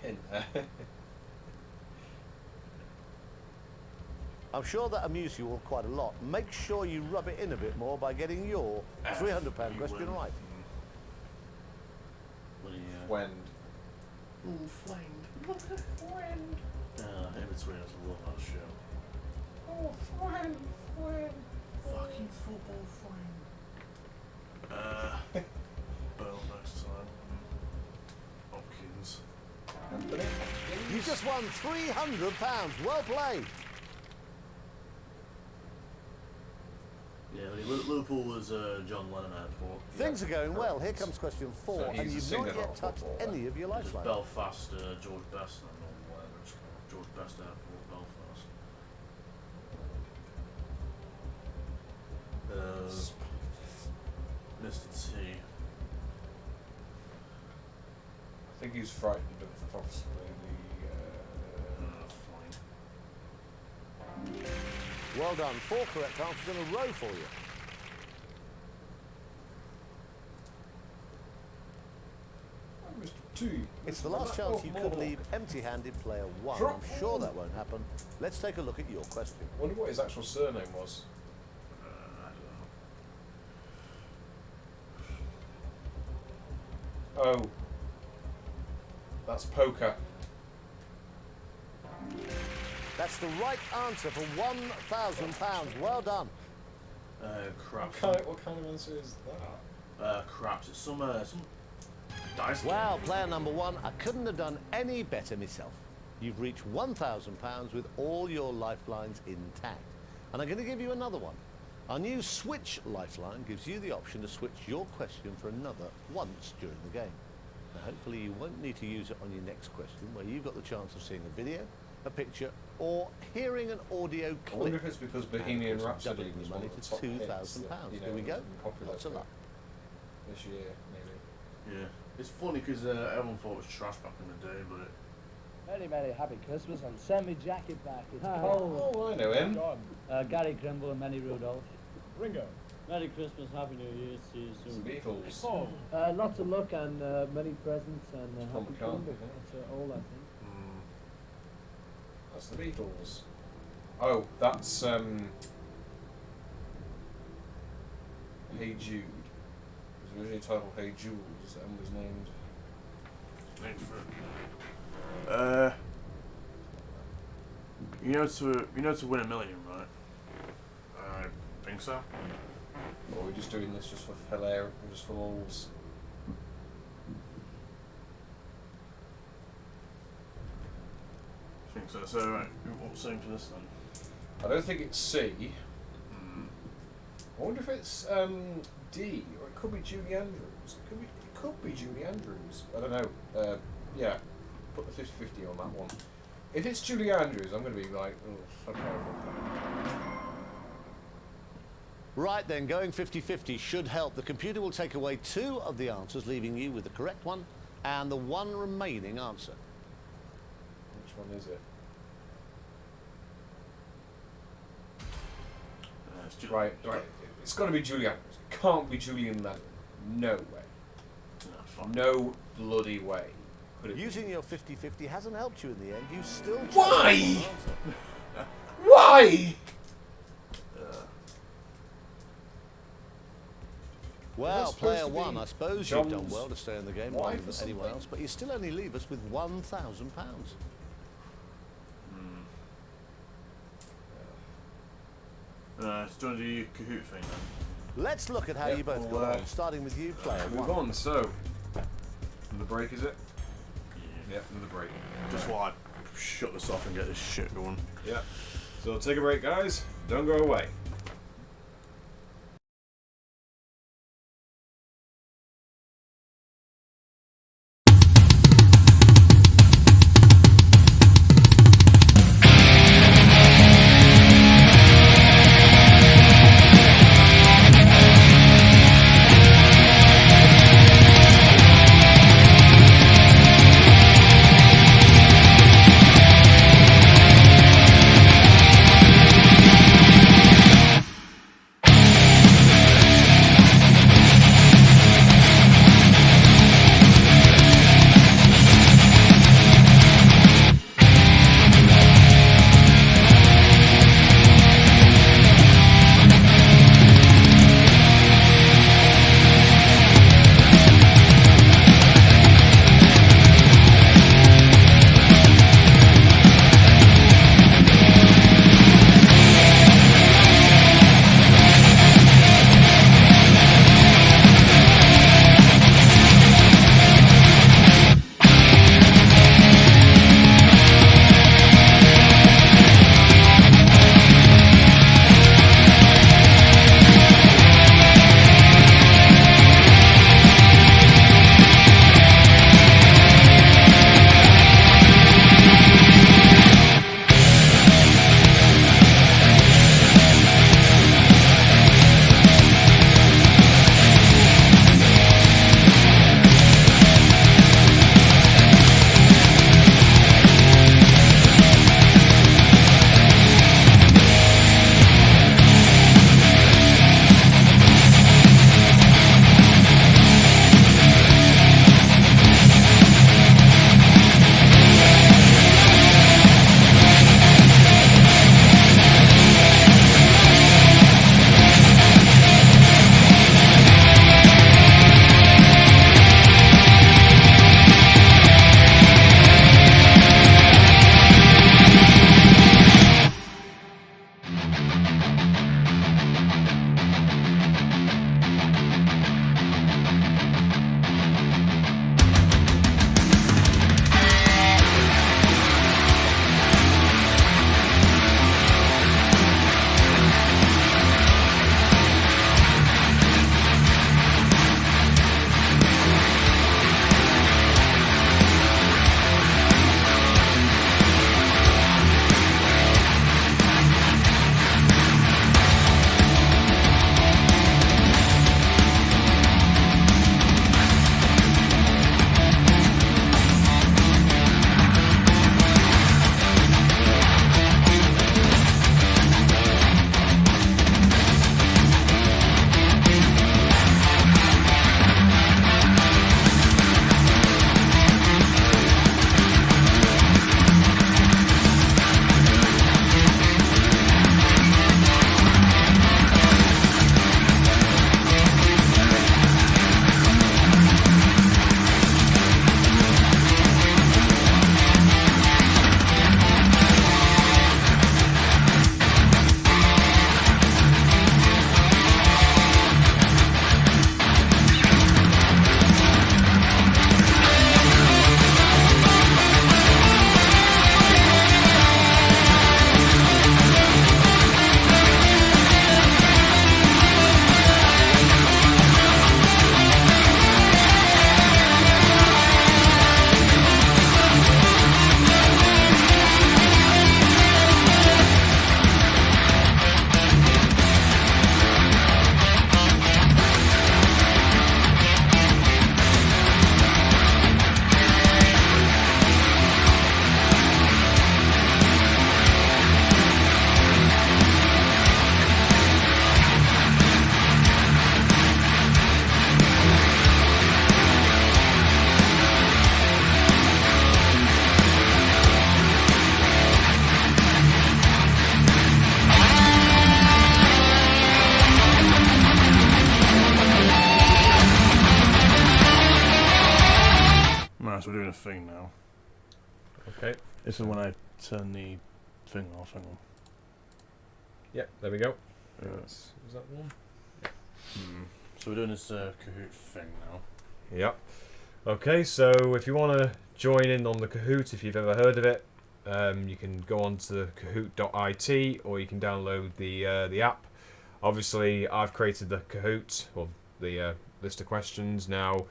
in there. I'm sure that amused you all quite a lot. Make sure you rub it in a bit more by getting your £300 question right. When? Ooh, flamed. Friend. In between us, I love that show. Oh, friend. Fucking football friend. Bale next time. Hopkins. You just won £300. Well played. Yeah, Liverpool was John Lennon Airport. Things are going well. Here comes question 4, So and he's a you've singer, not not yet a touched footballer. any of your It was lifeline. Belfast, George Best, or whatever it's called. George Best Airport, Belfast. think he's frightened of possibly the. Well done. 4 correct answers in a row for you. Mr. T. It's the last chance you could leave empty-handed, player 1. I'm sure that won't happen. Let's take a look at your question. I wonder what his actual surname was. I don't know. Oh. That's poker. That's the right answer for £1,000. Well done. Craps. What kind of answer is that? Craps. It's some dice. Wow, player number 1, I couldn't have done any better myself. You've reached £1,000 with all your lifelines intact. And I'm going to give you another one. Our new Switch lifeline gives you the option to switch your question for another once during the game. Now, hopefully you won't need to use it on your next question, where you've got the chance of seeing a video, a picture, or hearing an audio I wonder clip. if it's because Bohemian Rhapsody Doubling was your money one of to the top £2,000. hits that, Here we go. popular Lots of luck. this year, maybe. Yeah. It's funny because everyone thought it was trash back in the day, but Very, very happy Christmas and send me jacket back. It's Oh, cold. I know him. Gary Grimble and Manny Rudolph. Ringo. Merry Christmas, Happy New Year, see you It's soon. the Beatles. Oh, Lots of luck and many presents and Paul happy McCartney, Columbus. isn't it? That's all I think. That's the Beatles. Oh, that's Hey Jude. It was originally titled Hey Jules and was named. you know to win $1 million, right? I think so. Or we're just doing this just for hilarity, just for lols. I think so. So, right, what's the same for this then? I don't think it's C. I wonder if it's D, or it could be Julie Andrews. It could be Julie Andrews. I don't know. Yeah, put the 50-50 on that one. If it's Julie Andrews, I'm going to be like, oh, okay. Right then, going 50-50 should help. The computer will take away 2 of the answers, leaving you with the correct one and the 1 remaining answer. Which one is it? Right. It's got to be Julie Andrews. It can't be Julian Lennon. No way. No bloody way. Could it Using your 50-50 hasn't helped you in the end. You still chose Why? the wrong answer. Why? Well, supposed player to be 1, I suppose you've done John's well to stay in the game wife longer or than anyone something? else, but you still only leave us with £1,000. Do you want to do your Kahoot thing then? Let's look at how Yep, you both all got right. on, starting with you, player Move 1. on. So, another break, is it? Yep, another break. Just while I shut this off and get this shit going. Yeah. So take a break, guys. Don't go away. If and when I turn the thing off, hang on. Yep, there we go. Yeah. Is that one? So we're doing this Kahoot thing now. Yep. Okay, so if you want to join in on the Kahoot, if you've ever heard of it, you can go on to kahoot.it, or you can download the app. Obviously, I've created the Kahoot, or the list of questions. Now,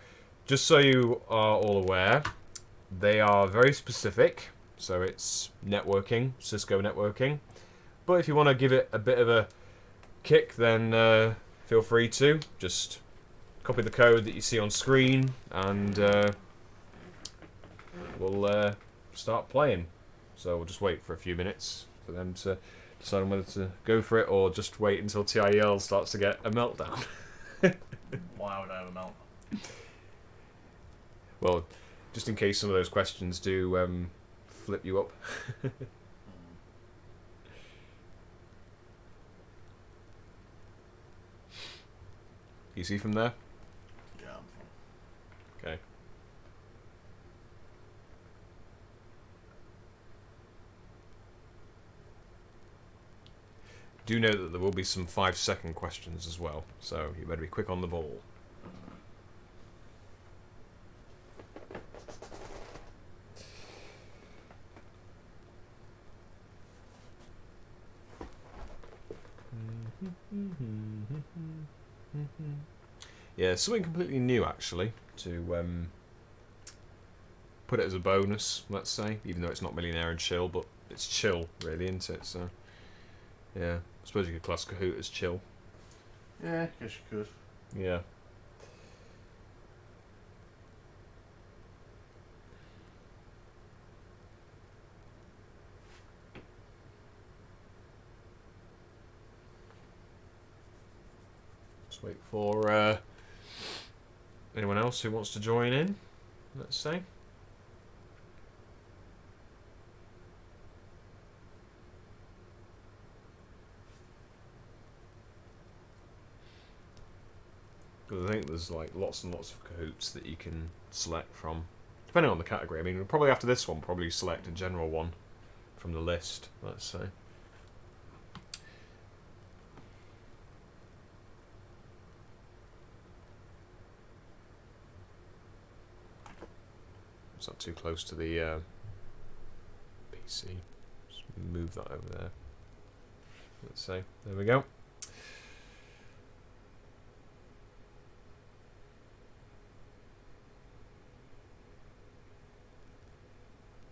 just so you are all aware, they are very specific. So it's networking, Cisco networking. But if you want to give it a bit of a kick, then feel free to. Just copy the code that you see on screen, and we'll start playing. So we'll just wait for a few minutes for them to decide on whether to go for it, or just wait until TIL starts to get a meltdown. Why would I have a meltdown? Well, just in case some of those questions do flip you up. You see from there? Yeah, I'm fine. Okay. Do know that there will be some 5-second questions as well, so you better be quick on the ball. Yeah, something completely new actually to put it as a bonus, let's say, even though it's not Millionaire and chill, but it's chill really, isn't it? So yeah, I suppose you could class Kahoot as chill. Yeah, I guess you could. Yeah. Let's wait for anyone else who wants to join in, let's say. Because I think there's like lots and lots of Kahoots that you can select from, depending on the category. I mean, probably after this one, probably select a general one from the list, let's say. It's not too close to the PC. Just move that over there. Let's say. There we go.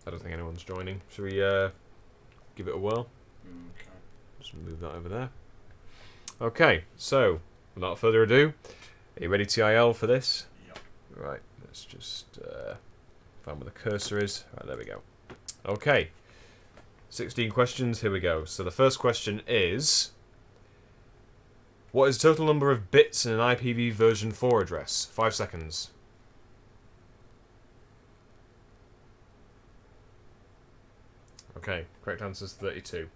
I don't think anyone's joining. Should we give it a whirl? Okay. Just move that over there. Okay, so without further ado, are you ready, TIL, for this? Yep. Right, let's just find where the cursor is. Right, there we go. Okay, 16 questions, here we go. So the first question is, what is the total number of bits in an IPv version 4 address? 5 seconds. Okay, correct answer is 32.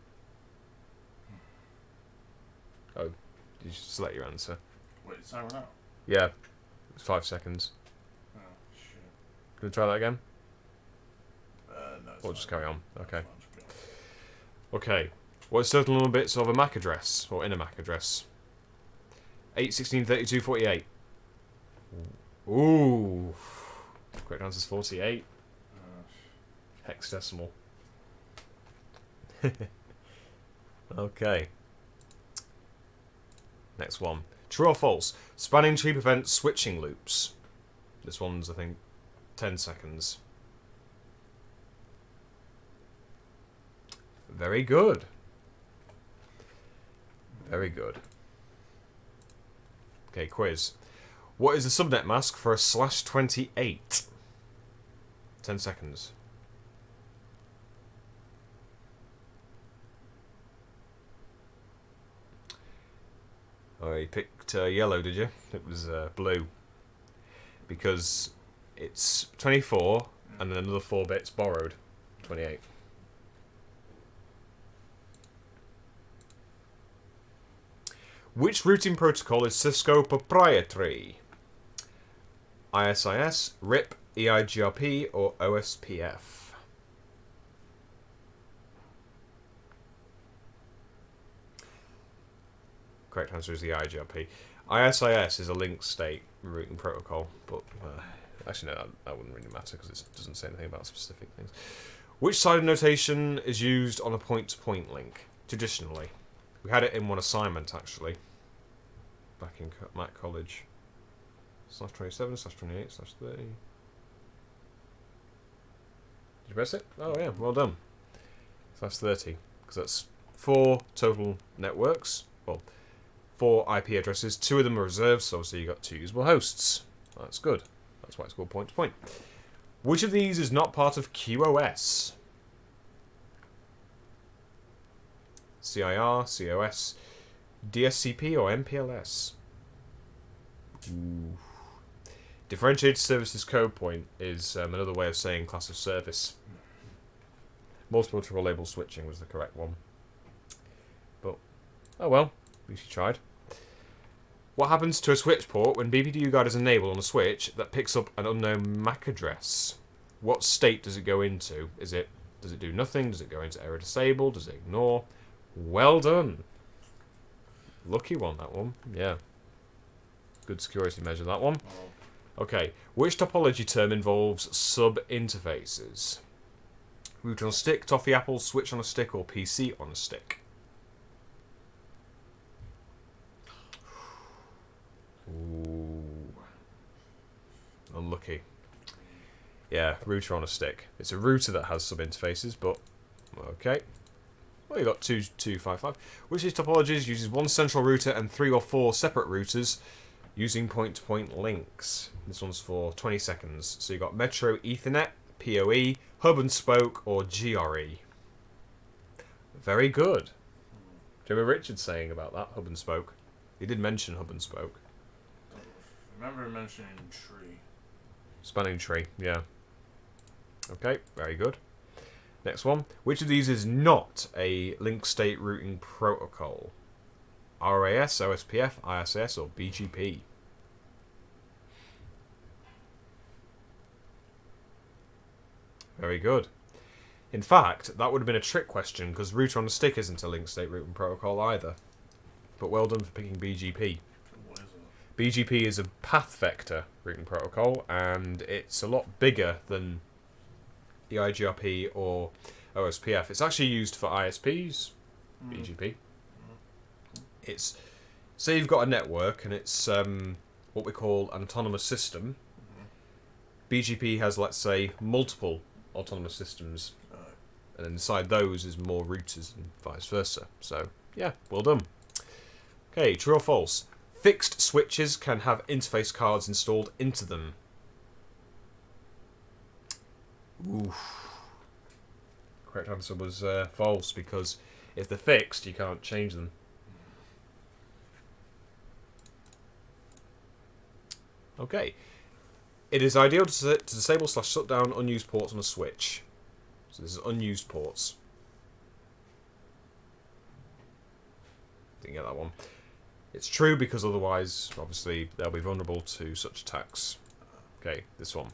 Oh, did you select your answer? Wait, it's over now? Yeah, it's 5 seconds. Oh, shit. Can we try that again? No, it's Or fine. just carry on? Okay. It's fine, just go. Okay. What is the total number of bits of a MAC address, or in a MAC address? 8, 16, 32, 48. Ooh. Correct answer is 48. Hexadecimal. Okay. Next one. True or false? Spanning tree prevents switching loops. This one's, I think, 10 seconds. Very good. Very good. Okay, quiz. What is the subnet mask for a /28? 10 seconds. Oh, you picked yellow, did you? It was blue. Because it's 24 and then another 4 bits borrowed. 28. Which routing protocol is Cisco proprietary? ISIS, RIP, EIGRP, or OSPF? Correct answer is the IGRP. ISIS is a linked state routing protocol, but actually no, that wouldn't really matter because it doesn't say anything about specific things. Which side of notation is used on a point-to-point link? Traditionally. We had it in one assignment, actually. Back in Mac College. /27, /28, /30. Did you press it? Oh yeah, well done. /30. Because that's 4 total networks. Well, 4 IP addresses. 2 of them are reserved, so obviously you got 2 usable hosts. That's good. That's why it's called point-to-point. Which of these is not part of QoS? CIR, COS, DSCP, or MPLS? Ooh. Differentiated Services Code Point is another way of saying class of service. Multiple triple label switching was the correct one. But, oh well, at least you tried. What happens to a switch port when BPDU guide is enabled on a switch that picks up an unknown MAC address? What state does it go into? Does it do nothing? Does it go into error disabled? Does it ignore? Well done. Lucky one, that one. Yeah. Good security measure, that one. Okay. Which topology term involves sub-interfaces? Root on a stick, toffee apple, switch on a stick, or PC on a stick? Ooh. Unlucky. Yeah, router on a stick. It's a router that has sub-interfaces, but okay. Well, you got 2255. Which of these topologies uses one central router and 3 or 4 separate routers using point-to-point links? This one's for 20 seconds. So you got Metro Ethernet, PoE, Hub and Spoke, or GRE. Very good. Do you remember Richard saying about that, Hub and Spoke? He did mention Hub and Spoke. I remember him mentioning tree. Spanning tree, yeah. Okay, very good. Next one. Which of these is not a link state routing protocol? RAS, OSPF, ISS, or BGP? Very good. In fact, that would have been a trick question because router on a stick isn't a link state routing protocol either. But well done for picking BGP. What is it? BGP is a path vector routing protocol, and it's a lot bigger than the IGRP or OSPF. It's actually used for ISPs, BGP. It's, say you've got a network and it's what we call an autonomous system. BGP has, let's say, multiple autonomous systems, and inside those is more routers and vice versa. So, yeah, well done. Okay, true or false? Fixed switches can have interface cards installed into them. Oof. Correct answer was false, because if they're fixed, you can't change them. Okay. It is ideal to disable / shut down unused ports on a switch. So this is unused ports. Didn't get that one. It's true because otherwise, obviously, they'll be vulnerable to such attacks. Okay, this one.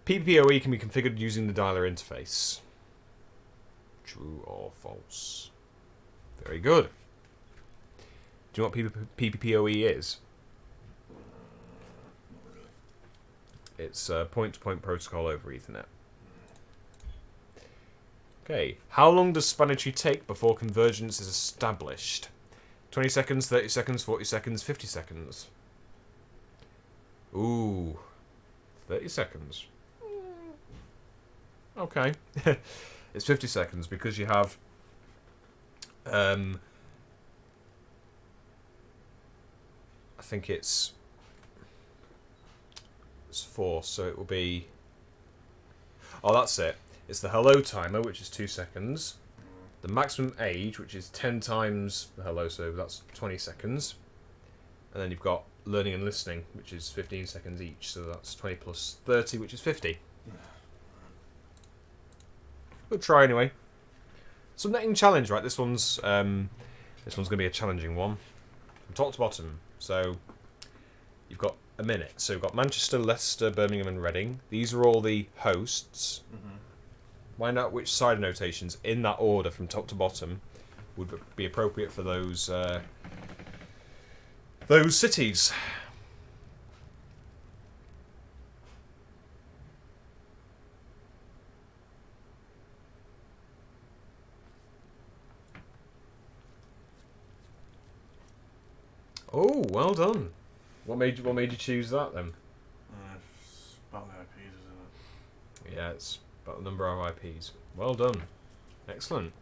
PPPoE can be configured using the dialer interface. True or false? Very good. Do you know what PPPoE is? It's a point-to-point protocol over Ethernet. Okay, how long does Spanish take before convergence is established? 20 seconds, 30 seconds, 40 seconds, 50 seconds. Ooh, 30 seconds. Okay. It's 50 seconds because you have I think it's 4, so it will be... Oh, that's it. It's the hello timer, which is 2 seconds. The maximum age, which is 10 times the hello, so that's 20 seconds. And then you've got learning and listening, which is 15 seconds each, so that's 20 plus 30, which is 50. Good try anyway. Subnetting challenge, right? This one's going to be a challenging one. From top to bottom. So you've got a minute. So you've got Manchester, Leicester, Birmingham, and Reading. These are all the hosts. Find out which side notations in that order from top to bottom would be appropriate for those cities. Oh, well done. What made you choose that then? It's about the IPs, isn't it? Yeah, it's about the number of IPs. Well done. Excellent.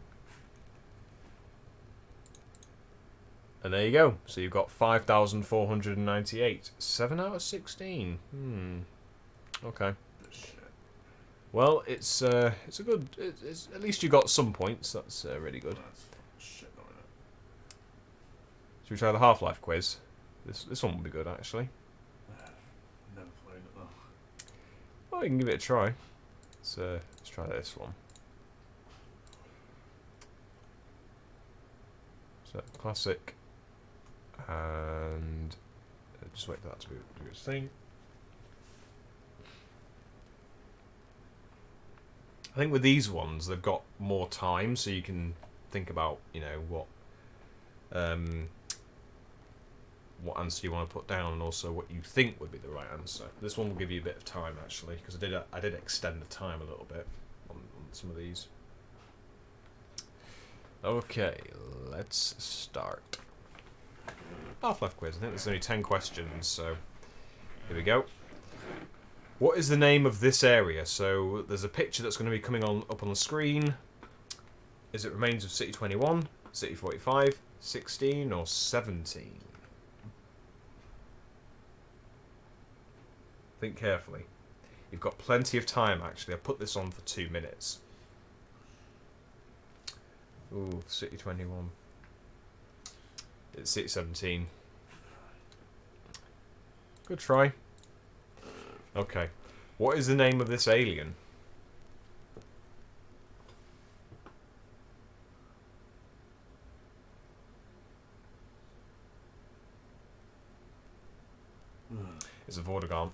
And there you go. So you've got 5,498. 7 out of 16. Okay. Well, it's a good. It's at least you got some points. That's really good. That's shit, not it. Should we try the Half-Life quiz? This one will be good actually. Never played it though. Well, you can give it a try. Let's try this one. So classic, and just wait for that to do its thing. I think with these ones they've got more time, so you can think about what answer you want to put down, and also what you think would be the right answer. This one will give you a bit of time actually, because I did extend the time a little bit on some of these. Okay, let's start. Half-Life quiz. I think there's only 10 questions, so here we go. What is the name of this area? So there's a picture that's going to be coming up on the screen. Is it remains of City 21, City 45, 16, or 17? Think carefully. You've got plenty of time, actually. I put this on for 2 minutes. Ooh, City 21. It's City 17. Good try. Okay. What is the name of this alien? It's a Vortigaunt.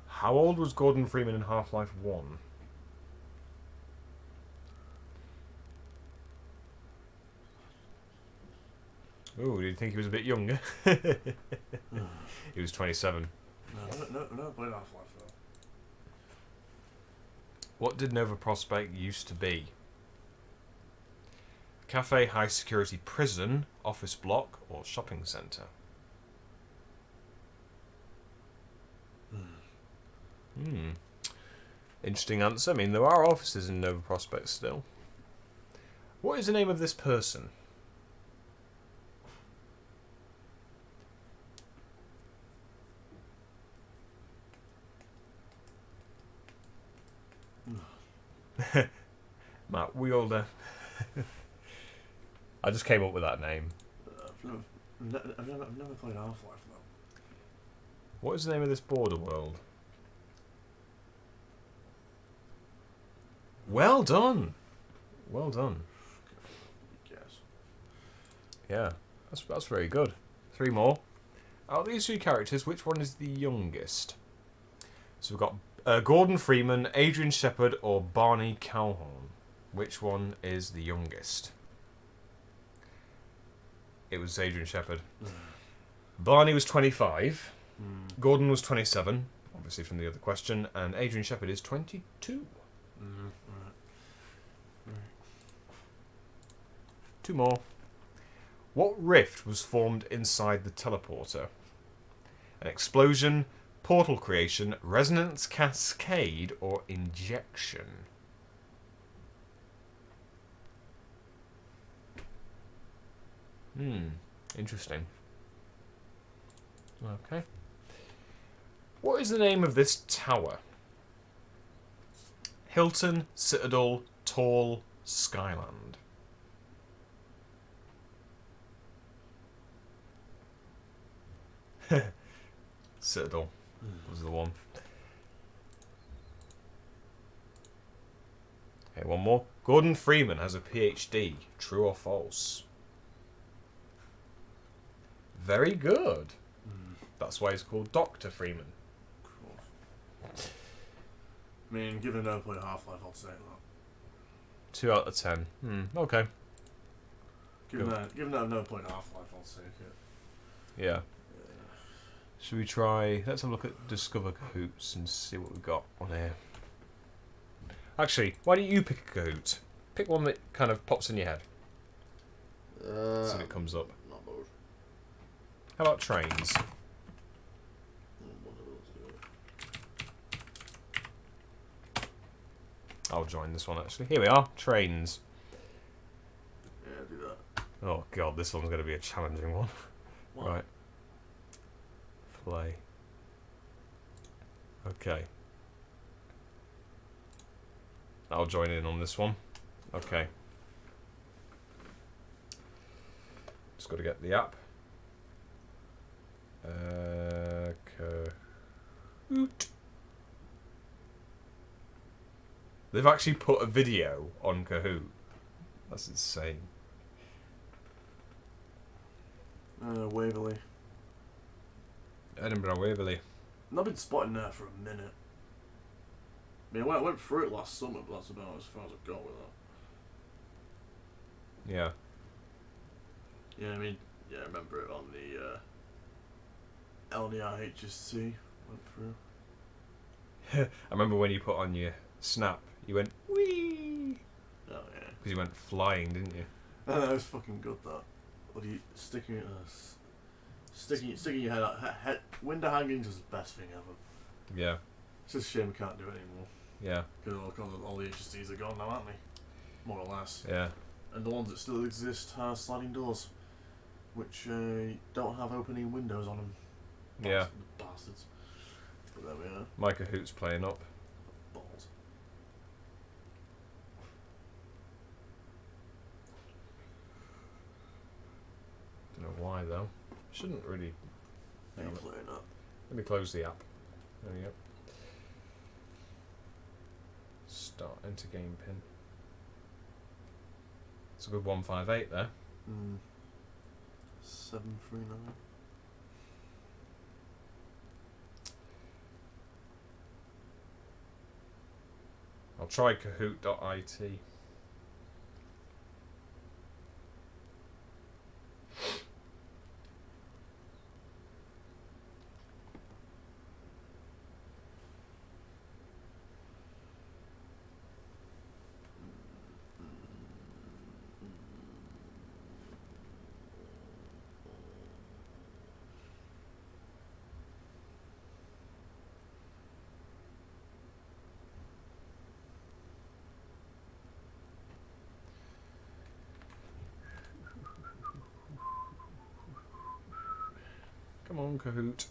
How old was Gordon Freeman in Half-Life 1? Ooh, do you think he was a bit younger? He was 27. No, played Half-Life though. What did Nova Prospect used to be? Cafe, high security prison, office block, or shopping centre? Interesting answer. I mean, there are offices in Nova Prospect still. What is the name of this person? Matt Wielder. I just came up with that name. I've never played Half-Life though. What is the name of this border world? Well done. Well done. Yes. Yeah, that's very good. 3 more. Out of these 3 characters, which one is the youngest? So we've got Gordon Freeman, Adrian Shepherd, or Barney Calhoun. Which one is the youngest? It was Adrian Shepherd. Barney was 25. Gordon was 27, obviously from the other question, and Adrian Shepherd is 22. Right. 2 more. What rift was formed inside the teleporter? An explosion, portal creation, resonance cascade, or injection? Interesting. Okay. What is the name of this tower? Hilton, Citadel, Tall, Skyland. Citadel was the one. Okay, one more. Gordon Freeman has a PhD. True or false? Very good. That's why he's called Dr. Freeman. I mean, given no point Half-Life, I'd say that. 2 out of 10. Okay. Given that no point Half-Life, I'll take it. Yeah. Should we try... Let's have a look at Discover Cahoots and see what we've got on here. Actually, why don't you pick a Kahoot? Pick one that kind of pops in your head. So it comes up. Not bored. How about trains? I'll join this one actually. Here we are, trains. Yeah, do that. Oh god, this one's going to be a challenging one. What? Right. Play. Okay. I'll join in on this one. Okay. Just got to get the app. Kahoot. They've actually put a video on Kahoot. That's insane. Waverley. Edinburgh Waverley. I've been spotting there for a minute. I mean, I went through it last summer, but that's about as far as I've got with that. Yeah. Yeah, I mean, yeah, I remember it on the LDR HSC. Went through. I remember when you put on your snap, you went wee. Oh yeah. Because you went flying, didn't you? That was fucking good. That. What do you sticking your head out? Window hangings is the best thing ever. Yeah. It's just a shame we can't do it anymore. Yeah. Because all the HSCs are gone now, aren't they? More or less. Yeah. And the ones that still exist are sliding doors, which don't have opening windows on them. Yeah. Bastards. But there we are. My Kahoot's playing up. Balls. Don't know why though. Shouldn't really. Are you playing up? Let me close the app. There we go. Start enter game pin. It's a good 158 there. 739. I'll try Kahoot.it. Come on, Kahoot.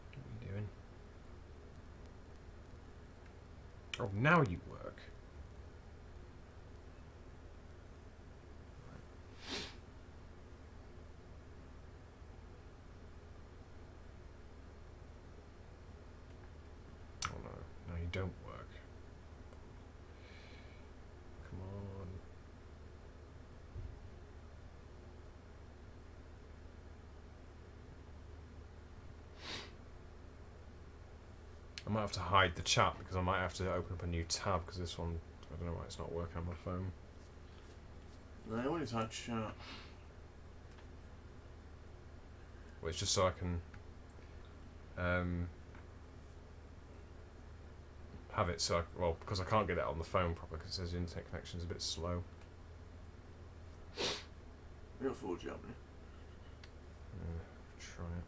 What are you doing? Oh, now you work. Oh no, no you don't work. Come on. I might have to hide the chat because I might have to open up a new tab because this one, I don't know why it's not working on my phone. No, I want to type chat. Well, it's just so I can have it so I, well, because I can't get it on the phone properly because it says internet connection's a bit slow. You got 4G, haven't you? Try it.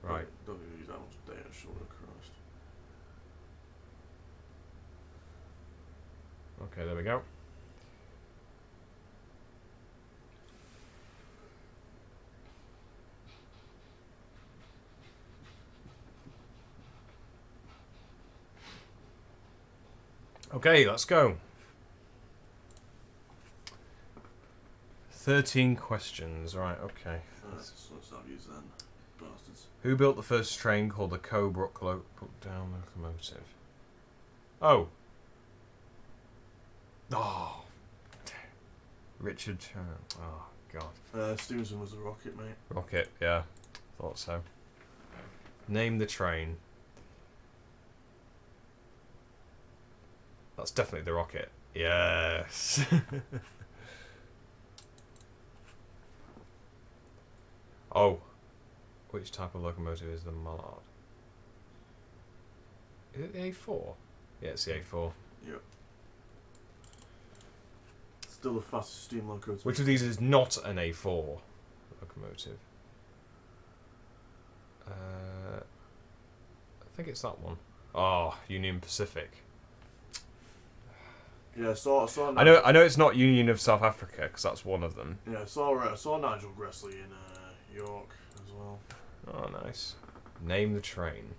Right. Don't need to use that much data, shoulder crossed. Okay, there we go. Okay, let's go. 13 questions, right, okay. So let's have use then. Bastards. Who built the first train called the Cobrook down locomotive? Oh. Oh. Richard. Oh, God. Stevenson was a rocket, mate. Rocket, yeah. Thought so. Name the train. That's definitely the rocket. Yes. Oh. Which type of locomotive is the Mallard? Is it the A4? Yeah, it's the A4. Yep. Still the fastest steam locomotive. Which of these is not an A4 locomotive? I think it's that one. Oh, Union Pacific. Yeah, I saw I know it's not Union of South Africa because that's one of them. Yeah, I saw Nigel Gressley in York as well. Oh, nice. Name the train.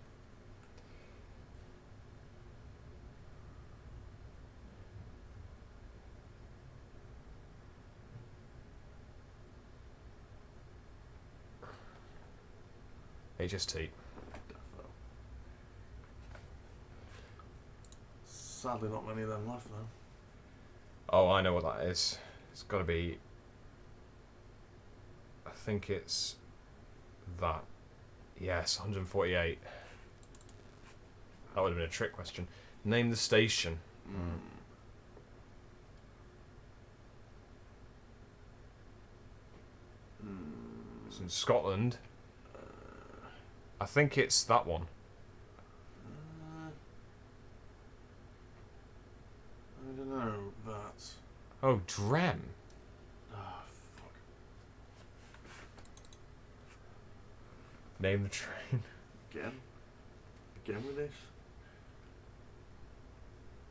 HST. Sadly, not many of them left now. Oh, I know what that is. It's got to be... I think it's that. Yes, 148. That would have been a trick question. Name the station. It's in Scotland. I think it's that one. I don't know that. Oh, Drem. Ah, fuck. Name the train. Again with this?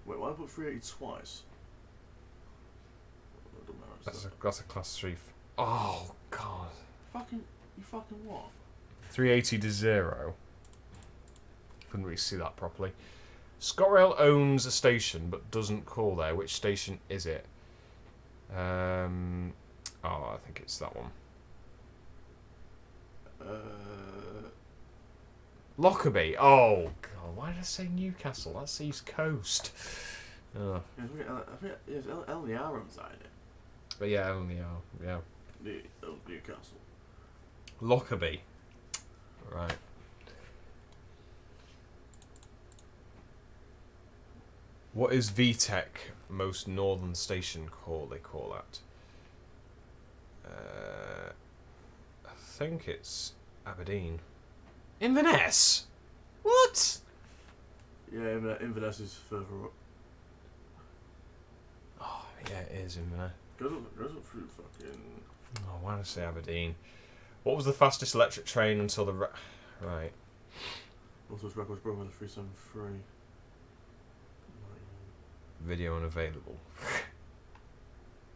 Wait, why did I put 380 twice? It doesn't matter, That's a class 3. Oh, God. You fucking what? 380 to 0. Couldn't really see that properly. ScotRail owns a station but doesn't call there. Which station is it? Oh, I think it's that one. Lockerbie. Oh, God. Why did I say Newcastle? That's East Coast. Oh. I think it's El Niaro's side it. But yeah, only yeah. Newcastle. Lockerbie. Right. What is VTech most northern station called? They call that. I think it's Aberdeen. Inverness. What? Yeah, Inverness is further up. Oh yeah, it is Inverness. Goes up through fucking. Oh, why did I say Aberdeen? What was the fastest electric train until the right? Also, its record was broken by the 373. Video unavailable.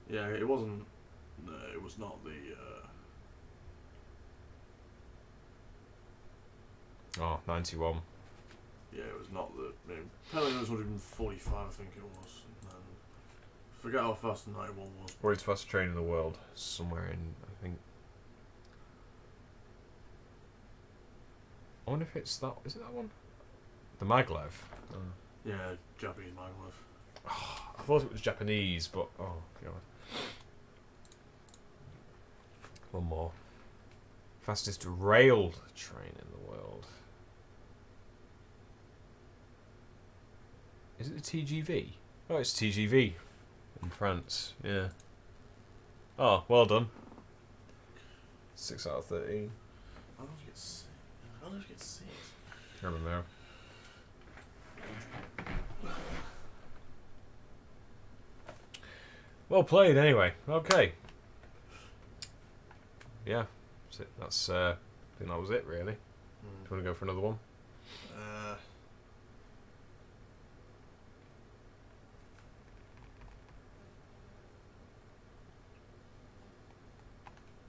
Yeah, it wasn't. No, it was not the. Oh, 91. Yeah, it was not the. Apparently, it was 145, I think it was. And then, forget how fast the 91 was. World's fastest train in the world, somewhere in, I think. I wonder if it's that. Is it that one? The Maglev. Oh. Yeah, Japanese maglev. Oh, I thought it was Japanese, but oh god. One more. Fastest rail train in the world. Is it the TGV? Oh, it's TGV in France. Yeah. Oh, well done. 6 out of 13. How did you get 6? How did you get 6? I don't know. Well played, anyway. Okay. Yeah, that's it. I think that was it, really. Do you want to go for another one?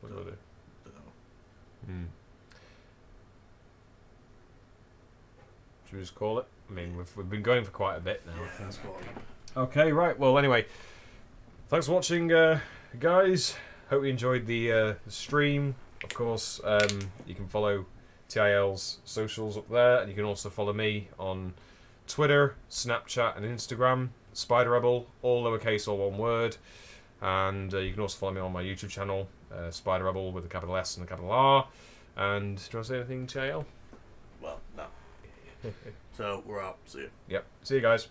What do I do? Should we just call it? I mean, we've been going for quite a bit now. Yeah, let's call it. Okay, right. Well, anyway, thanks for watching, guys. Hope you enjoyed the stream. Of course, you can follow TIL's socials up there, and you can also follow me on Twitter, Snapchat, and Instagram. Spider Rebel, all lowercase, all one word. And you can also follow me on my YouTube channel, Spider Rebel with a capital S and a capital R. And do you want to say anything, TIL? Well, no. So we're out. See you. Yep. See you guys.